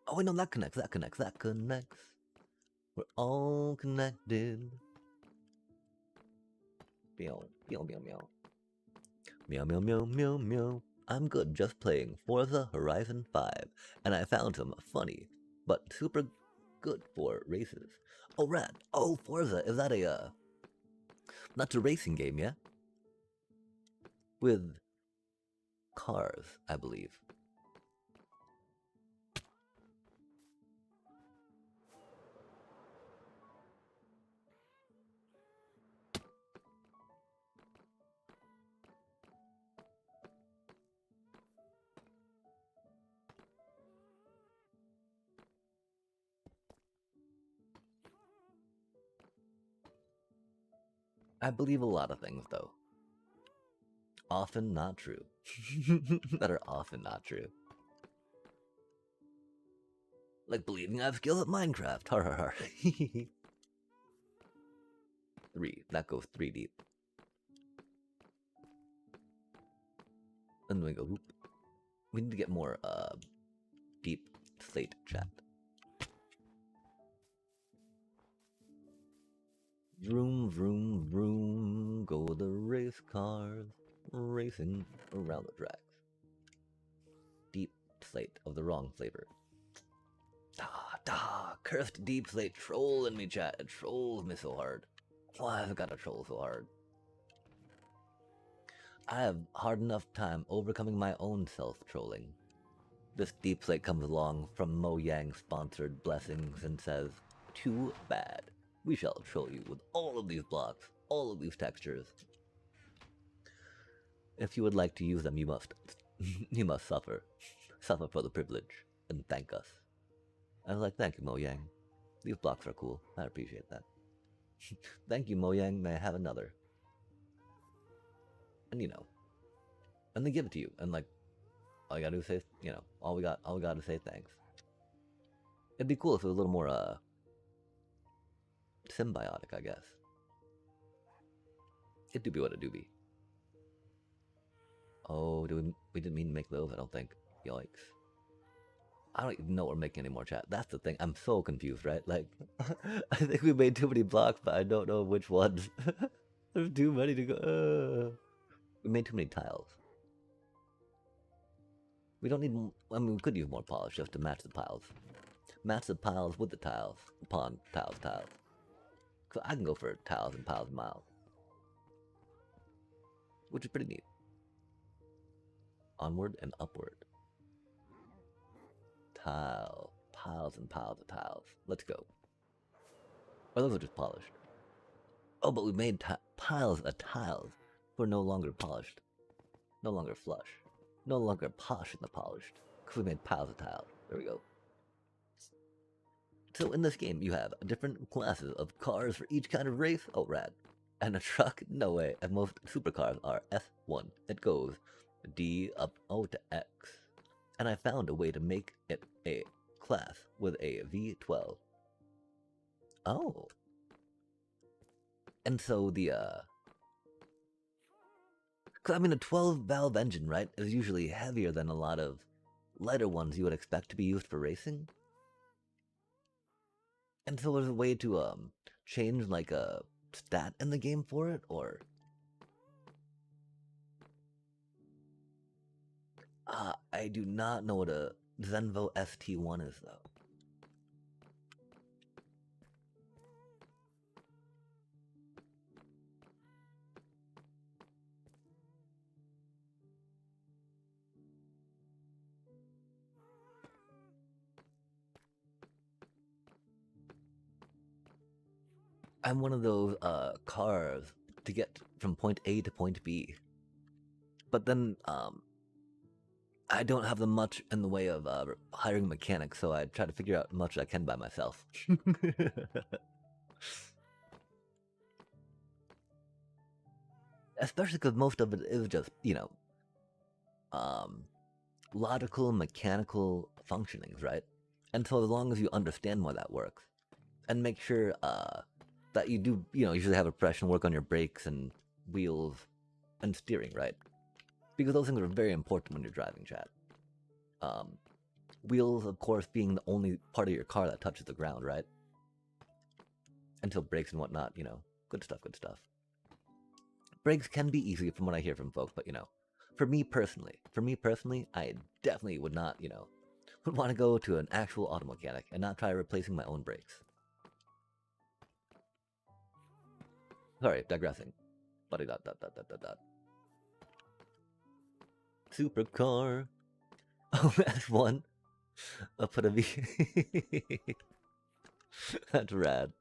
[SPEAKER 1] Oh, wait, no, that connects. That connects. That connects. We're all connected. Meow, meow, meow, meow. Meow, meow, meow, meow, meow. I'm good just playing Forza Horizon 5, and I found some funny, but super good for races. Oh, rad. Oh, Forza, is that a, that's a racing game, yeah? With cars, I believe. I believe a lot of things, though. Often not true. That are often not true. Like believing I have skill at Minecraft. Har har har. 3. That goes 3 deep. And then we go, whoop. We need to get more deep slate chat. Vroom, vroom, vroom, go the race cars, racing around the tracks. Deep slate of the wrong flavor. Cursed deep slate trolling me, chat. It trolls me so hard. Why have I got to troll so hard? I have hard enough time overcoming my own self-trolling. This deep slate comes along from Mo Yang sponsored blessings and says, too bad. We shall troll you with all of these blocks, all of these textures. If you would like to use them, you must you must suffer. Suffer for the privilege, and thank us. I was like, thank you, Mo Yang. These blocks are cool. I appreciate that. Thank you, Mo Yang. May I have another? And you know, and they give it to you, and like, all you gotta do is say, you know, all we got to say thanks. It'd be cool if it was a little more symbiotic, I guess. It do be what it do be. Oh, we didn't mean to make those, I don't think. Yikes. I don't even know what we're making anymore, chat. That's the thing. I'm so confused, right? Like, I think we made too many blocks, but I don't know which ones. There's too many to go. We made too many tiles. We don't need, I mean, we could use more polish just to match the piles. Match the piles with the tiles. Upon tiles. So I can go for tiles and piles and miles. Which is pretty neat. Onward and upward. Tile. Piles and piles of tiles. Let's go. Or those are just polished. Oh, but we made piles of tiles. We're no longer polished. No longer flush. No longer posh in the polished. Because we made piles of tiles. There we go. So in this game, you have different classes of cars for each kind of race. Oh, rad. And a truck? No way. And most supercars are F1. It goes D up O to X. And I found a way to make it a class with a V12. Oh. And so the, cause I mean, a 12 valve engine, right, is usually heavier than a lot of lighter ones you would expect to be used for racing. And so there's a way to, change, like, a stat in the game for it, or... I do not know what a Zenvo ST1 is, though. I'm one of those, cars to get from point A to point B. But then, I don't have them much in the way of hiring a mechanic, so I try to figure out as much as I can by myself. Especially because most of it is just, you know, logical, mechanical functionings, right? And so as long as you understand why that works, and make sure that you do, you know, usually have a professional work on your brakes and wheels and steering, right? because those things are very important when you're driving, chat. Wheels, of course, being the only part of your car that touches the ground, right? Until brakes and whatnot, you know. Good stuff, good stuff. Brakes can be easy from what I hear from folk, but, you know, for me personally, I definitely would not, you know, would want to go to an actual auto mechanic and not try replacing my own brakes. Sorry, digressing. Buddy dot dot dot dot dot dot. Supercar. Oh, that's one. I'll put a V. That's rad.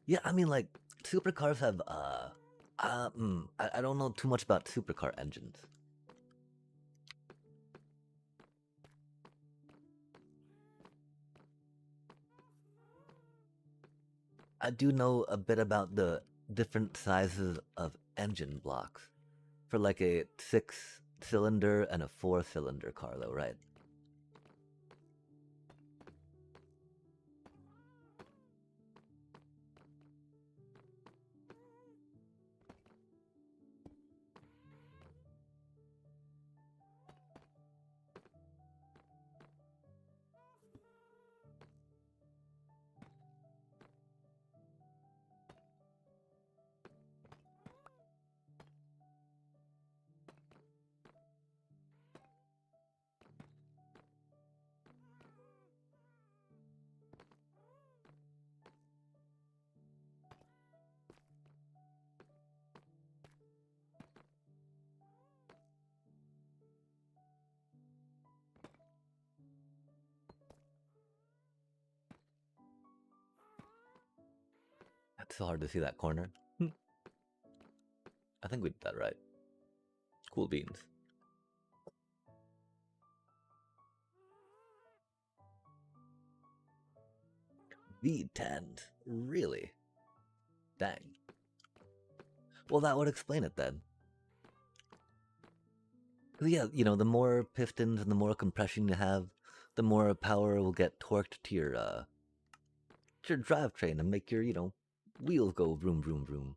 [SPEAKER 1] Yeah, I mean, like, supercars have, I don't know too much about supercar engines. I do know a bit about the different sizes of engine blocks for like a 6-cylinder and a 4-cylinder car, though, right? It's so hard to see that corner. I think we did that right. Cool beans. V10s? Really? Dang. Well, that would explain it then. Yeah, you know, the more pistons and the more compression you have, the more power will get torqued to your drivetrain and make your, you know, wheels go vroom, vroom, vroom.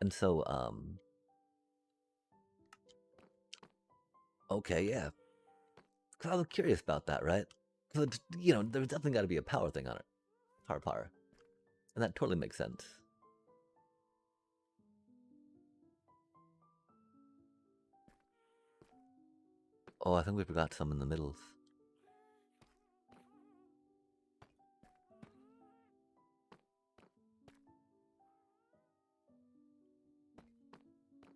[SPEAKER 1] And so, okay, yeah. Because I was curious about that, right? Because, you know, there's definitely got to be a power thing on it. Power. And that totally makes sense. Oh, I think we forgot some in the middles.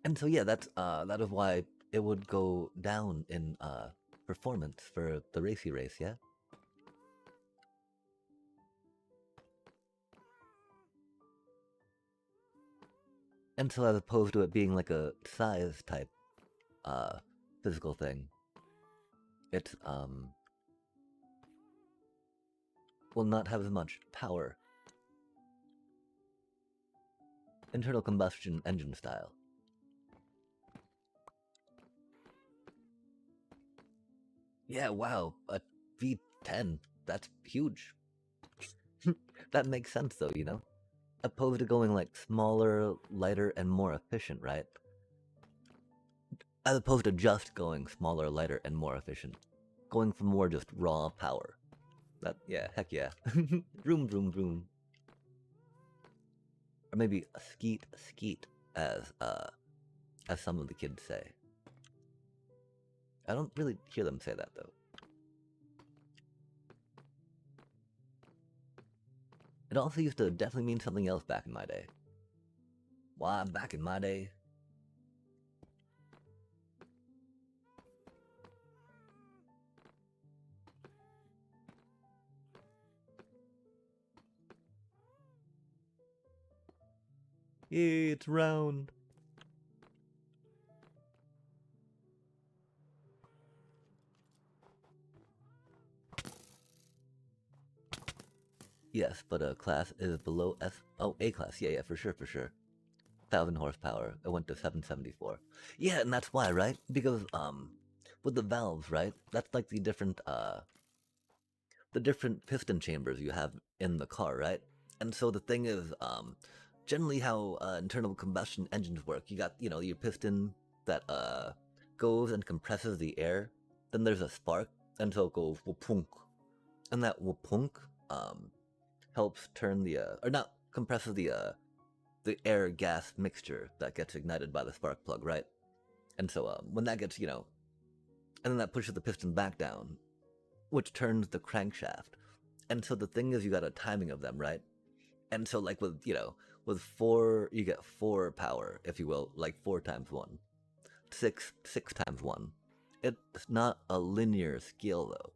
[SPEAKER 1] And so yeah, that's that is why it would go down in performance for the racy race, yeah? And so as opposed to it being like a size type physical thing, it will not have as much power. Internal combustion engine style. Yeah, wow, a V10, that's huge. That makes sense though, you know? Opposed to going like smaller, lighter, and more efficient, right? As opposed to just going smaller, lighter, and more efficient. Going for more just raw power. That, yeah, heck yeah. Vroom, vroom, vroom. Or maybe skeet, skeet, as some of the kids say. I don't really hear them say that though. It also used to definitely mean something else back in my day. Why, back in my day? Yeah, it's round. Yes, but a class is below S. Oh, A class. Yeah, for sure, for sure. 1,000 horsepower. It went to 774. Yeah, and that's why, right? Because with the valves, right? That's like the different piston chambers you have in the car, right? And so the thing is, generally how internal combustion engines work. You got, your piston that goes and compresses the air. Then there's a spark, and so it goes wapunk, and that wapunk helps turn the or not compresses the air gas mixture that gets ignited by the spark plug, right? And so when that gets, and then that pushes the piston back down, which turns the crankshaft. And so the thing is, you got a timing of them, right? And so like with four, you get four power, if you will, like 4 times 1, six times 1. It's not a linear scale though,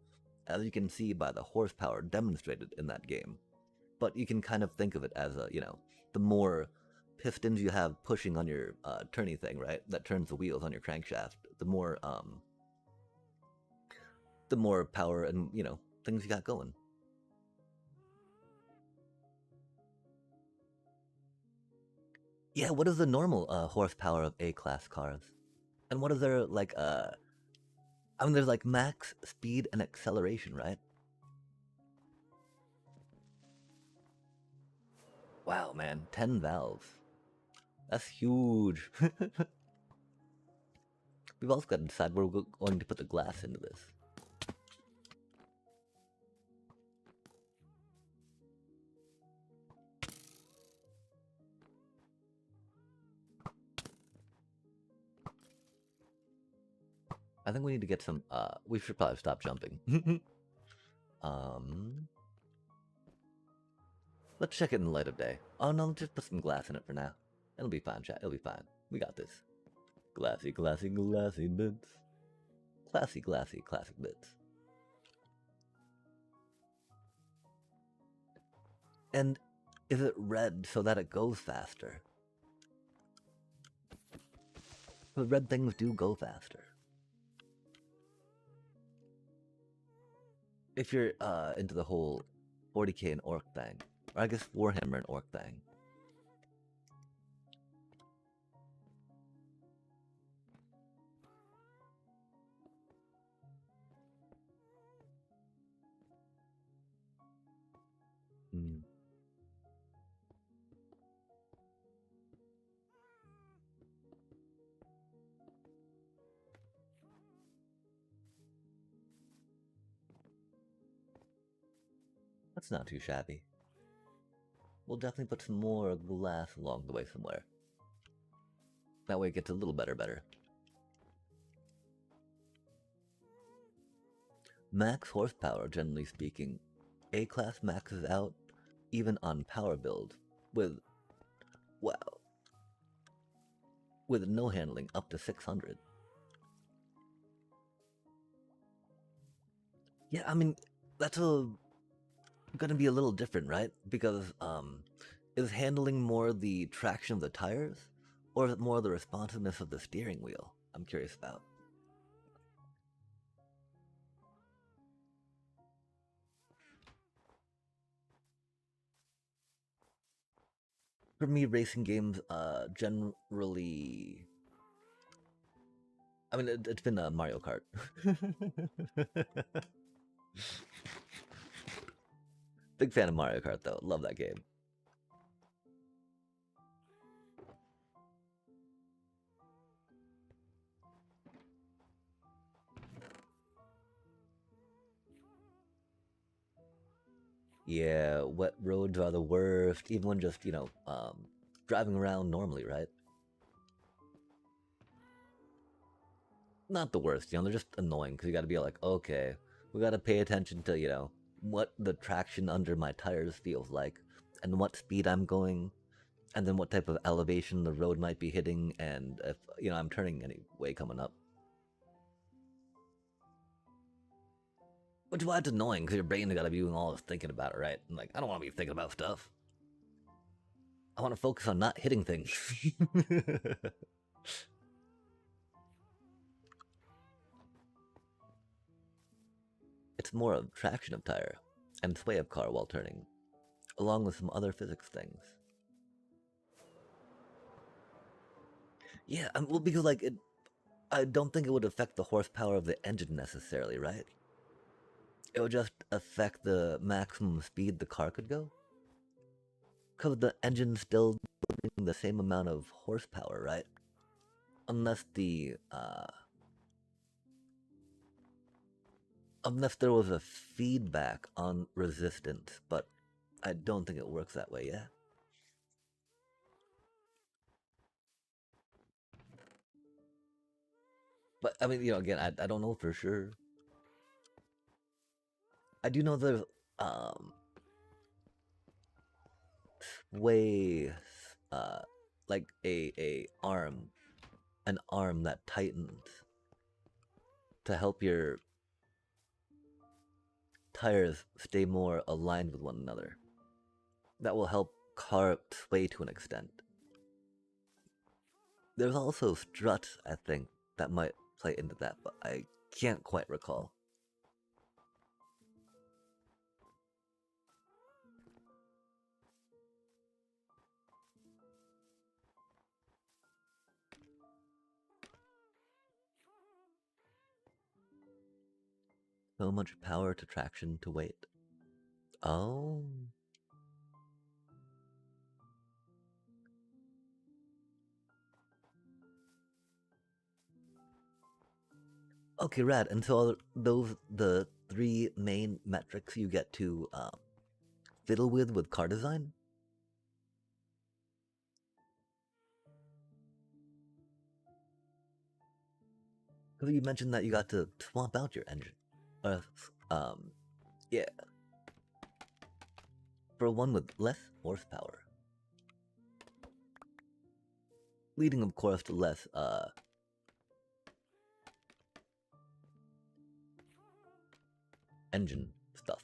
[SPEAKER 1] as you can see by the horsepower demonstrated in that game. But you can kind of think of it as the more pistons you have pushing on your turny thing, right? That turns the wheels on your crankshaft. The more power and things you got going. Yeah, what is the normal horsepower of A-class cars? And what is their like I mean there's like max speed and acceleration, right? Wow, man, 10 valves. That's huge. We've also got to decide where we're going to put the glass into this. I think we need to get some, we should probably stop jumping. Let's check it in the light of day. Oh no, let's just put some glass in it for now. It'll be fine, chat, it'll be fine. We got this. Glassy, glassy, glassy bits. Classy, glassy, classic bits. And is it red so that it goes faster? The red things do go faster. If you're into the whole 40k and orc thing, or I guess Warhammer and orc thing. Hmm. That's not too shabby. We'll definitely put some more glass along the way somewhere. That way it gets a little better. Max horsepower, generally speaking. A-class maxes out even on power build with, wow, with no handling up to 600. Yeah, I mean, that's gonna be a little different, right? Because is handling more the traction of the tires, or is it more the responsiveness of the steering wheel? I'm curious about. For me, racing games generally. I mean, it's been Mario Kart. Big fan of Mario Kart, though. Love that game. Yeah, wet roads are the worst, even when just, driving around normally, right? Not the worst, they're just annoying because you gotta be like, okay, we gotta pay attention to, what the traction under my tires feels like, and what speed I'm going, and then what type of elevation the road might be hitting, and if, I'm turning anyway coming up. Which is why it's annoying, because your brain's gotta be doing all this thinking about it, right? And like, I don't wanna be thinking about stuff. I wanna focus on not hitting things. It's more of traction of tire and sway of car while turning, along with some other physics things. Yeah, well, because like I don't think it would affect the horsepower of the engine necessarily, right? It would just affect the maximum speed the car could go. Because the engine's still doing the same amount of horsepower, right? Unless there was a feedback on resistance, but I don't think it works that way, yeah? But I mean, again, I don't know for sure. I do know there's um way uh like an arm that tightens to help your tires stay more aligned with one another. That will help car sway to an extent. There's also struts, I think, that might play into that, but I can't quite recall. So much power to traction to weight. Oh. Okay, rad. And so those the three main metrics you get to fiddle with car design? Because you mentioned that you got to swap out your engine. Uh, um, yeah. For one with less horsepower. Leading, of course, to less, engine stuff.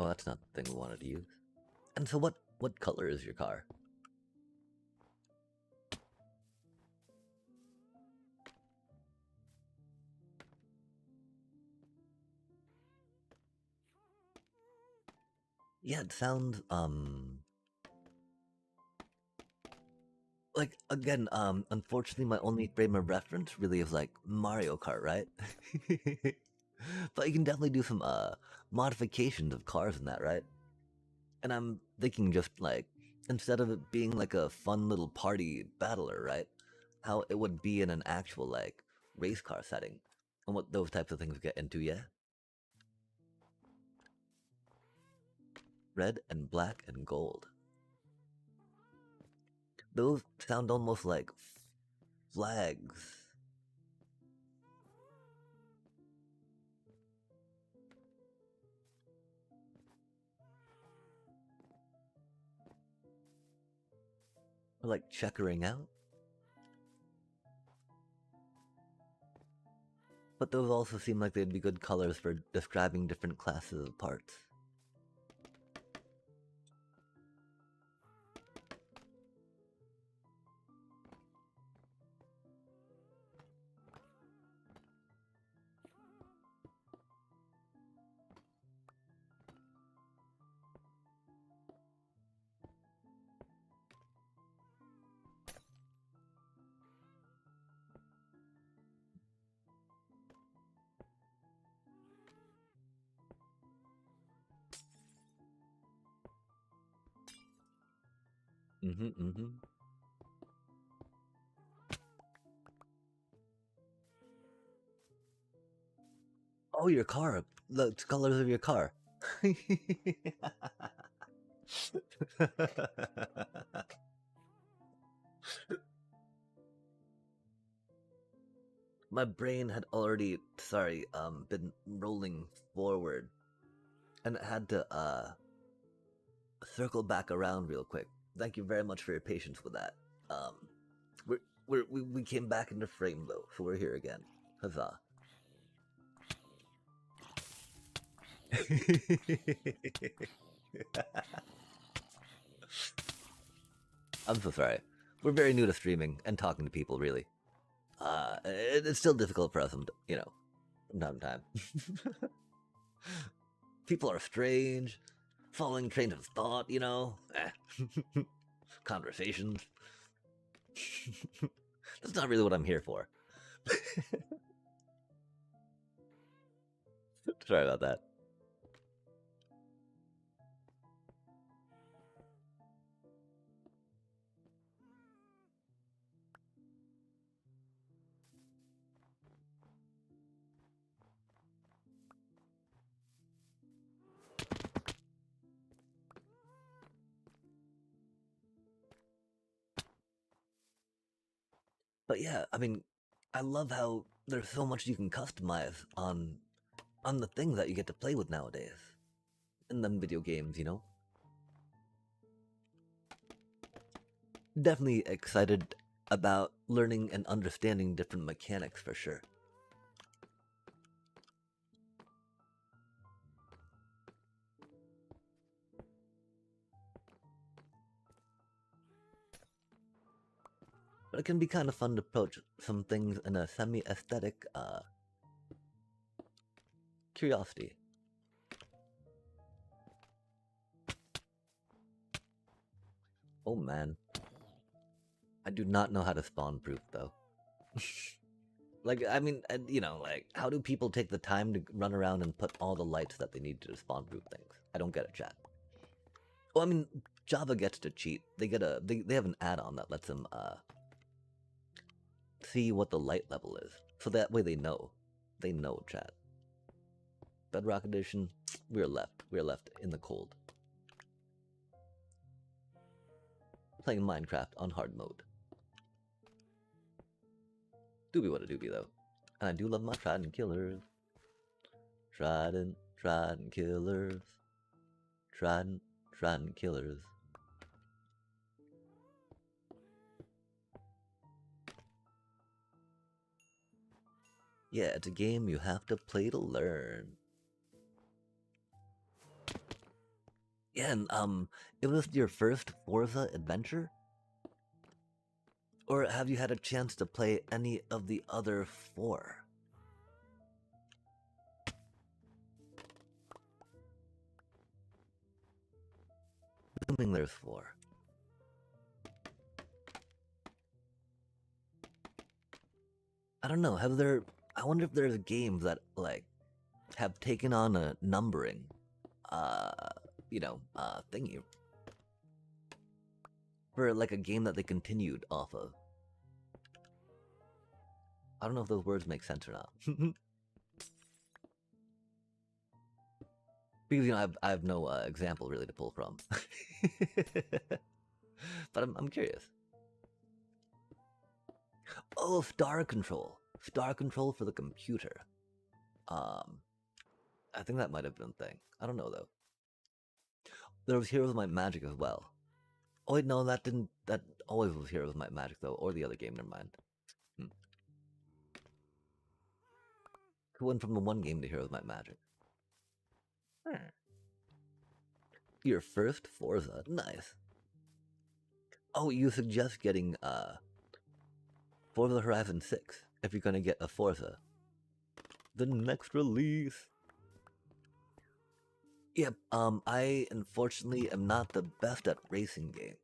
[SPEAKER 1] Oh, that's not the thing we wanted to use. And so what color is your car? Yeah, it sounds like again, unfortunately my only frame of reference really is like Mario Kart, right? But you can definitely do some modifications of cars in that, right? And I'm thinking just like instead of it being like a fun little party battler, right? How it would be in an actual like race car setting. And what those types of things get into, yeah? Red and black and gold. Those sound almost like flags. Or like checkering out. But those also seem like they'd be good colors for describing different classes of parts. Mm-hmm. Oh, your car. The colors of your car. My brain had already, sorry, been rolling forward, and it had to circle back around real quick. Thank you very much for your patience with that. Um, we came back into frame though, so we're here again. Huzzah! I'm so sorry. We're very new to streaming and talking to people, really. It's still difficult for us, from time to time. People are strange, following trains of thought, Eh. conversations. That's not really what I'm here for. Sorry about that. But yeah, I mean, I love how there's so much you can customize on the things that you get to play with nowadays in them video games, you know? Definitely excited about learning and understanding different mechanics for sure. But it can be kind of fun to approach some things in a semi-aesthetic curiosity. Oh man. I do not know how to spawn proof though. Like, I mean, you know, like, how do people take the time to run around and put all the lights that they need to spawn proof things? I don't get it, chat. Well, I mean, Java gets to cheat. They get they have an add-on that lets them see what the light level is, so that way they know. They know, chat. Bedrock Edition, we're left in the cold. Playing Minecraft on hard mode. Doobie what a doobie though. And I do love my Trident killers. Trident killers. Trident killers. Yeah, it's a game you have to play to learn. Yeah, and it was your first Forza adventure? Or have you had a chance to play any of the other 4? Assuming there's 4. I don't know, I wonder if there's games that, like, have taken on a numbering, thingy. For, like, a game that they continued off of. I don't know if those words make sense or not. Because, you know, I have no example really to pull from. But I'm curious. Oh, Star Control. Star Control for the computer. I think that might have been a thing. I don't know, though. There was Heroes of Might and Magic as well. Oh, wait, no, that always was Heroes of Might and Magic, though. Or the other game, never mind. Who went from the one game to Heroes of Might and Magic? Your first Forza. Nice. Oh, you suggest getting Forza Horizon 6 if you're gonna get a Forza. The next release. Yep, I unfortunately am not the best at racing games.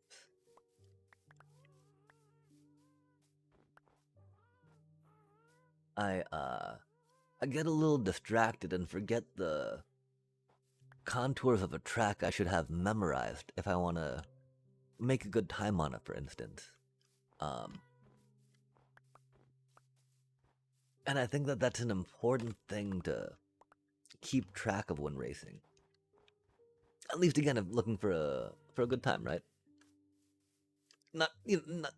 [SPEAKER 1] I get a little distracted and forget the contours of a track I should have memorized if I want to make a good time on it, for instance. And I think that that's an important thing to keep track of when racing. At least, again, if looking for a good time, right? Not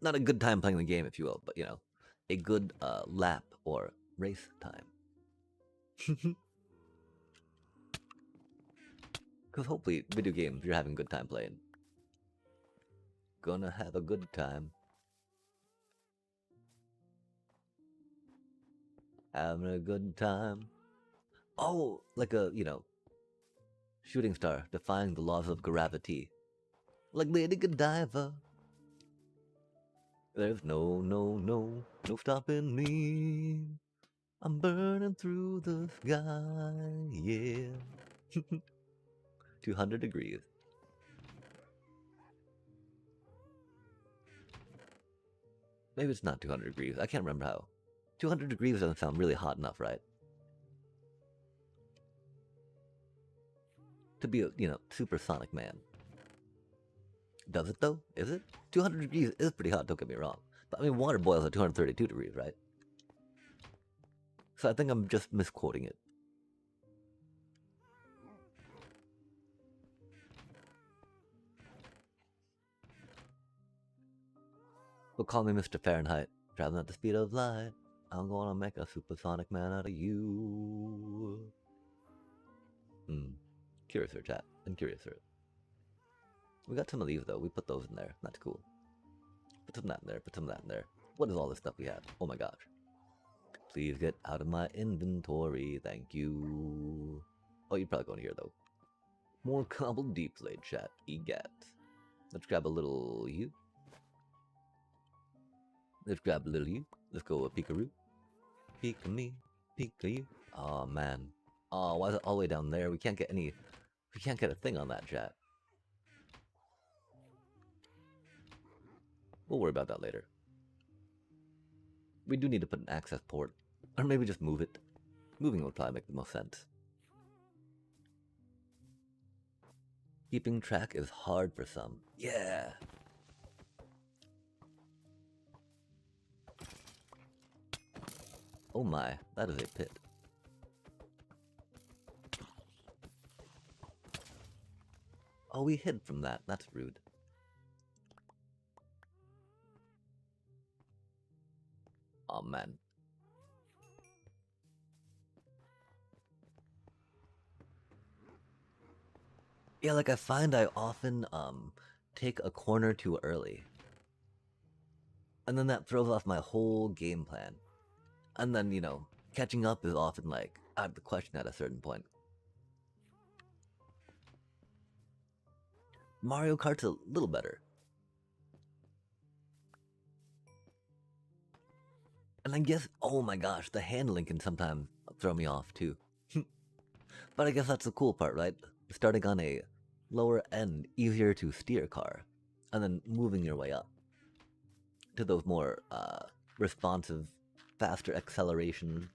[SPEAKER 1] a good time playing the game, if you will, but, you know, a good lap or race time. Because hopefully, video games, you're having a good time playing. Gonna have a good time. Having a good time. Oh, like a, you know, shooting star defying the laws of gravity. Like Lady Godiva. There's no stopping me. I'm burning through the sky, yeah. 200 degrees. Maybe it's not 200 degrees. I can't remember how. 200 degrees doesn't sound really hot enough, right? To be a, supersonic man. Does it though? Is it? 200 degrees is pretty hot, don't get me wrong. But I mean, water boils at 232 degrees, right? So I think I'm just misquoting it. But call me Mr. Fahrenheit, traveling at the speed of light. I'm gonna make a supersonic man out of you. Curious, sir, chat. I'm curious, sir. We got some of these though. We put those in there. That's cool. Put some of that in there. Put some of that in there. What is all this stuff we have? Oh my gosh. Please get out of my inventory. Thank you. Oh, you're probably going here though. More cobbled deep blade, chat. Egat. Let's grab a little you. Let's grab a little you. Let's go a peekaroo. Peek me. Peek you. Oh man. Oh, why is it all the way down there? We can't get any. We can't get a thing on that, chat. We'll worry about that later. We do need to put an access port. Or maybe just move it. Moving would probably make the most sense. Keeping track is hard for some. Yeah. Oh my, that is a pit. Oh, we hid from that. That's rude. Oh man. Yeah, like I find I often take a corner too early. And then that throws off my whole game plan. And then, catching up is often like out of the question at a certain point. Mario Kart's a little better. And I guess, oh my gosh, the handling can sometimes throw me off too. But I guess that's the cool part, right? Starting on a lower end, easier to steer car, and then moving your way up to those more responsive, faster acceleration,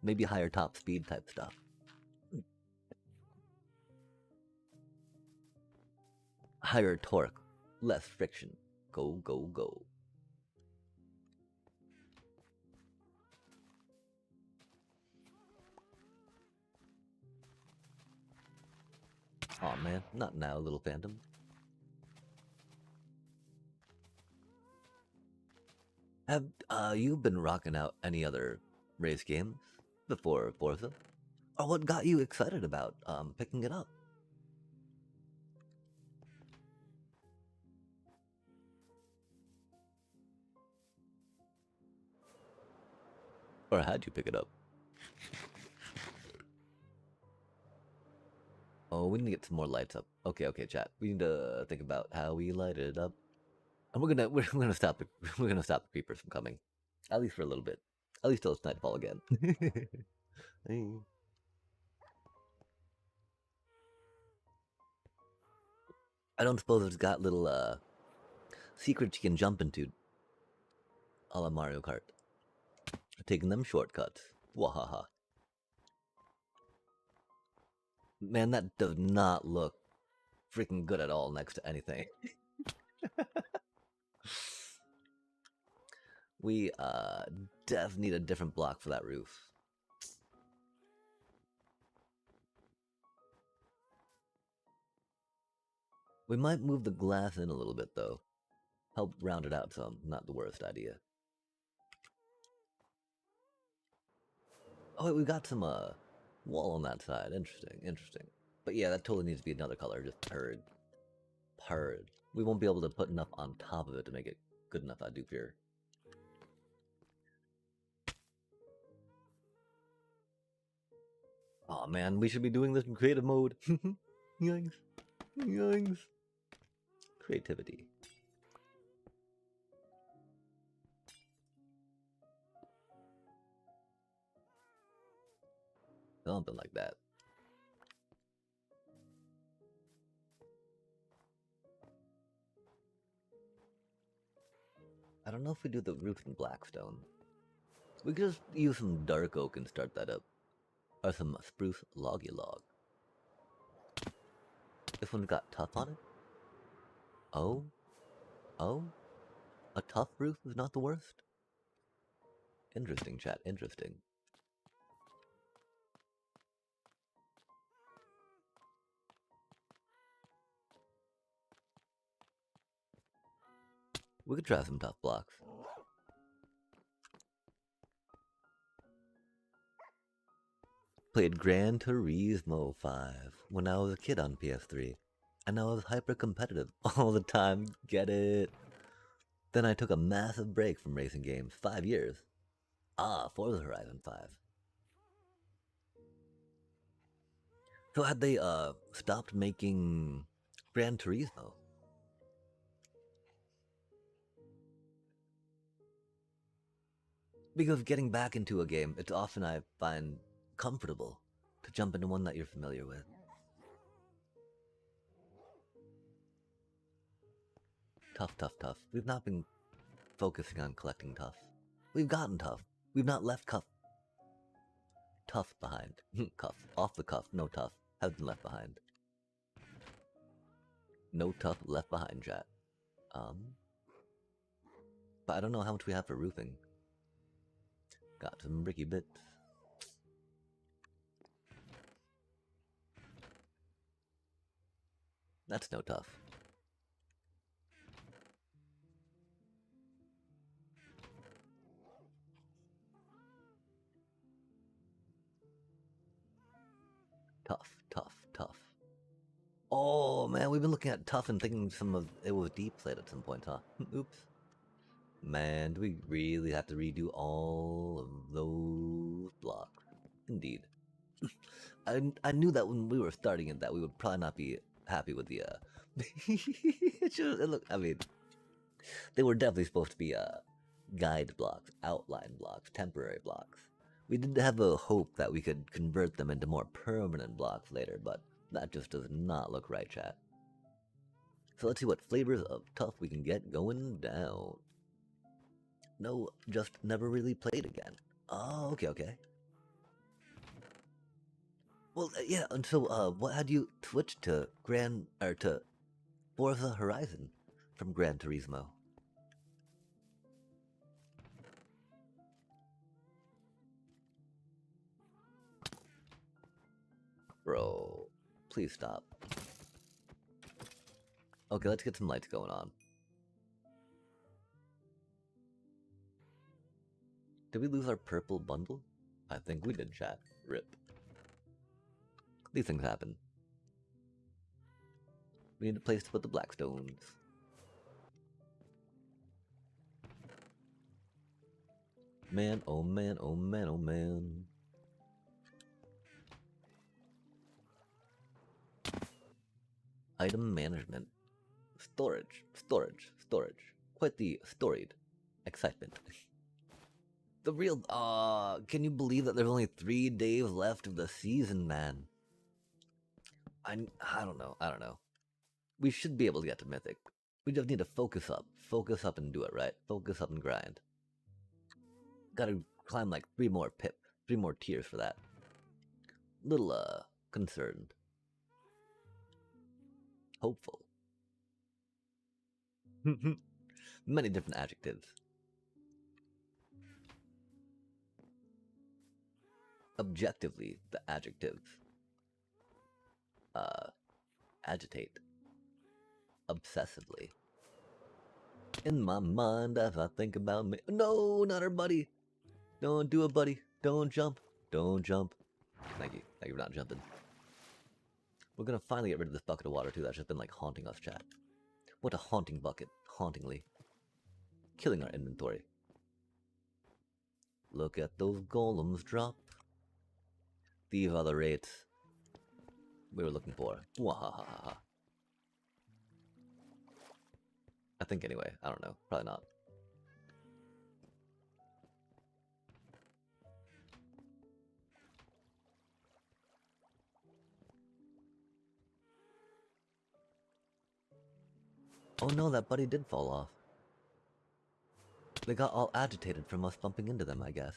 [SPEAKER 1] maybe higher top speed type stuff. Higher torque, less friction. Go, go, go. Aw man, not now, little phantom. Have you been rocking out any other race games before Forza? Or what got you excited about picking it up? Or had you pick it up? Oh, we need to get some more lights up. Okay, chat. We need to think about how we light it up. And we're gonna stop the we're gonna stop the creepers from coming. At least for a little bit. At least till it's nightfall again. Hey. I don't suppose it's got little secrets you can jump into a la Mario Kart. Taking them shortcuts. Wahaha. Man, that does not look freaking good at all next to anything. We def need a different block for that roof. We might move the glass in a little bit though. Help round it out some. Not the worst idea. Oh wait, we got some wall on that side. Interesting, interesting. But yeah, that totally needs to be another color. Just purred. Purred. We won't be able to put enough on top of it to make it good enough, I do fear. Oh man, we should be doing this in creative mode. Yoings. Yoings. Creativity. Something like that. I don't know if we do the roof in blackstone. We could just use some dark oak and start that up. Or some spruce loggy log. This one's got tough on it? Oh? Oh? A tough roof is not the worst? Interesting, chat, interesting. We could try some tough blocks. Played Gran Turismo 5 when I was a kid on PS3, and I was hyper competitive all the time, get it? Then I took a massive break from racing games, 5 years. Forza Horizon 5. So had they stopped making Gran Turismo? Because getting back into a game, it's often I find comfortable to jump into one that you're familiar with. Tough, tough, tough. We've not been focusing on collecting tough. We've gotten tough. We've not left tough behind. Cuff. Off the cuff. No tough. Has been left behind. No tough left behind, chat. But I don't know how much we have for roofing. Got some bricky bits. That's no tough. Tough, tough, tough. Oh man, we've been looking at tough and thinking some of it was deep slate at some point, huh? Oops. Man, do we really have to redo all of those blocks? Indeed. I knew that when we were starting it that we would probably not be happy with the look, I mean, they were definitely supposed to be guide blocks, outline blocks, temporary blocks. We did have a hope that we could convert them into more permanent blocks later, but that just does not look right, chat. So let's see what flavors of tough we can get going down. No, just never really played again. Oh, okay. Well, yeah, and so, what had you switched to to Forza Horizon from Gran Turismo? Bro, please stop. Okay, let's get some lights going on. Did we lose our purple bundle? I think we did, chat. RIP. These things happen. We need a place to put the blackstones. Man, oh man, oh man, oh man. Item management. Storage. Quite the storied excitement. The real, can you believe that there's only 3 days left of the season, man? I don't know. We should be able to get to Mythic. We just need to focus up and do it, right? Focus up and grind. Gotta climb like 3 more tiers for that. Little, concerned. Hopeful. Many different adjectives. Objectively, the adjectives. Agitate. Obsessively. In my mind as I think about me. No, not our buddy. Don't do it, buddy. Don't jump. Thank you for not jumping. We're gonna finally get rid of this bucket of water too. That's just been like haunting us, chat. What a haunting bucket. Hauntingly. Killing our inventory. Look at those golems drop. These are the rates we were looking for. Wahahaha. I think anyway. I don't know. Probably not. Oh no, that buddy did fall off. They got all agitated from us bumping into them, I guess.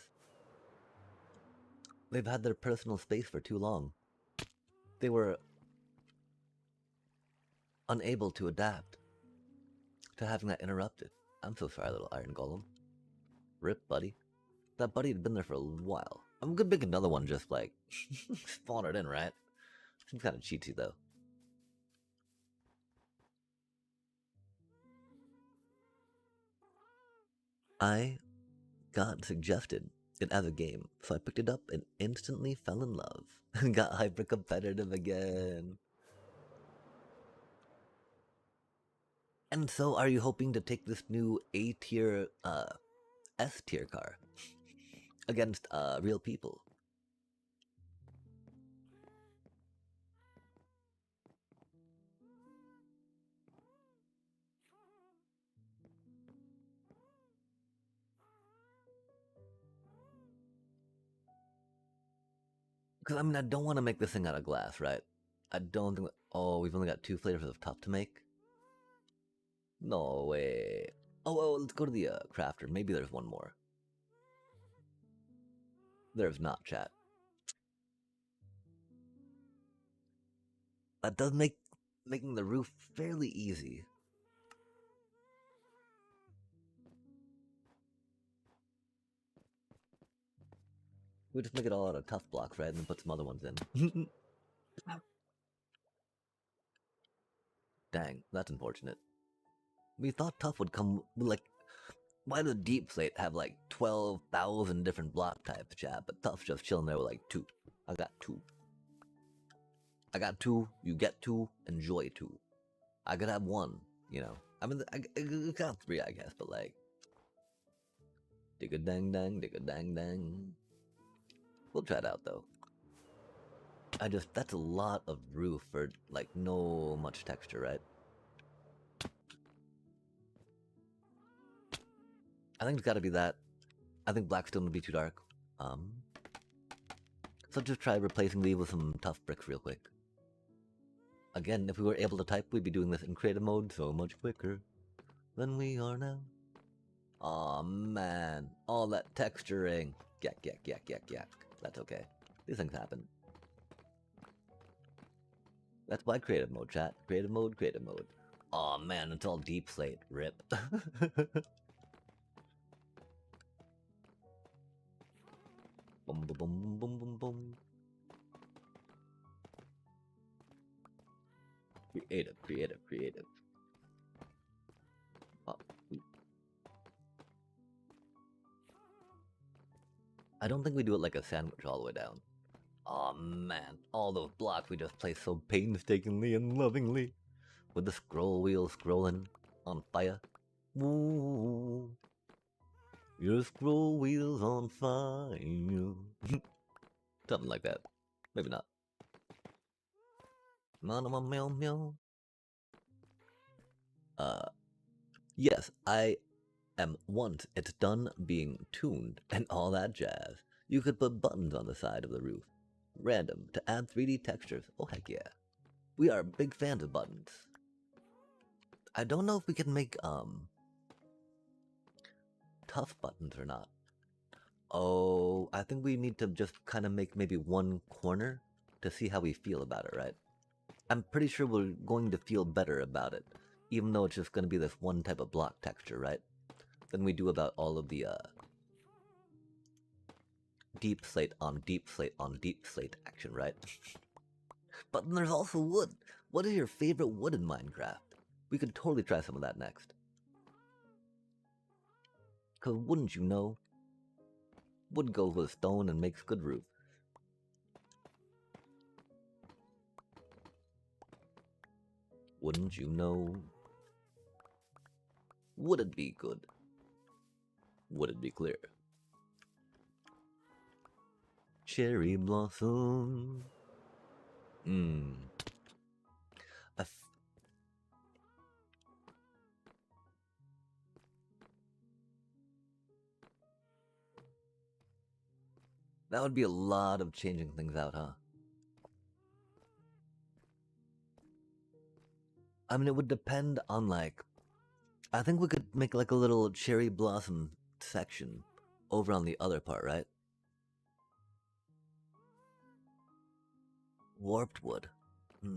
[SPEAKER 1] They've had their personal space for too long. They were unable to adapt to having that interrupted. I'm so sorry, little iron golem. Rip, buddy. That buddy had been there for a while. I'm gonna make another one just like spawn it in, right? Seems kind of cheaty though. I got suggested it as a game, so I picked it up and instantly fell in love and got hyper competitive again. And so, are you hoping to take this new A tier, S tier car against real people? Because I mean, I don't want to make this thing out of glass, right? I don't think. Oh, we've only got 2 flavors of tough to make. No way. Oh, let's go to the crafter. Maybe there's one more. There's not, chat. That does make making the roof fairly easy. We just make it all out of tough blocks, right? And then put some other ones in. Dang, that's unfortunate. We thought tough would come like. Why does deep slate have like 12,000 different block types, chat? But tough's just chilling there with like 2. I got 2. I got 2. You get 2. Enjoy 2. I could have 1. You know. I mean, I got 3, I guess. But like, dig a dang dang, dig a dang dang. We'll try it out though. That's a lot of roof for like no much texture, right? I think it's gotta be that. I think blackstone would be too dark. So just try replacing these with some tough bricks real quick. Again, if we were able to type, we'd be doing this in creative mode so much quicker than we are now. Aw, man. All that texturing. Yak, yak, yak, yak, yak. That's okay. These things happen. That's why creative mode, chat. Creative mode, creative mode. Aw, man, it's all deep slate. Rip. Boom, boom, boom, boom, boom, boom. Creative, creative, creative. Oh. I don't think we do it like a sandwich all the way down. Aw, man, all those blocks we just placed so painstakingly and lovingly. With the scroll wheel scrolling on fire. Ooh, your scroll wheel's on fire. Something like that. Maybe not. Meow, meow. Yes, I am once it's done being tuned and all that jazz. You could put buttons on the side of the roof. Random to add 3D textures. Oh heck yeah. We are big fans of buttons. I don't know if we can make tough buttons or not. Oh, I think we need to just kind of make maybe one corner to see how we feel about it, right? I'm pretty sure we're going to feel better about it, even though it's just going to be this one type of block texture, right? Than we do about all of the deep slate on deep slate on deep slate action, right? But then there's also wood. What is your favorite wood in Minecraft? We could totally try some of that next. Cause wouldn't you know? Wood goes with stone and makes good roof. Wouldn't you know? Would it be good? Would it be clear? Cherry blossom. That would be a lot of changing things out, huh? I mean, it would depend on, like, I think we could make like a little cherry blossom section over on the other part, right? Warped wood. Hmm.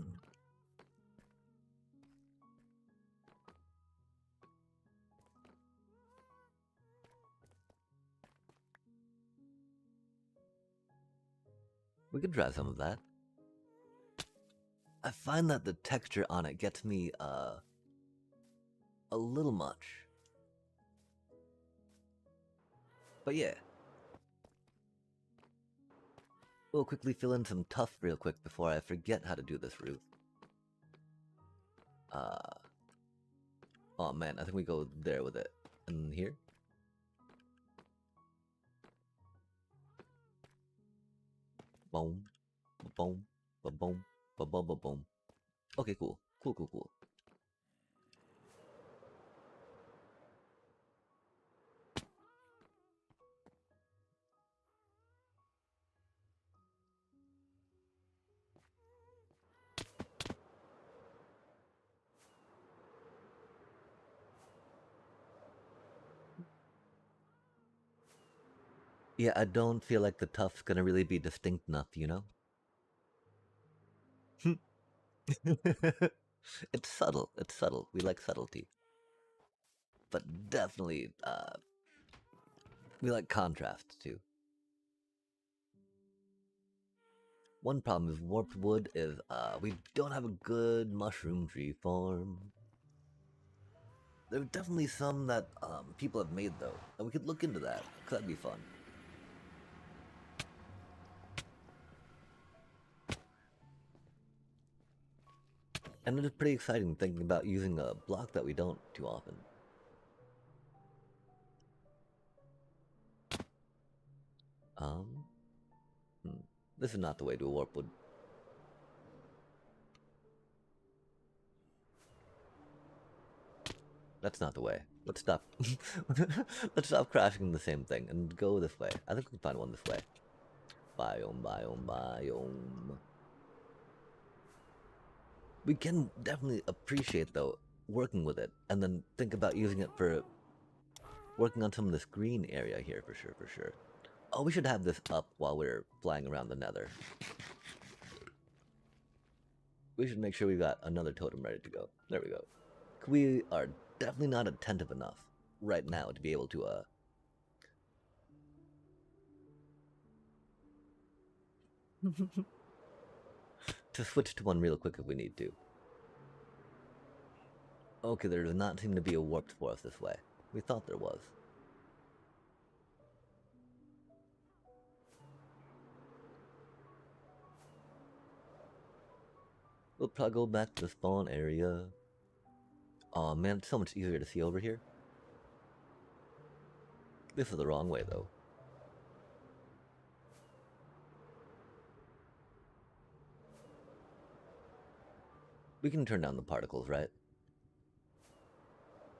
[SPEAKER 1] We could try some of that. I find that the texture on it gets me a little much. But yeah. We'll quickly fill in some tuff real quick before I forget how to do this roof. Oh man, I think we go there with it. And here? Boom. Boom. Ba-boom. Ba-ba-ba-boom. Okay, cool. Cool, cool, cool. Yeah, I don't feel like the tuff's gonna really be distinct enough, you know? It's subtle. It's subtle. We like subtlety. But definitely, we like contrast too. One problem with warped wood is we don't have a good mushroom tree farm. There are definitely some that people have made though, and we could look into that. Cause that'd be fun. And it is pretty exciting thinking about using a block that we don't too often. Um, This is not the way to a warp wood. That's not the way. Let's stop. Let's stop crashing the same thing and go this way. I think we can find one this way. Biome, biome, biome. We can definitely appreciate though working with it, and then think about using it for working on some of this green area here for sure, for sure. Oh, we should have this up while we're flying around the nether. We should make sure we got another totem ready to go. There we go. We are definitely not attentive enough right now to be able to to switch to one real quick if we need to. Okay, there does not seem to be a warped forest this way. We thought there was. We'll probably go back to the spawn area. Oh man, it's so much easier to see over here. This is the wrong way though. We can turn down the particles, right?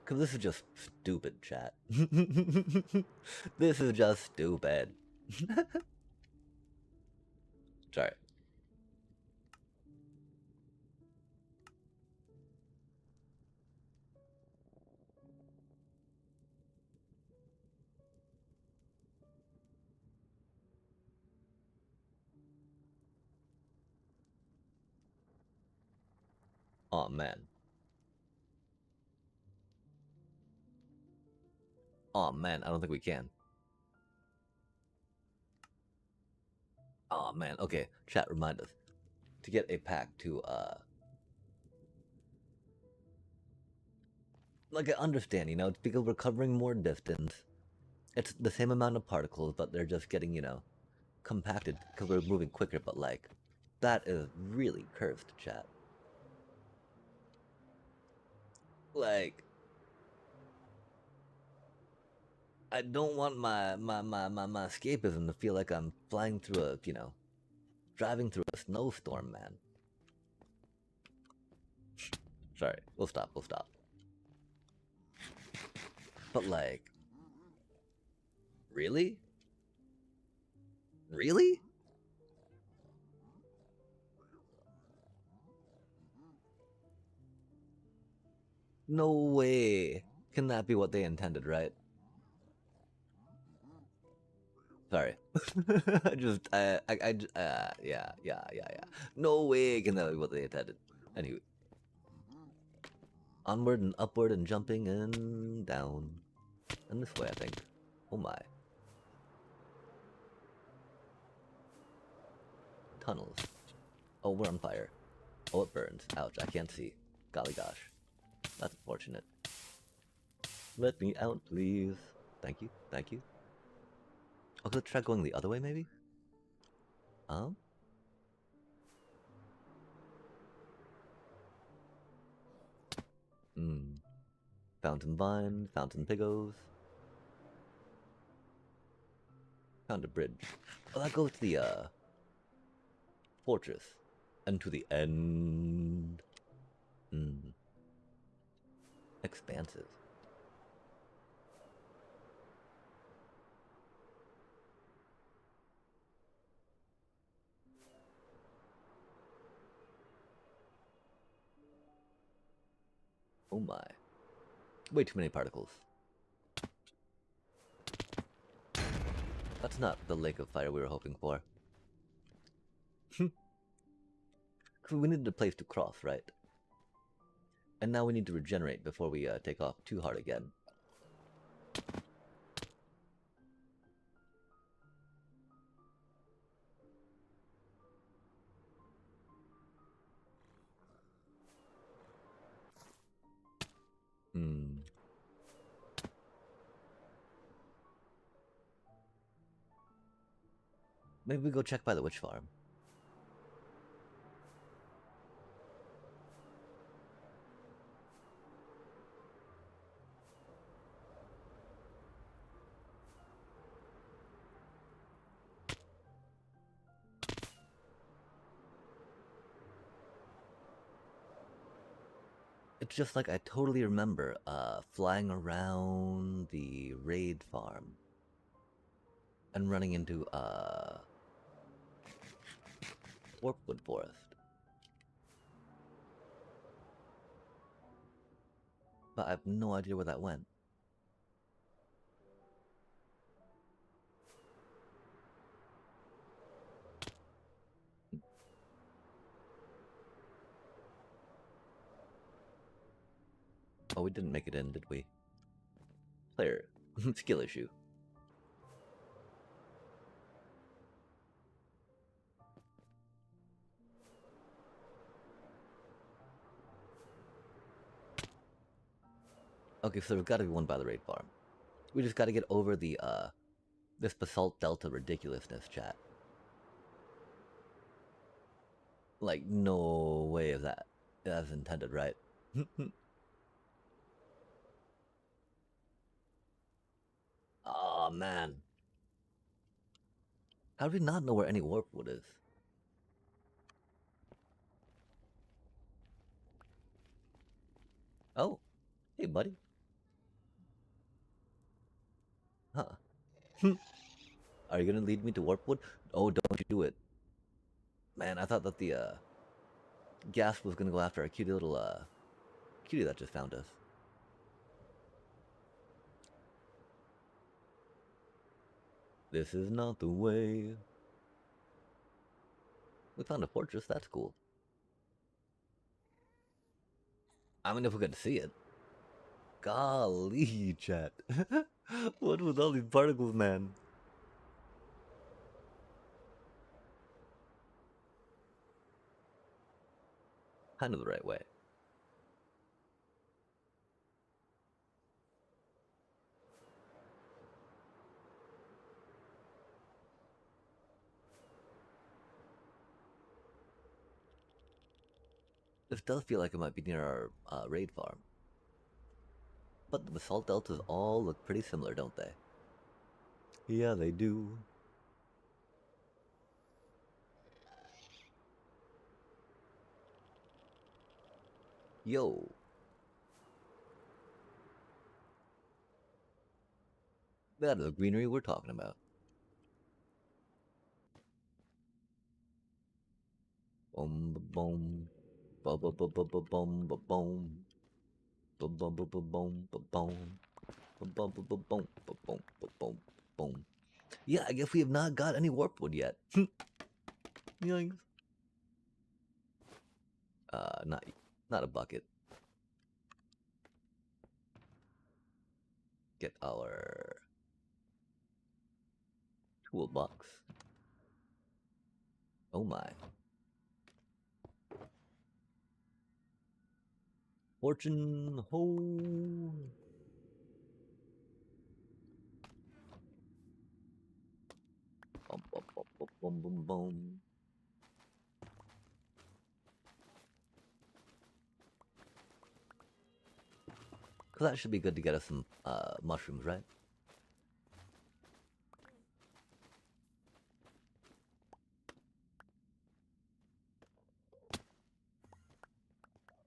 [SPEAKER 1] Because this is just stupid, chat. This is just stupid. Sorry. Oh man. Oh man, I don't think we can. Oh man, okay. Chat, remind us to get a pack to like I understand, you know, it's because we're covering more distance. It's the same amount of particles, but they're just getting, you know, compacted because we're moving quicker, but like that is really cursed, chat. Like I don't want my escapism to feel like I'm flying through a, you know, driving through a snowstorm, man. Sorry, we'll stop, we'll stop. But like, really? Really? No way. Can that be what they intended, right? Sorry. Yeah. No way can that be what they intended. Anyway, onward and upward and jumping and down. And this way, I think. Oh my. Tunnels. Oh, we're on fire. Oh, it burns. Ouch, I can't see. Golly gosh. That's unfortunate. Let me out, please. Thank you, thank you. Okay, let's try going the other way, maybe? Um? Hmm. Fountain vine, fountain pigos. Found a bridge. Oh, that goes to the, fortress. And to the end. Hmm. Expansive. Oh my. Way too many particles. That's not the lake of fire we were hoping for. We needed a place to cross, right? And now we need to regenerate before we take off too hard again. Hmm. Maybe we go check by the witch farm. It's just like I totally remember flying around the raid farm and running into Warpwood Forest. But I have no idea where that went. Oh, we didn't make it in, did we? Player. Skill issue. Okay, so there's gotta be one by the raid farm. We just gotta get over the, this Basalt Delta ridiculousness, chat. Like, no way is that. That's intended, right? Oh man. How do we not know where any Warpwood is? Oh, hey buddy. Huh. Are you gonna lead me to Warpwood? Oh, don't you do it. Man, I thought that the Gasp was gonna go after our cutie little cutie that just found us. This is not the way. We found a fortress, that's cool. I mean, if we could see it. Golly, chat. What with all these particles, man? Kind of the right way. This does feel like it might be near our raid farm. But the basalt deltas all look pretty similar, don't they? Yeah, they do. Yo. That is the greenery we're talking about. Boom, boom, boom, boom, boom, boom, boom. Boom, boom, boom, boom, boom, boom, boom, boom, boom, boom, boom, boom, boom, boom, boom, boom. Yeah, I guess we have not got any warp wood yet. Yoinks. Not a bucket. Get our toolbox. Oh my. Fortune ho. Boom, boom, boom, boom, boom, boom, boom. So that should be good to get us some mushrooms, right?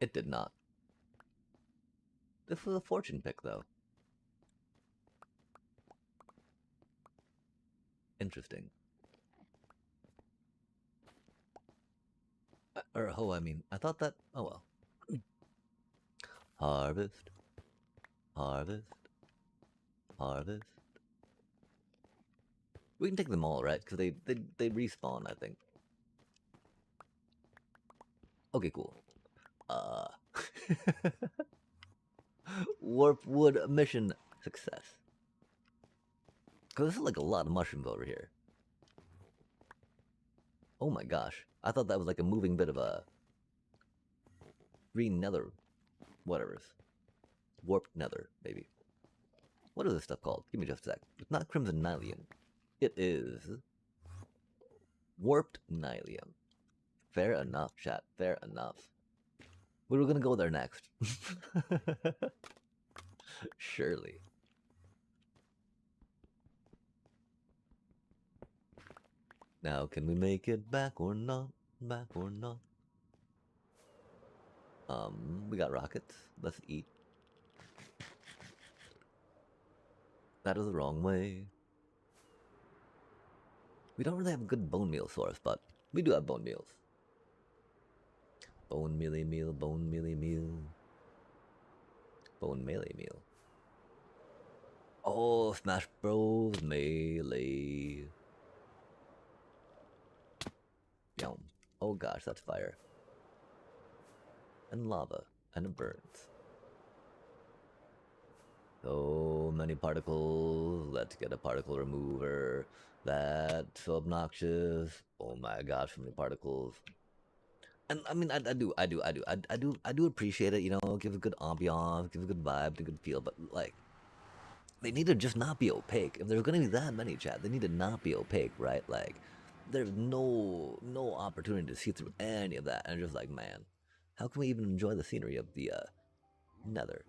[SPEAKER 1] It did not. This was a fortune pick, though. Interesting. Or ho, I mean, I thought that. Oh well. Harvest, harvest, harvest. We can take them all, right? Because they respawn, I think. Okay, cool. Uh, Warp wood mission success. Because this is like a lot of mushrooms over here. Oh my gosh. I thought that was like a moving bit of a green nether. Whatever's. Warped nether, maybe. What is this stuff called? Give me just a sec. It's not crimson nylium. It is warped nylium. Fair enough, chat. Fair enough. We were gonna go there next. Surely. Now, can we make it back or not? Back or not? We got rockets. Let's eat. That is the wrong way. We don't really have a good bone meal source, but we do have bone meals. Bone mealy meal, bone mealy meal. Bone melee meal. Oh, Smash Bros. Melee. Yum. Oh gosh, that's fire. And lava. And it burns. So many particles. Let's get a particle remover. That's so obnoxious. Oh my gosh, so many particles. And I mean, I do appreciate it. You know, give a good ambiance, give a good vibe, a good feel. But like, they need to just not be opaque. If there's gonna be that many, chat, they need to not be opaque, right? Like, there's no opportunity to see through any of that. And just like, man, how can we even enjoy the scenery of the Nether,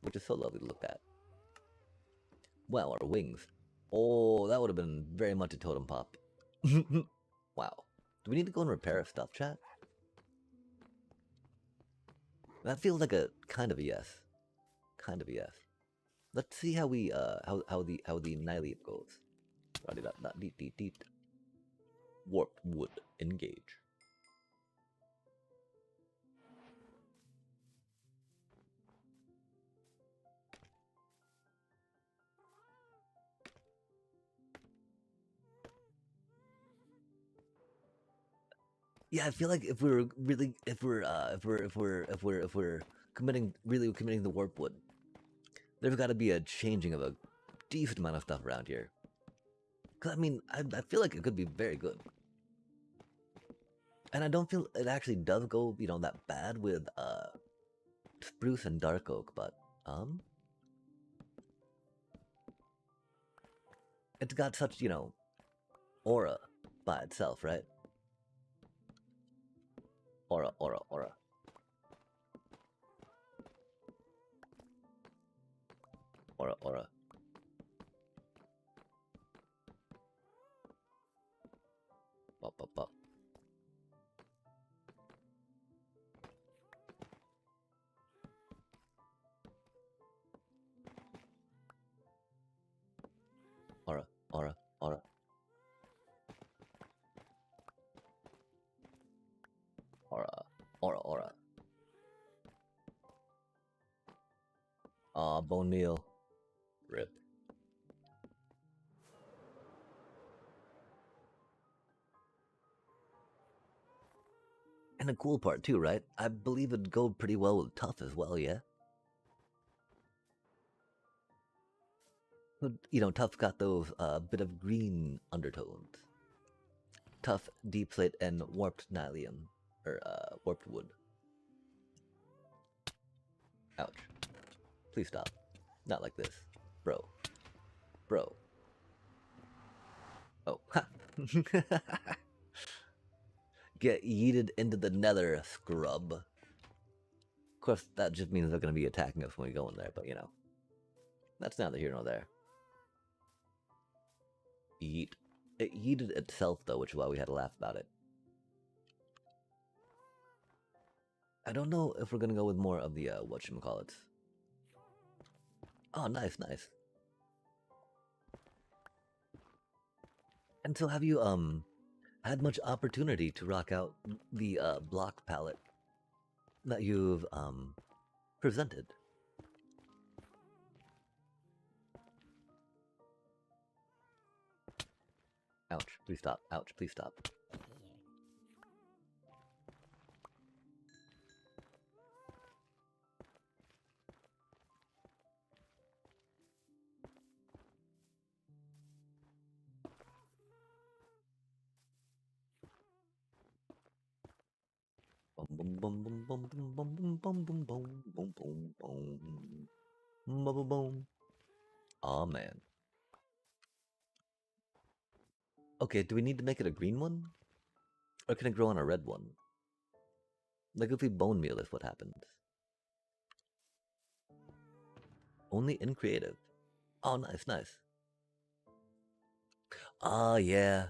[SPEAKER 1] which is so lovely to look at? Wow, our wings. Oh, that would have been very much a totem pop. Wow. Do we need to go and repair stuff, chat? That feels like a kind of a yes. Kind of a yes. Let's see how we how the Nylium goes. Deet deet deet. Warped wood. Engage. Yeah, I feel like if we're really if we're committing the warp wood, there's got to be a changing of a decent amount of stuff around here. Cause I mean, I feel like it could be very good, and I don't feel it actually does go that bad with spruce and dark oak, but it's got such aura by itself, right? Aura, aura, aura. Aura, aura. Bop, bop, bop. Aura, aura, aura. Aura, aura, aura. Aw, bone meal. Rip. And the cool part too, right? I believe it'd go pretty well with tough as well, yeah? But, you know, tough got those bit of green undertones. Tough, deep slate, and warped nylium. Or warped wood. Ouch. Please stop. Not like this. Bro. Bro. Oh. Ha! Get yeeted into the nether, scrub. Of course, that just means they're going to be attacking us when we go in there, but you know. That's neither here nor there. Yeet. It yeeted itself, though, which is why we had to laugh about it. I don't know if we're going to go with more of the, whatchamacallits. Oh, nice, nice. And so have you, had much opportunity to rock out the, block palette that you've, presented? Ouch, please stop. Ouch, please stop. Boom, boom, boom, boom, boom, boom, boom, boom, boom, boom, boom, boom, boom, boom, boom, boom. Aw, man. Okay, do we need to make it a green one? Or can it grow on a red one? Like if we bone meal is what happens. Only in creative. Oh, nice, nice. Ah, yeah.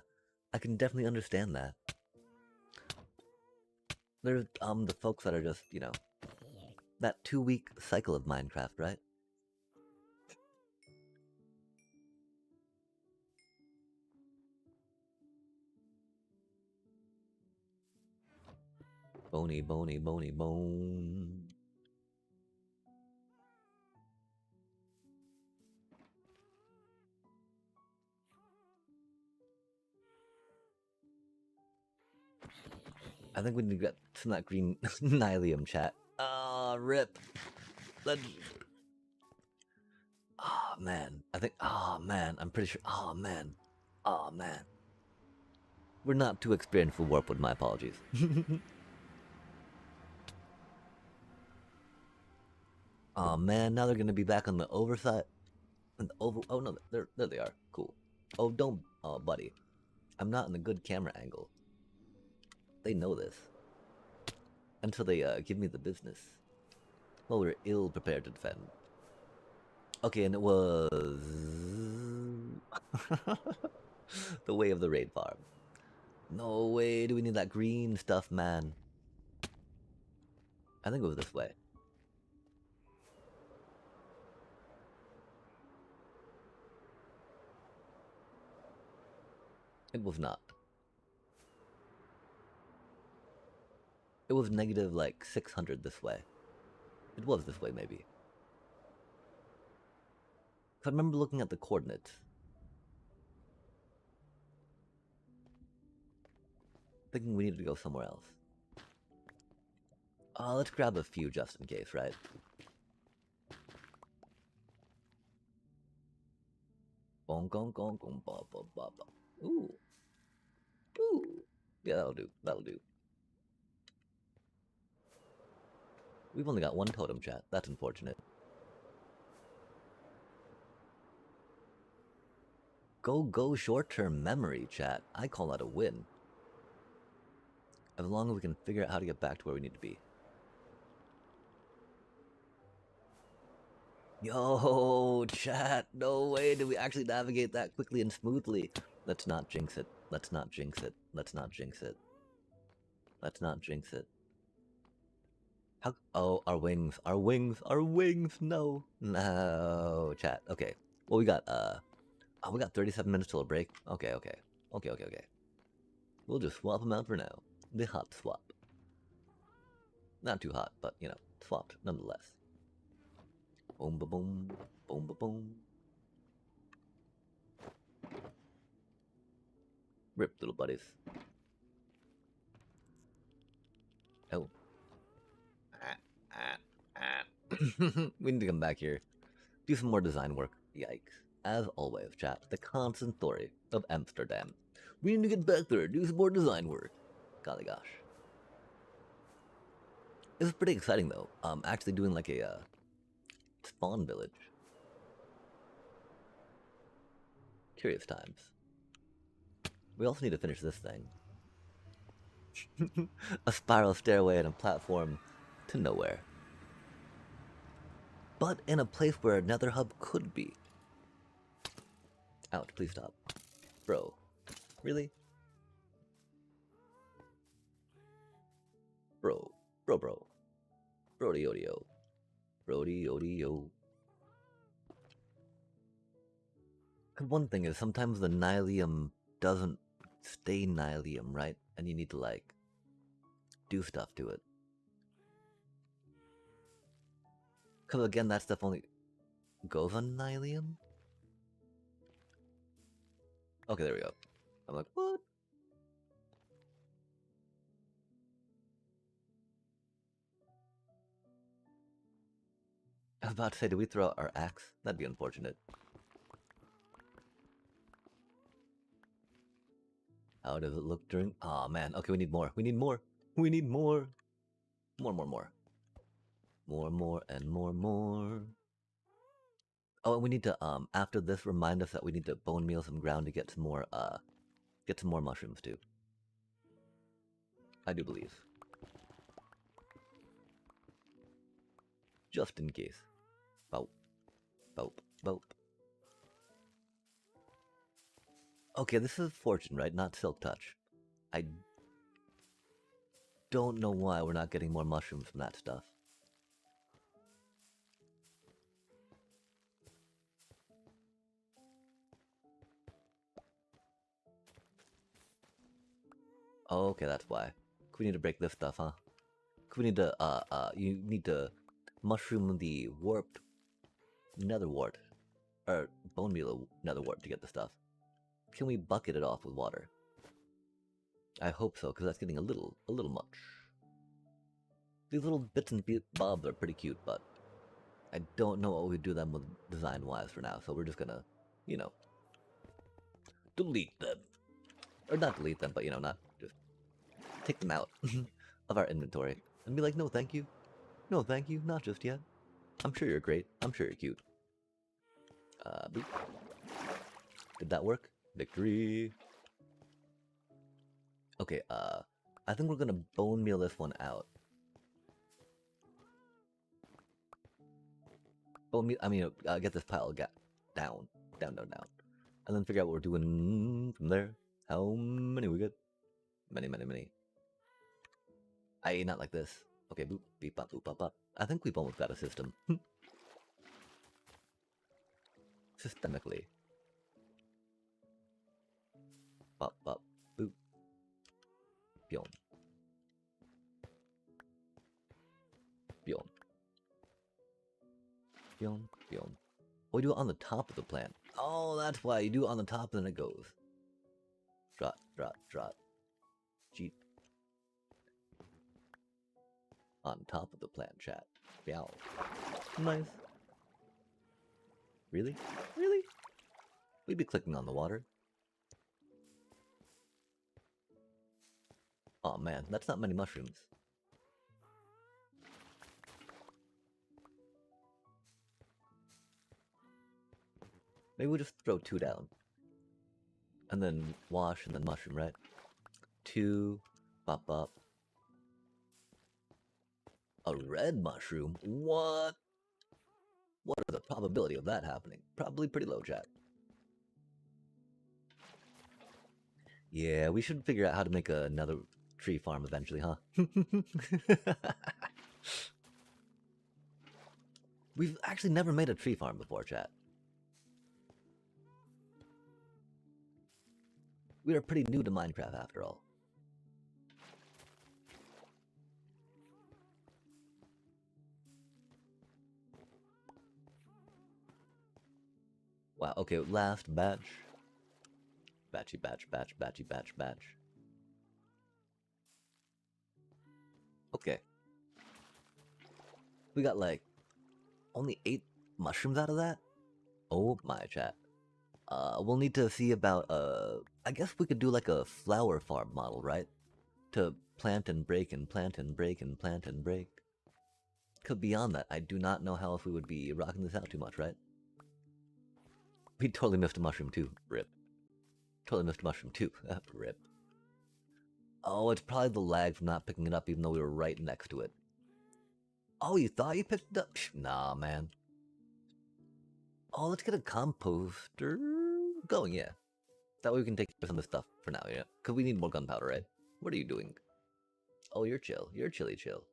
[SPEAKER 1] I can definitely understand that. There's, the folks that are just, you know, that 2-week cycle of Minecraft, right? Bony, bony, bony, bone. I think we need to get some of that green nylium chat. Ah, rip. Let's... Oh, man. I think... Oh, man. I'm pretty sure... Oh, man. Oh, man. We're not too experienced for Warpwood, my apologies. Oh, man. Now they're going to be back on the overside. On the over... Oh, no. There they are. Cool. Oh, don't... Oh, buddy. I'm not in a good camera angle. They know this. Until they give me the business. Well, we're ill prepared to defend. Okay, and it was... the way of the raid farm. No way do we need that green stuff, man. I think it was this way. It was not. It was negative like 600 this way. It was this way, maybe. I remember looking at the coordinates. Thinking we needed to go somewhere else. Let's grab a few just in case, right? Bong gong gong gong ba ba ba ba. Ooh. Ooh. Yeah, that'll do. That'll do. We've only got one totem, chat. That's unfortunate. Go short-term memory, chat. I call that a win. As long as we can figure out how to get back to where we need to be. Yo, chat, no way did we actually navigate that quickly and smoothly. Let's not jinx it. Let's not jinx it. Let's not jinx it. Let's not jinx it. How? Oh, our wings. Our wings. Our wings. No. No, chat. Okay. Well, we got, oh, we got 37 minutes till a break. Okay, okay. Okay, okay, okay. We'll just swap them out for now. The hot swap. Not too hot, but, you know, swapped nonetheless. Boom, ba boom, boom, ba boom. Rip, little buddies. Oh. We need to come back here. Do some more design work. Yikes. As always, chat, the constant story of Amsterdam. We need to get back there, do some more design work. Golly gosh. This is pretty exciting though. Actually doing like a spawn village. Curious times. We also need to finish this thing. A spiral stairway and a platform to nowhere. But in a place where another hub could be. Ouch, please stop. Bro. Really? Bro. Bro. Brody-odio. Brody-odio. And one thing is, sometimes the Nylium doesn't stay Nylium, right? And you need to, like, do stuff to it. Because again, that stuff only goes on Nylium? Okay, there we go. I'm like, what? I was about to say, do we throw out our axe? That'd be unfortunate. How does it look during... Aw, man. Okay, we need more. We need more. We need more. More. More, and more. Oh, and we need to, after this, remind us that we need to bone meal some ground to get some more mushrooms, too. I do believe. Just in case. Boop. Okay, this is Fortune, right? Not Silk Touch. I don't know why we're not getting more mushrooms from that stuff. Oh, okay, that's why. We need to break this stuff, huh? We need to, you need to mushroom the warped nether wart, or bone meal nether wart to get the stuff. Can we bucket it off with water? I hope so, because that's getting a little much. These little bits and bobs are pretty cute, but I don't know what we do them with design-wise for now, so we're just gonna, you know, delete them. Or not delete them, but, you know, not just take them out of our inventory and be like, no thank you. No thank you, not just yet. I'm sure you're great. I'm sure you're cute. Boop. Did that work? Victory. Okay, I think we're gonna bone meal this one out. Bone meal, I mean, get this pile down. And then figure out what we're doing from there. How many we get? Many. Not like this. Okay, boop, beep, bop, boop, bop, bop. I think we've almost got a system. Systemically. Bop, bop, boop. Byon. Oh, you do it on the top of the plant. Oh, that's why you do it on the top and then it goes. Drop. Jeep. On top of the plant, chat. Meow. Nice. Really? We'd be clicking on the water. Oh man, that's not many mushrooms. Maybe we'll just throw 2 down. And then wash and then mushroom, right? 2, bop. A red mushroom? What? What are the probability of that happening? Probably pretty low, chat. Yeah, we should figure out how to make another tree farm eventually, huh? We've actually never made a tree farm before, chat. We are pretty new to Minecraft after all. Wow, okay, last batch. Batchy batch, batchy batch. Okay. We got like only 8 mushrooms out of that? Oh my chat. We'll need to see about, I guess we could do like a flower farm model, right? To plant and break and plant and break and plant and break. Because beyond that, I do not know how else we would be rocking this out too much, right? We totally missed a mushroom too. Rip. Totally missed a mushroom too. Rip. Oh, it's probably the lag from not picking it up even though we were right next to it. Oh, you thought you picked it up? Nah, man. Oh, let's get a composter going, yeah. That way we can take some of this stuff for now, yeah? Because we need more gunpowder, right? What are you doing? Oh, you're chill. You're chilly chill.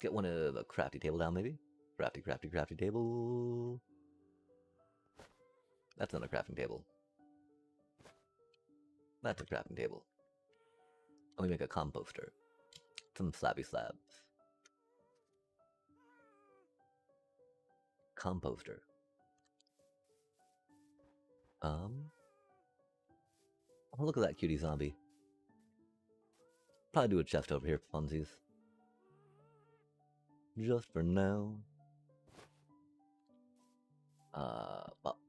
[SPEAKER 1] Get one of a crafty table down, maybe? Crafty table. That's not a crafting table. That's a crafting table. Let me make a composter. Some slabby slabs. Composter. Oh, look at that cutie zombie. Probably do a chest over here for funsies. Just for now. Bop.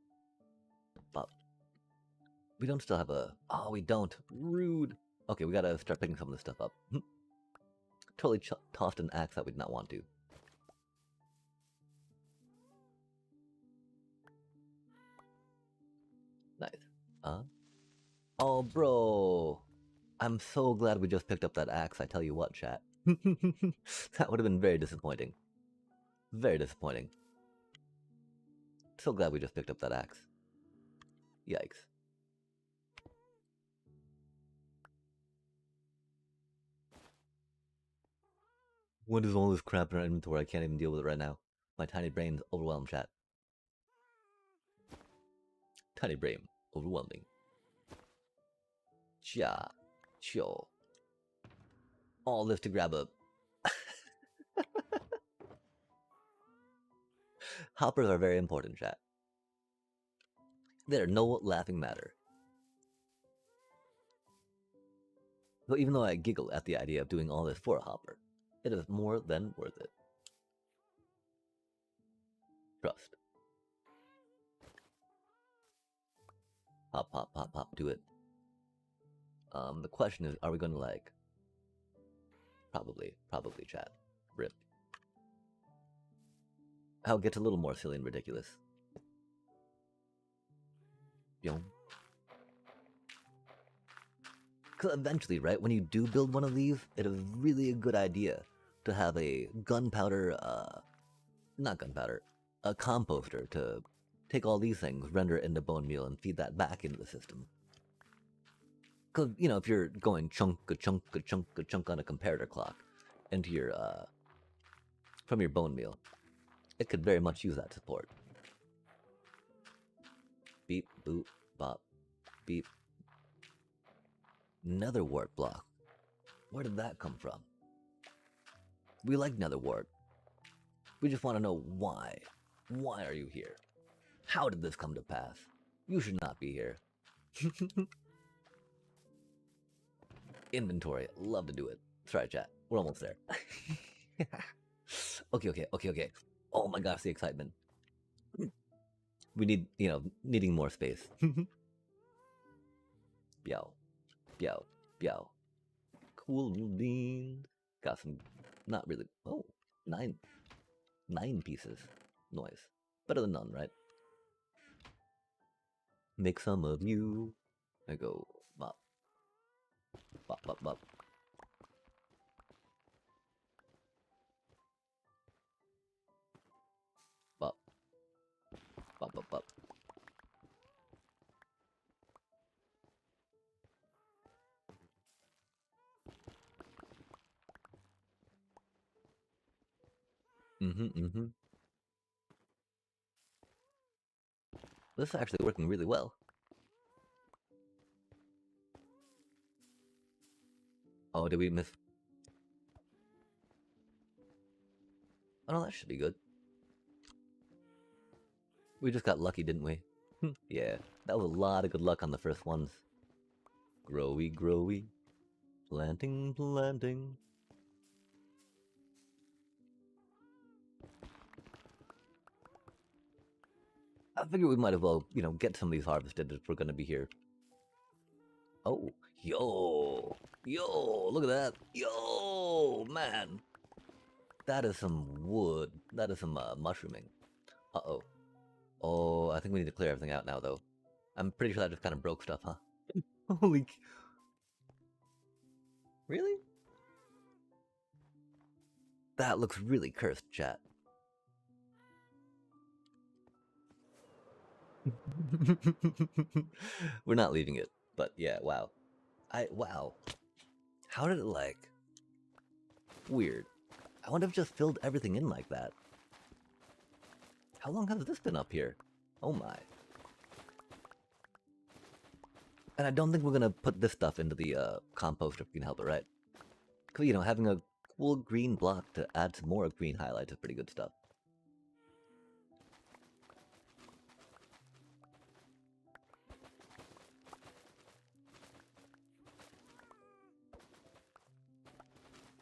[SPEAKER 1] Bop. We don't still have a... Oh, we don't. Rude. Okay, we gotta start picking some of this stuff up. Totally tossed an axe that we did not want to. Nice. Oh, bro. I'm so glad we just picked up that axe, I tell you what, chat. That would have been very disappointing. Very disappointing. So glad we just picked up that axe. Yikes. What is all this crap in our inventory? I can't even deal with it right now. My tiny brain's overwhelmed, chat. Tiny brain. Overwhelming. Cha. Chill. All this to grab a... Hoppers are very important, chat. They're no laughing matter. So even though I giggle at the idea of doing all this for a hopper, it is more than worth it. Trust. Hop, hop, hop, hop, do it. The question is, are we gonna like... Probably chat. Rip. How it gets a little more silly and ridiculous. Because eventually, right, when you do build one of these, it is really a good idea to have a gunpowder, not gunpowder, a composter to take all these things, render it into bone meal, and feed that back into the system. Because, you know, if you're going chunk on a comparator clock into your, from your bone meal, it could very much use that support. Beep, boop, bop, beep. Nether wart block. Where did that come from? We like nether wart. We just want to know why. Why are you here? How did this come to pass? You should not be here. Inventory. Love to do it. Sorry, chat. We're almost there. Okay. Oh my gosh, the excitement. We need, you know, needing more space. Biao. Cool beans. Got some, not really. Oh, 9 pieces. Noise. Better than none, right? Make some of you. I go bop. Bop. Bop. Bop. This is actually working really well. Oh, did we miss? Oh no, that should be good. We just got lucky, didn't we? Yeah, that was a lot of good luck on the first ones. Growy, growy. Planting, planting. I figure we might as well, you know, get some of these harvested if we're gonna be here. Oh, yo, yo, look at that. Yo, man. That is some wood. That is some mushrooming. Uh-oh. Oh, I think we need to clear everything out now, though. I'm pretty sure that just kind of broke stuff, huh? Holy... Really? That looks really cursed, chat. We're not leaving it, but yeah, wow. Wow. How did it, like... Weird. I wonder if it just filled everything in like that. How long has this been up here? Oh my. And I don't think we're gonna put this stuff into the compost if we can help it, right? Because, you know, having a cool green block to add some more green highlights is pretty good stuff.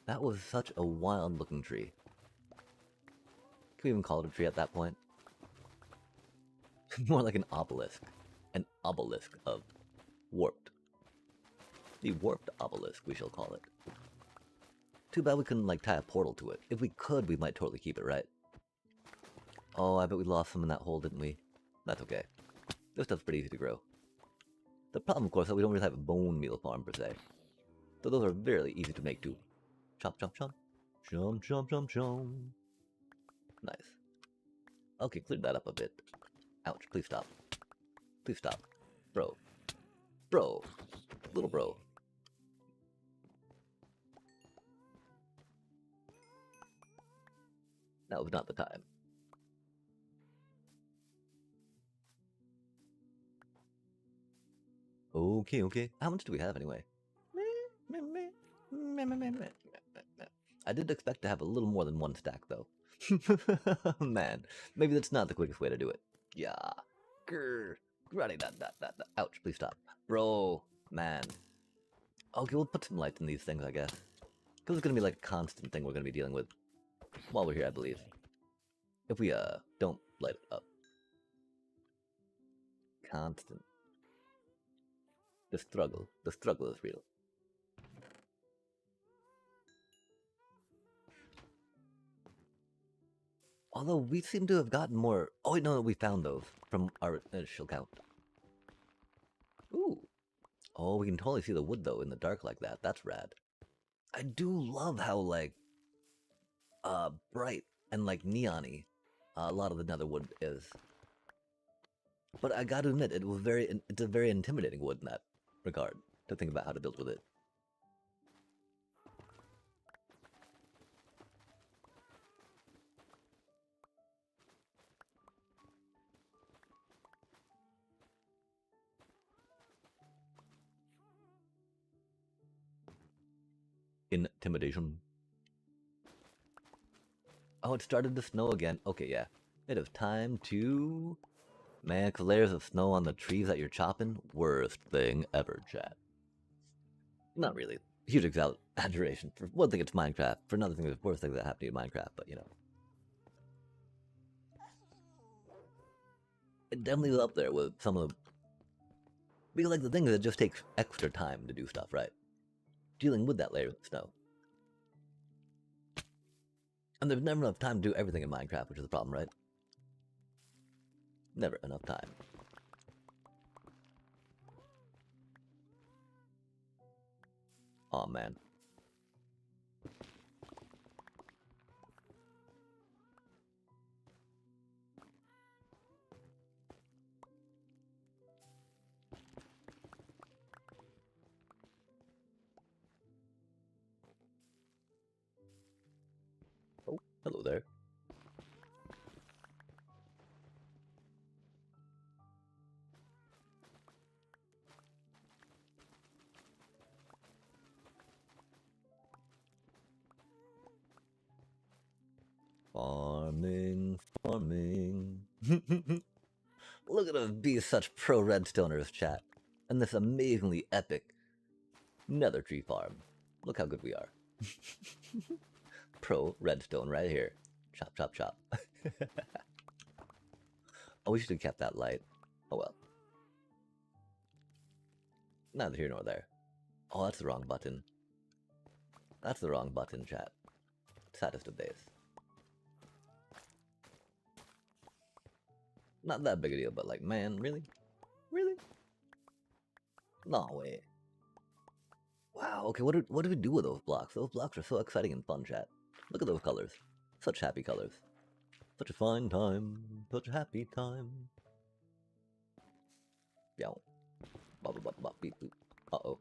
[SPEAKER 1] That was such a wild looking tree. Can we even call it a tree at that point? More like an obelisk. An obelisk of warped. The warped obelisk, we shall call it. Too bad we couldn't, like, tie a portal to it. If we could, we might totally keep it, right? Oh, I bet we lost some in that hole, didn't we? That's okay. This stuff's pretty easy to grow. The problem, of course, is that we don't really have a bone meal farm, per se. So those are very easy to make, too. Chomp, chomp, chomp. Chomp, chomp, chomp, chomp. Nice. Okay, cleared that up a bit. Ouch, please stop. Please stop. Bro. Bro. Little bro. That was not the time. Okay, okay. How much do we have anyway? I did expect to have a little more than one stack, though. Man, maybe that's not the quickest way to do it. Yeah. Grr. Ouch, please stop. Bro, man. Okay, we'll put some lights in these things, I guess. Because it's going to be like a constant thing we're going to be dealing with while we're here, I believe. If we, don't light it up. Constant. The struggle is real. Although we seem to have gotten more... Oh, wait, no, we found those from our initial count. Ooh. Oh, we can totally see the wood, though, in the dark like that. That's rad. I do love how, like, bright and, like, neon-y a lot of the nether wood is. But I gotta admit, it's a very intimidating wood in that regard, to think about how to build with it. Intimidation. Oh, it started to snow again. Okay, yeah. It is time to... Man, 'cause layers of snow on the trees that you're chopping? Worst thing ever, chat. Not really. Huge exaggeration. For one thing, it's Minecraft. For another thing, there's worse things that happen to you in Minecraft, but you know. It definitely was up there with some of the... Because, like, the thing is, it just takes extra time to do stuff, right? Dealing with that layer of snow. And there's never enough time to do everything in Minecraft, which is the problem, right? Never enough time. Aw, man. Oh, hello there. Farming, farming. Look at us be such pro redstoners, chat. And this amazingly epic nether tree farm. Look how good we are. Pro redstone right here. Chop, chop, chop. Oh, we should have kept that light. Oh well. Neither here nor there. Oh, that's the wrong button. That's the wrong button, chat. Saddest of days. Not that big a deal, but like, man, really? Really? No way. Wow, okay, what do we do with those blocks? Those blocks are so exciting and fun, chat. Look at those colors. Such happy colors. Such a fine time. Such a happy time. Yow. Bop, bop, bop, beep, boop. Uh-oh.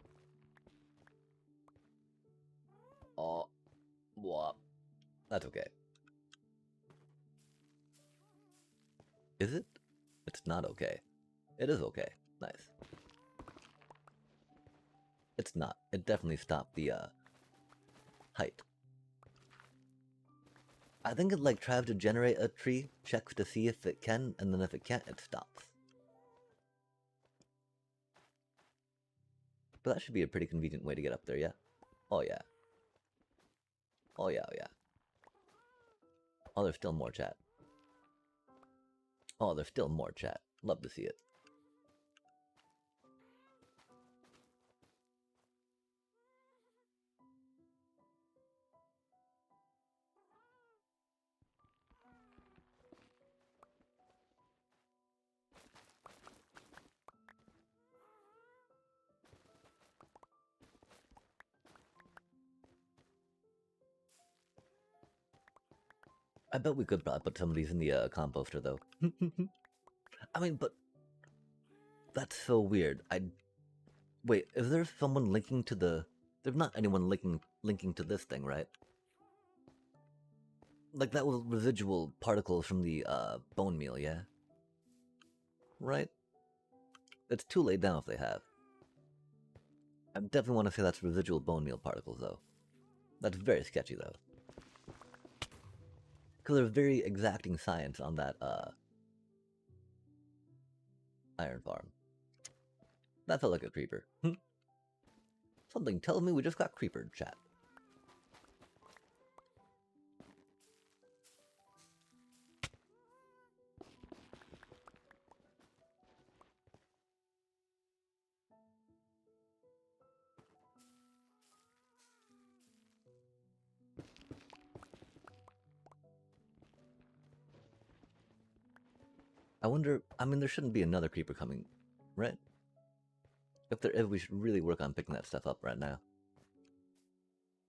[SPEAKER 1] Oh. Wop. That's okay. Is it? It's not okay. It is okay. Nice. It's not. It definitely stopped the, height. I think it, like, tries to generate a tree, checks to see if it can, and then if it can't, it stops. But that should be a pretty convenient way to get up there, yeah? Oh, yeah. Oh, yeah, oh, yeah. Oh, there's still more, chat. Oh, there's still more, chat. Love to see it. I bet we could probably put some of these in the composter, though. I mean, but that's so weird. Wait. Is there someone linking to the? There's not anyone linking to this thing, right? Like that was residual particles from the bone meal, yeah. Right. It's too laid down if they have. I definitely want to say that's residual bone meal particles, though. That's very sketchy, though. Because there's very exacting science on that iron farm. That felt like a creeper. Something tells me we just got creepered, chat. I wonder, I mean, there shouldn't be another creeper coming, right? If there is, we should really work on picking that stuff up right now.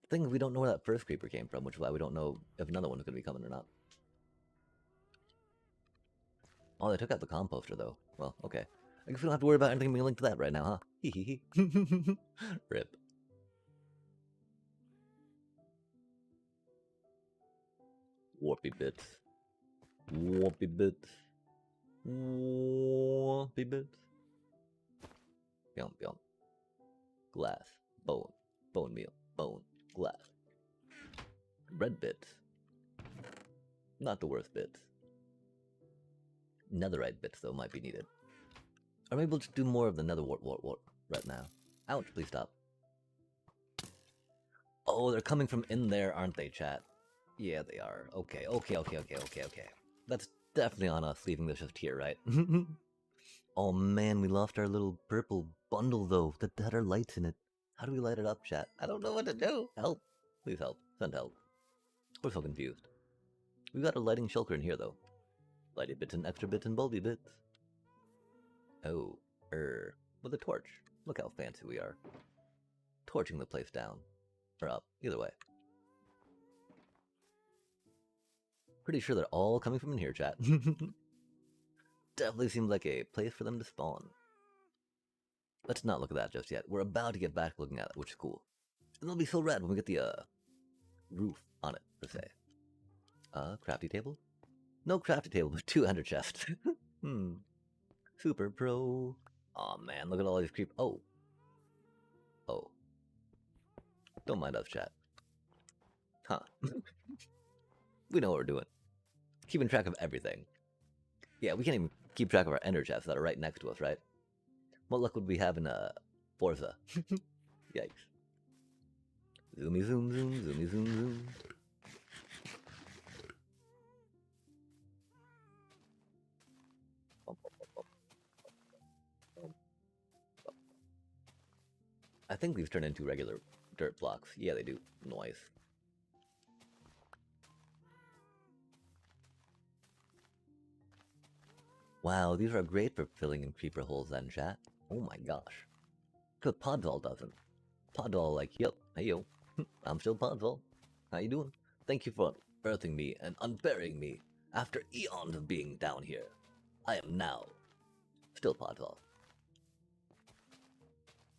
[SPEAKER 1] The thing is, we don't know where that first creeper came from, which is why we don't know if another one is going to be coming or not. Oh, they took out the composter, though. Well, okay. I guess we don't have to worry about anything being linked to that right now, huh? Hee hee. Rip. Warpy bits. Warpy bits. Warpy bits. Yum, yum. Glass. Bone. Bone meal. Bone. Glass. Red bits. Not the worst bits. Netherite bits, though, might be needed. Or maybe we'll just do more of the nether wart right now. Ouch, please stop. Oh, they're coming from in there, aren't they, chat? Yeah, they are. Okay. That's definitely on us leaving this just here, right? Oh man, we lost our little purple bundle, though, that had our lights in it. How do we light it up, chat? I don't know what to do. Help. Please help. Send help. We're so confused. We've got a lighting shulker in here, though. Lighty bits and extra bits and bulby bits. Oh, with a torch. Look how fancy we are. Torching the place down. Or up. Either way. Pretty sure they're all coming from in here, chat. Definitely seems like a place for them to spawn. Let's not look at that just yet. We're about to get back looking at it, which is cool. And it'll be so rad when we get the, roof on it, per se. Crafty table? No crafty table, but 2 ender chests. Super pro. Aw, man, look at all these creep. Oh. Don't mind us, chat. Huh. We know what we're doing. Keeping track of everything. Yeah, we can't even keep track of our ender chests that are right next to us, right? What luck would we have in Forza? Yikes. Zoomy zoom zoom, zoomy zoom zoom. I think these turn into regular dirt blocks. Yeah, they do. Noise. Wow, these are great for filling in creeper holes then, chat. Oh my gosh. Because Podval doesn't. Podval like, yep, hey yo, I'm still Podval. How you doing? Thank you for birthing me and unburying me after eons of being down here. I am now still Podval.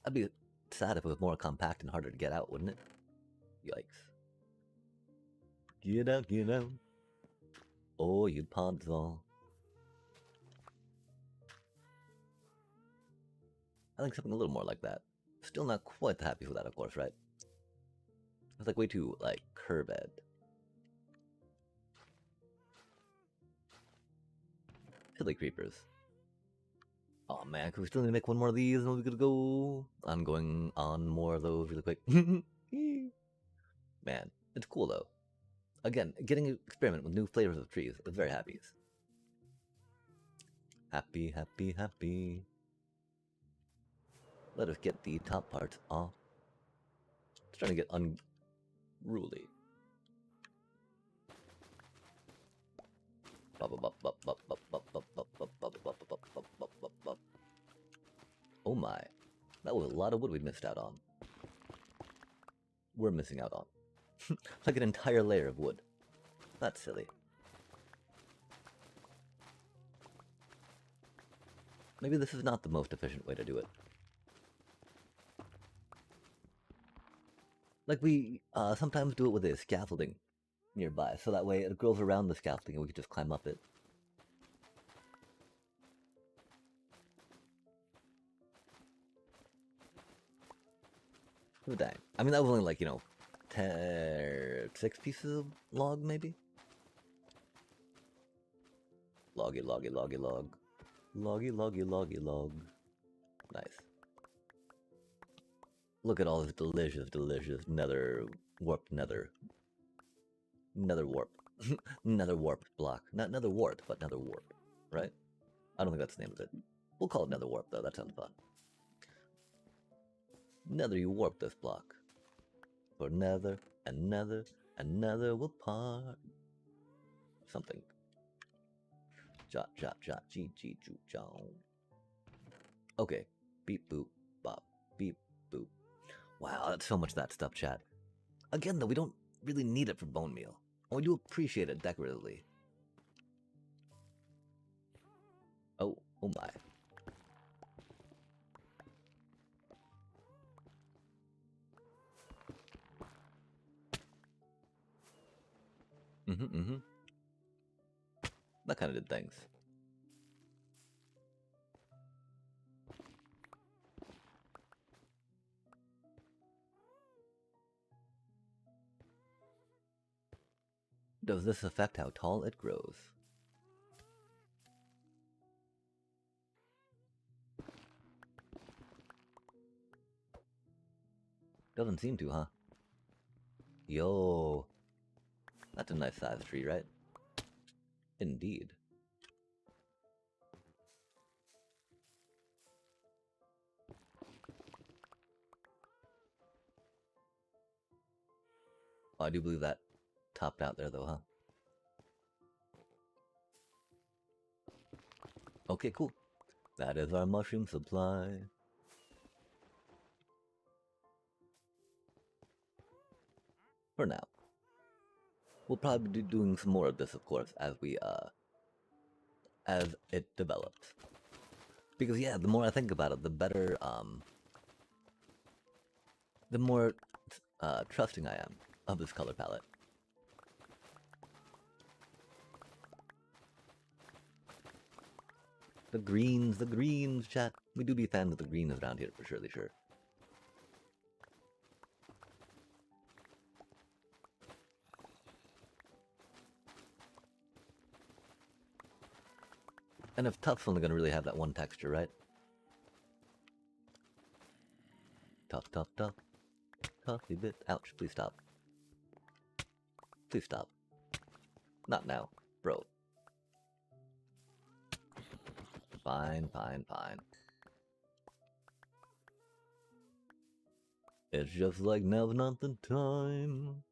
[SPEAKER 1] I'd be sad if it was more compact and harder to get out, wouldn't it? Yikes. Get out, get out. Oh, you Podval. I think something a little more like that. Still not quite happy with that, of course, right? It's like way too, like, curved. Silly creepers. Oh man, we still need to make one more of these and we're gonna go. I'm going on more of those really quick. Man, it's cool though. Again, getting to experiment with new flavors of trees is very happy. Happy, happy, happy. Let us get the top parts off. It's starting to get unruly. Oh my, that was a lot of wood we missed out on. We're missing out on. Like an entire layer of wood. That's silly. Maybe this is not the most efficient way to do it. Like we sometimes do it with a scaffolding nearby, so that way it grows around the scaffolding and we can just climb up it. Oh dang. I mean that was only like, 6 pieces of log maybe? Loggy, loggy, loggy, log. Loggy, loggy, loggy, log. Nice. Look at all this delicious, delicious nether warped nether. Nether warp. Nether warp block. Not nether wart, but nether warp. Right? I don't think that's the name of it. We'll call it nether warp though, that sounds fun. Nether you warp this block. For nether and nether and nether will part. Something. Jot, jot, jot, G, G, Ju, Jow. Okay. Beep, boop, bop, beep, boop. Wow, that's so much of that stuff, chat. Again, though, we don't really need it for bone meal. And we do appreciate it decoratively. Oh, oh my. That kind of did things. Does this affect how tall it grows? Doesn't seem to, huh? Yo. That's a nice size tree, right? Indeed. Oh, I do believe that topped out there, though, huh? Okay, cool. That is our mushroom supply. For now. We'll probably be doing some more of this, of course, as it develops. Because, yeah, the more I think about it, the better, the more, trusting I am of this color palette. The greens, chat. We do be fans of the greens around here, for surely sure. And if tough's only gonna really have that one texture, right? Tough, tough, tough. Toughy bit. Ouch, please stop. Please stop. Not now, bro. Fine, fine, fine. It's just like now's not the time.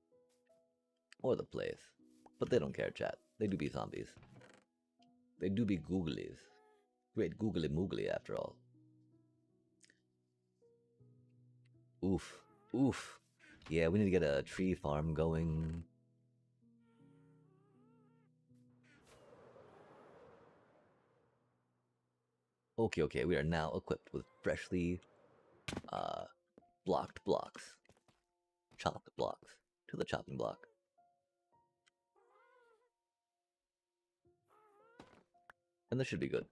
[SPEAKER 1] Or the place. But they don't care, chat. They do be zombies. They do be googlies. Great googly moogly, after all. Oof. Oof. Yeah, we need to get a tree farm going. Okay, okay, we are now equipped with freshly blocked blocks. Chopped blocks. To the chopping block. And this should be good.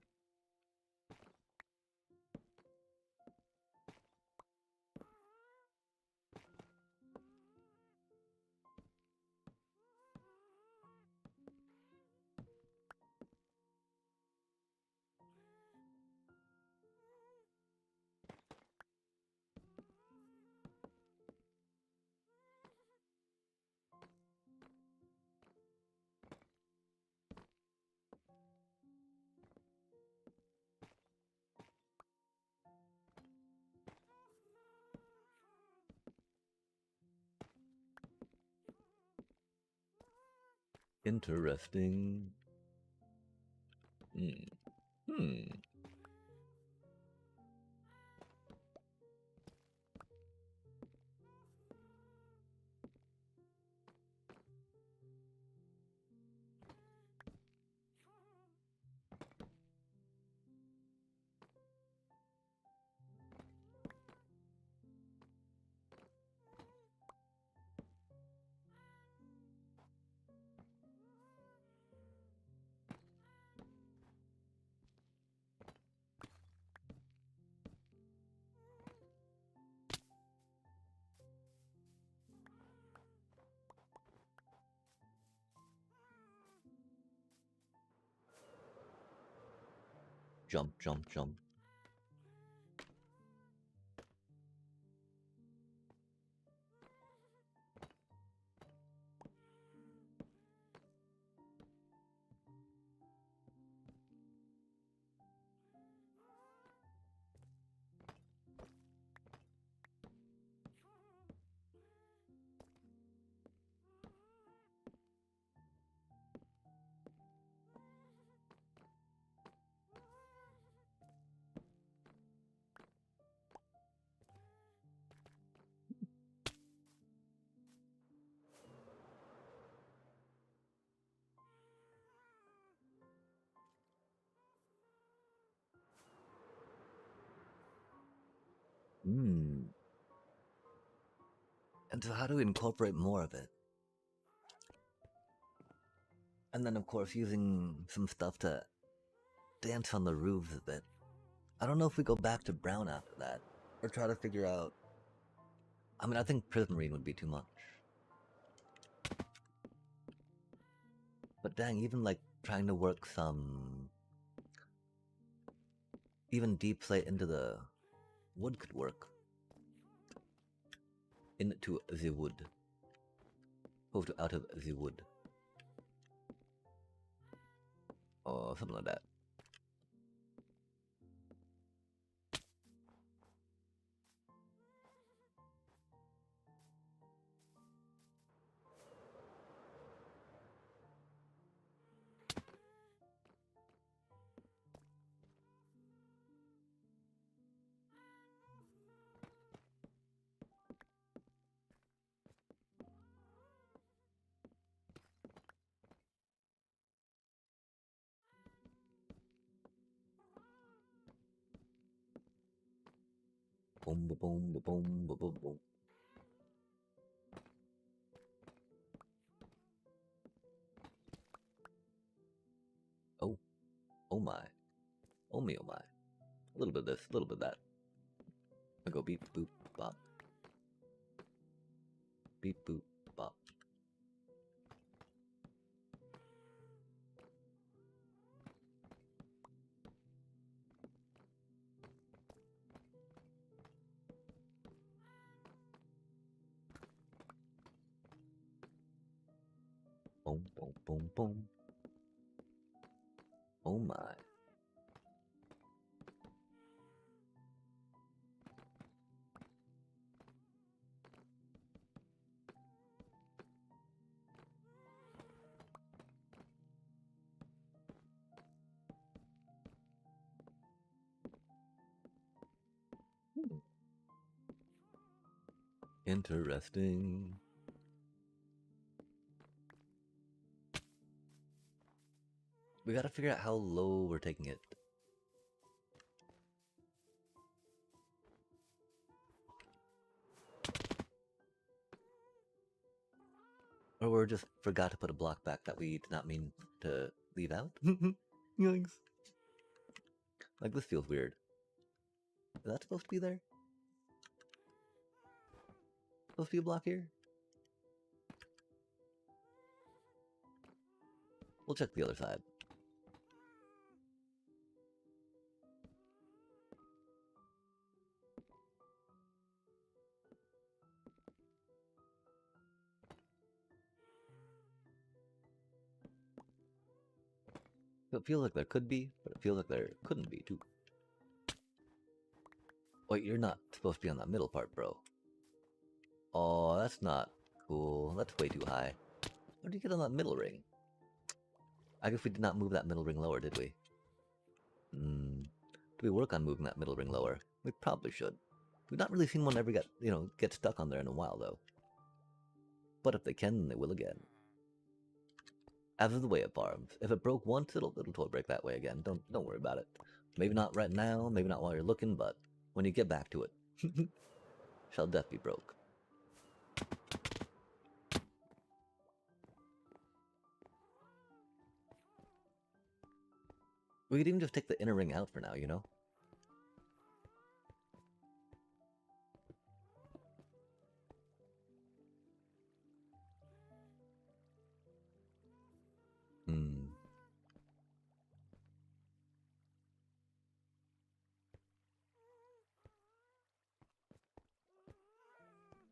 [SPEAKER 1] Interesting. Hmm. Jump, jump, jump. And so how do we incorporate more of it? And then, of course, using some stuff to dance on the roofs a bit. I don't know if we go back to brown after that, or try to figure out... I mean, I think prismarine would be too much. But dang, even like trying to work some... Even deep slate into the wood could work. Into the wood. Moved out of the wood. Or something like that. Boom, ba boom, ba boom, ba boom, boom. Oh, oh my. Oh me, oh my. A little bit of this, a little bit of that. I go beep, boop, bop. Beep, boop, bop. Boom, boom, boom, boom. Oh my. Hmm. Interesting. We gotta figure out how low we're taking it. Or we just forgot to put a block back that we did not mean to leave out. Yikes. Like, this feels weird. Is that supposed to be there? Supposed to be a block here? We'll check the other side. It feels like there could be, but it feels like there couldn't be too. Wait, you're not supposed to be on that middle part, bro. Oh, that's not cool. That's way too high. How did you get on that middle ring? I guess we did not move that middle ring lower, did we? Do we work on moving that middle ring lower? We probably should. We've not really seen one ever get stuck on there in a while, though. But if they can, then they will again. As is the way of farms. If it broke once, it'll totally break that way again. Don't worry about it. Maybe not right now, maybe not while you're looking, but when you get back to it. Shall death be broke. We could even just take the inner ring out for now, you know?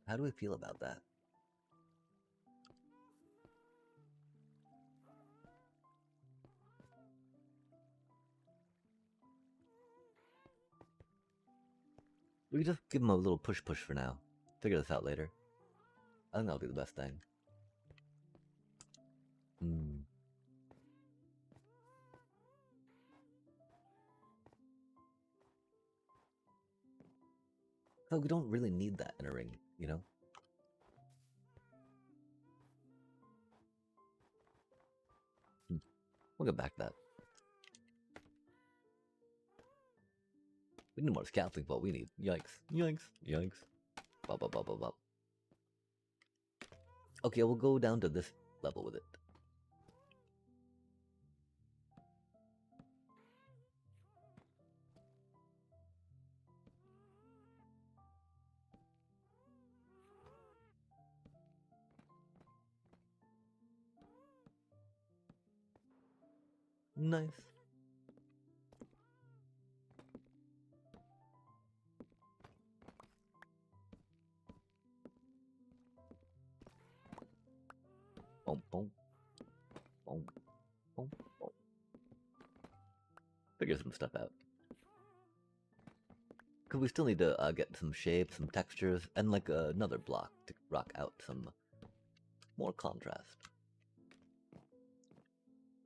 [SPEAKER 1] How do we feel about that? We just give him a little push for now. Figure this out later. I think that'll be the best thing. So we don't really need that inner ring, you know? We'll get back to that. We need more scaffolding, what we need. Yikes. Yikes. Yikes. Bop, bop, bop, bop, bop. Okay, we'll go down to this level with it. Nice. Boom, boom. Boom, boom, boom. Figure some stuff out. Because we still need to get some shapes, some textures, and like another block to rock out some more contrast.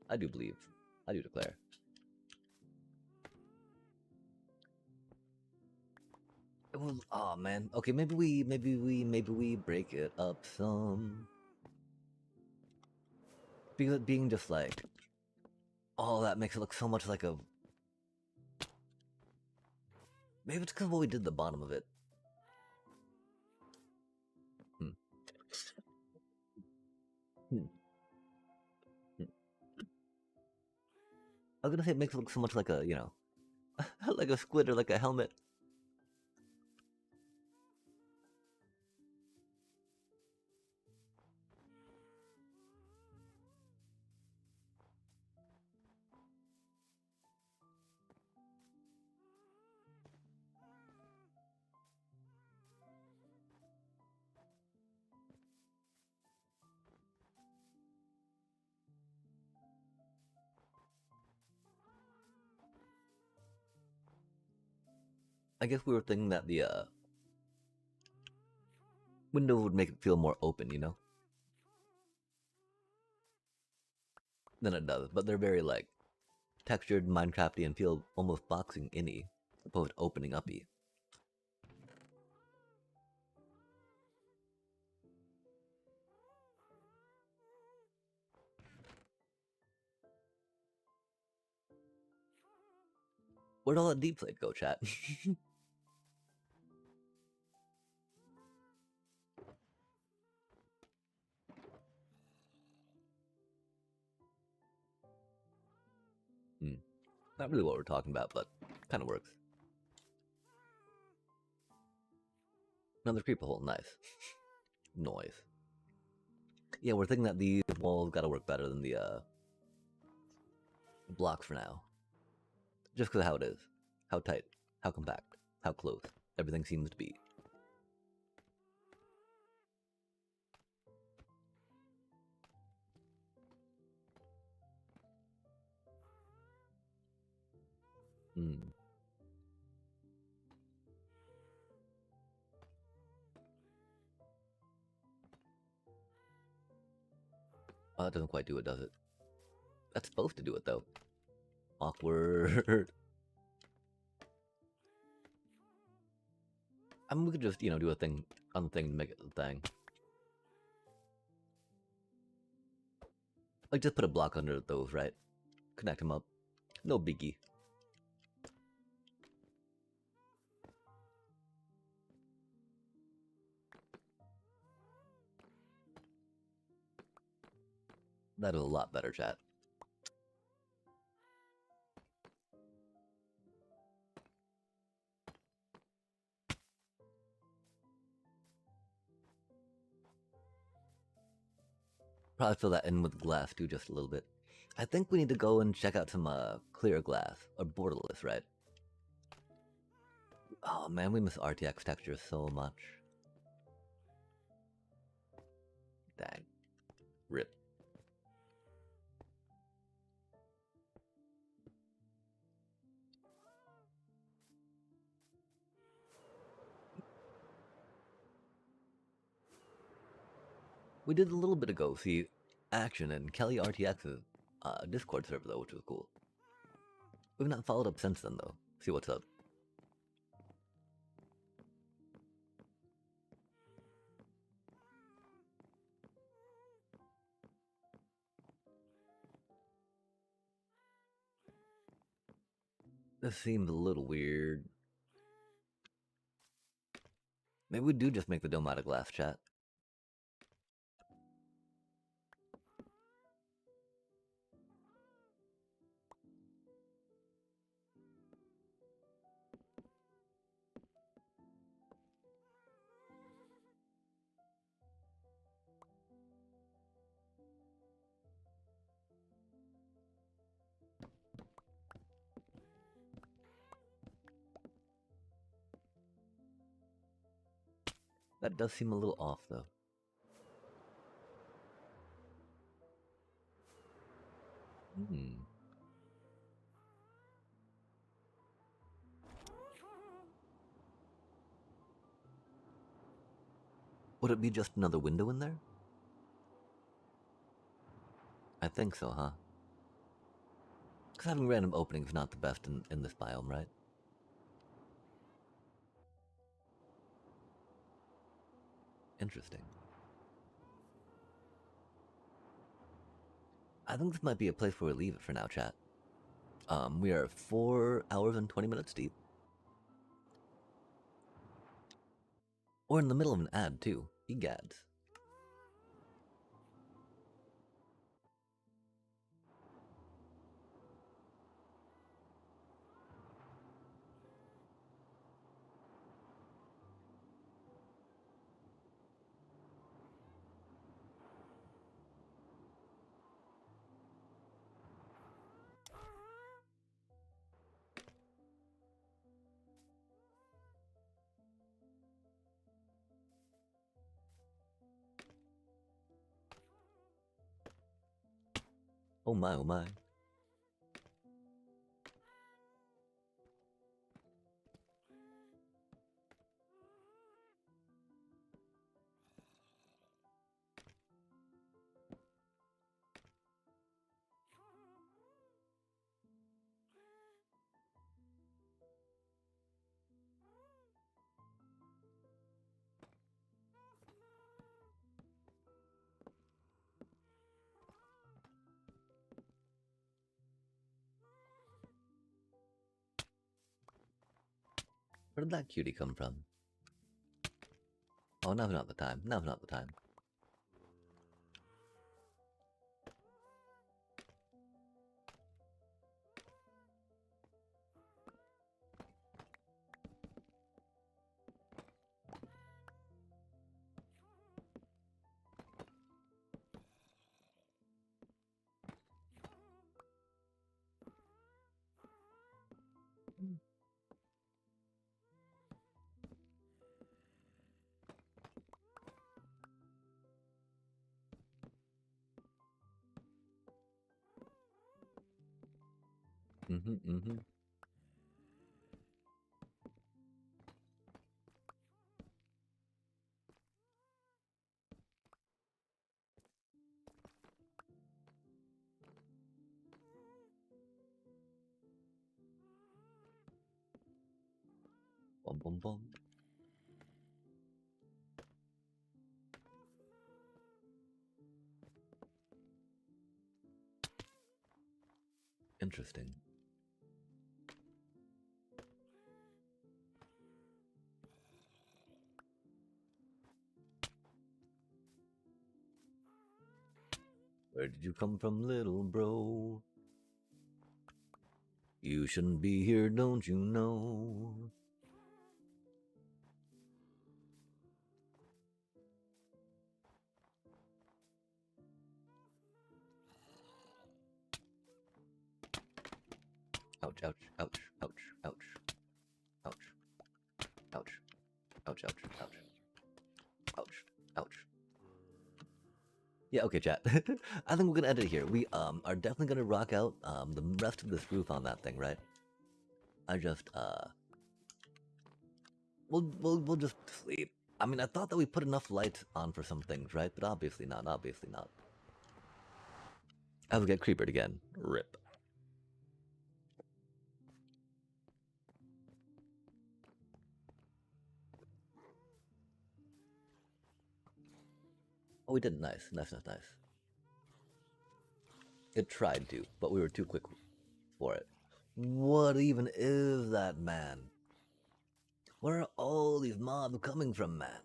[SPEAKER 1] I do believe. I do declare. It was, oh man. Okay, maybe we break it up some. Because it being just like, oh, that makes it look so much like a. Maybe it's because what we did at the bottom of it. I was gonna say it makes it look so much like a, you know, like a squid or like a helmet. I guess we were thinking that the window would make it feel more open, you know? Than it does, but they're very like textured, Minecrafty, and feel almost boxing in-y, opposed to opening up-y. Where'd all that deep slate go, chat? Not really what we're talking about, but kind of works. Another creeper hole, nice. Noise. Yeah, we're thinking that these walls gotta work better than the blocks for now. Just because of how it is. How tight, how compact, how close everything seems to be. Hmm. Oh, that doesn't quite do it, does it? That's supposed to do it, though. Awkward. I mean, we could just, you know, do a thing on the thing to make it the thing. Like, just put a block under those, right? Connect them up. No biggie. That is a lot better, chat. Probably fill that in with glass too, just a little bit. I think we need to go and check out some clear glass or borderless, right? Oh man, we miss RTX textures so much. Dang. Rip. We did a little bit ago see action in Kelly RTX's Discord server though, which was cool. We've not followed up since then though. See what's up. This seems a little weird. Maybe we do just make the dome out of glass, chat. That does seem a little off though. Hmm. Would it be just another window in there? I think so, huh? Because having random openings is not the best in this biome, right? Interesting. I think this might be a place where we leave it for now, chat. We are 4 hours and 20 minutes deep. Or in the middle of an ad, too. Egads. Oh my, oh my. Where did that cutie come from? Oh, now's not the time. Now's not the time. Mm-hmm. Bum bum bum. Interesting. Where did you come from, little bro? You shouldn't be here, don't you know? Ouch, ouch, ouch, ouch, ouch, ouch, ouch, ouch, ouch, ouch, ouch, ouch. Yeah, okay, chat. I think we're gonna end it here. We are definitely gonna rock out the rest of this roof on that thing, right? I just we'll just sleep. I mean, I thought that we put enough light on for some things, right? But obviously not. Obviously not. I will get creepered again. Rip. Oh, we did nice. Nice, nice, nice. It tried to, but we were too quick for it. What even is that, man? Where are all these mobs coming from, man?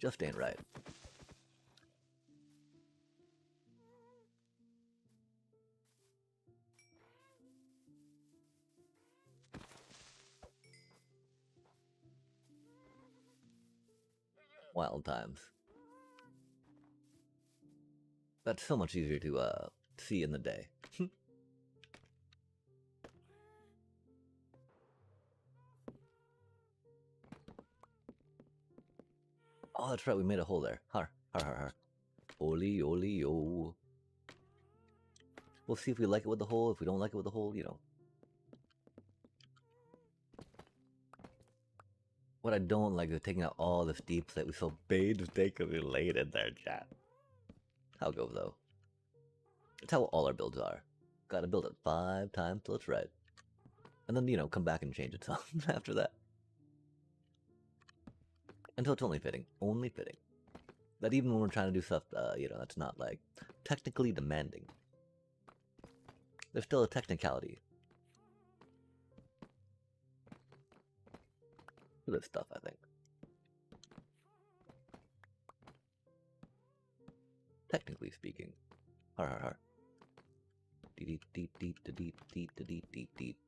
[SPEAKER 1] Just ain't right. Wild times. That's so much easier to see in the day. Oh, that's right, we made a hole there. Har, har, har, har. Oli, oli, o. We'll see if we like it with the hole. If we don't like it with the hole, you know. What I don't like is taking out all this deep slate. We so painstakingly laid in there, chat. How it goes, though. It's how all our builds are. Gotta build it 5 times till it's right. And then, you know, come back and change it some after that. Until it's only fitting. Only fitting. That even when we're trying to do stuff, you know, that's not, like, technically demanding. There's still a technicality to this stuff, I think. Technically speaking. Har har har. Deep deep deep deep deep deep deep deep deep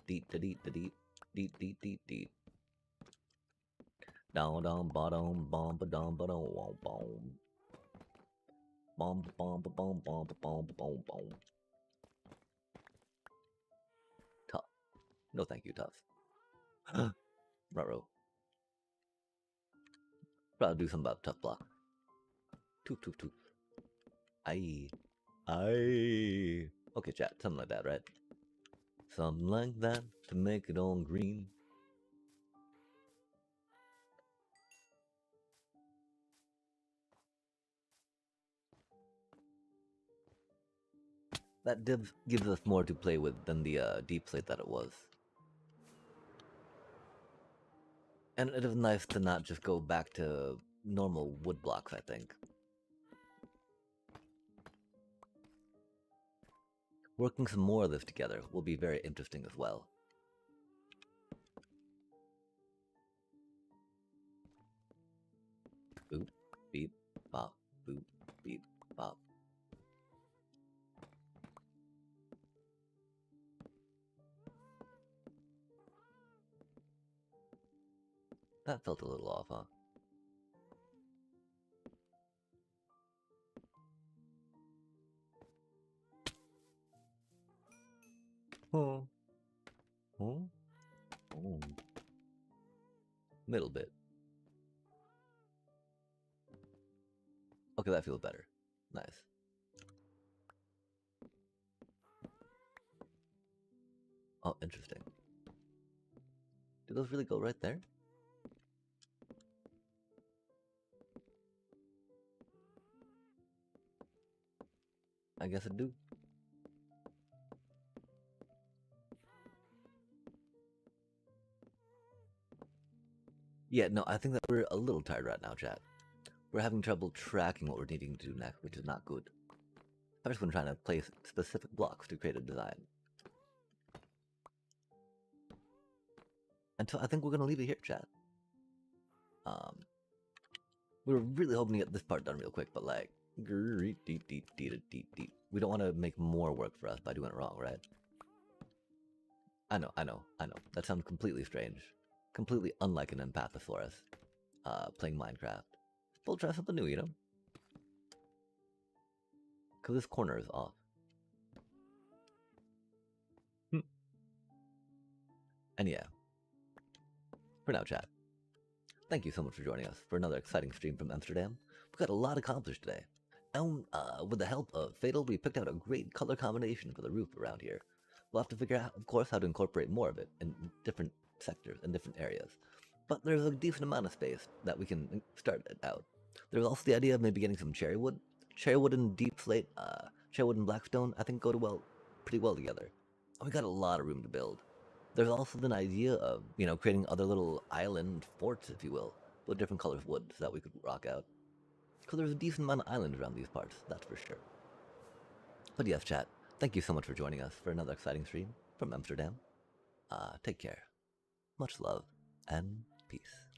[SPEAKER 1] deep deep deep deep deep deep deep. Down down bottom bomb ba dum ba dum bomb bomb. Bomb bomb bomb bomb bomb bomb bomb. Tough. No thank you, tough. Ruh-roh. Probably do something about tough block. Toof toof toof. Aye. Aye. Okay, chat. Something like that, right? Something like that to make it all green. That gives us more to play with than the deep slate that it was. And it is nice to not just go back to normal wood blocks, I think. Working some more of this together will be very interesting as well. That felt a little off, huh? Oh. Oh. Oh. Middle bit. Okay, that feels better. Nice. Oh, interesting. Do those really go right there? I guess it do. Yeah, no, I think that we're a little tired right now, chat. We're having trouble tracking what we're needing to do next, which is not good. First, when trying to place specific blocks to create a design. And so I think we're gonna leave it here, chat. We were really hoping to get this part done real quick, but like, we don't want to make more work for us by doing it wrong, right? I know. That sounds completely strange, completely unlike an Empathosaurus playing Minecraft. We'll try something new, you know? Because this corner is off. And yeah, for now, chat. Thank you so much for joining us for another exciting stream from Amsterdam. We got a lot accomplished today. And with the help of Fatal, we picked out a great color combination for the roof around here. We'll have to figure out, of course, how to incorporate more of it in different sectors and different areas. But there's a decent amount of space that we can start it out. There's also the idea of maybe getting some cherry wood. Cherry wood and deep slate, cherry wood and blackstone, I think go pretty well together. And we got a lot of room to build. There's also the idea of, creating other little island forts, if you will, with different colors of wood so that we could rock out. Because there's a decent amount of islands around these parts, that's for sure. But yes, chat, thank you so much for joining us for another exciting stream from Amsterdam. Take care. Much love and peace.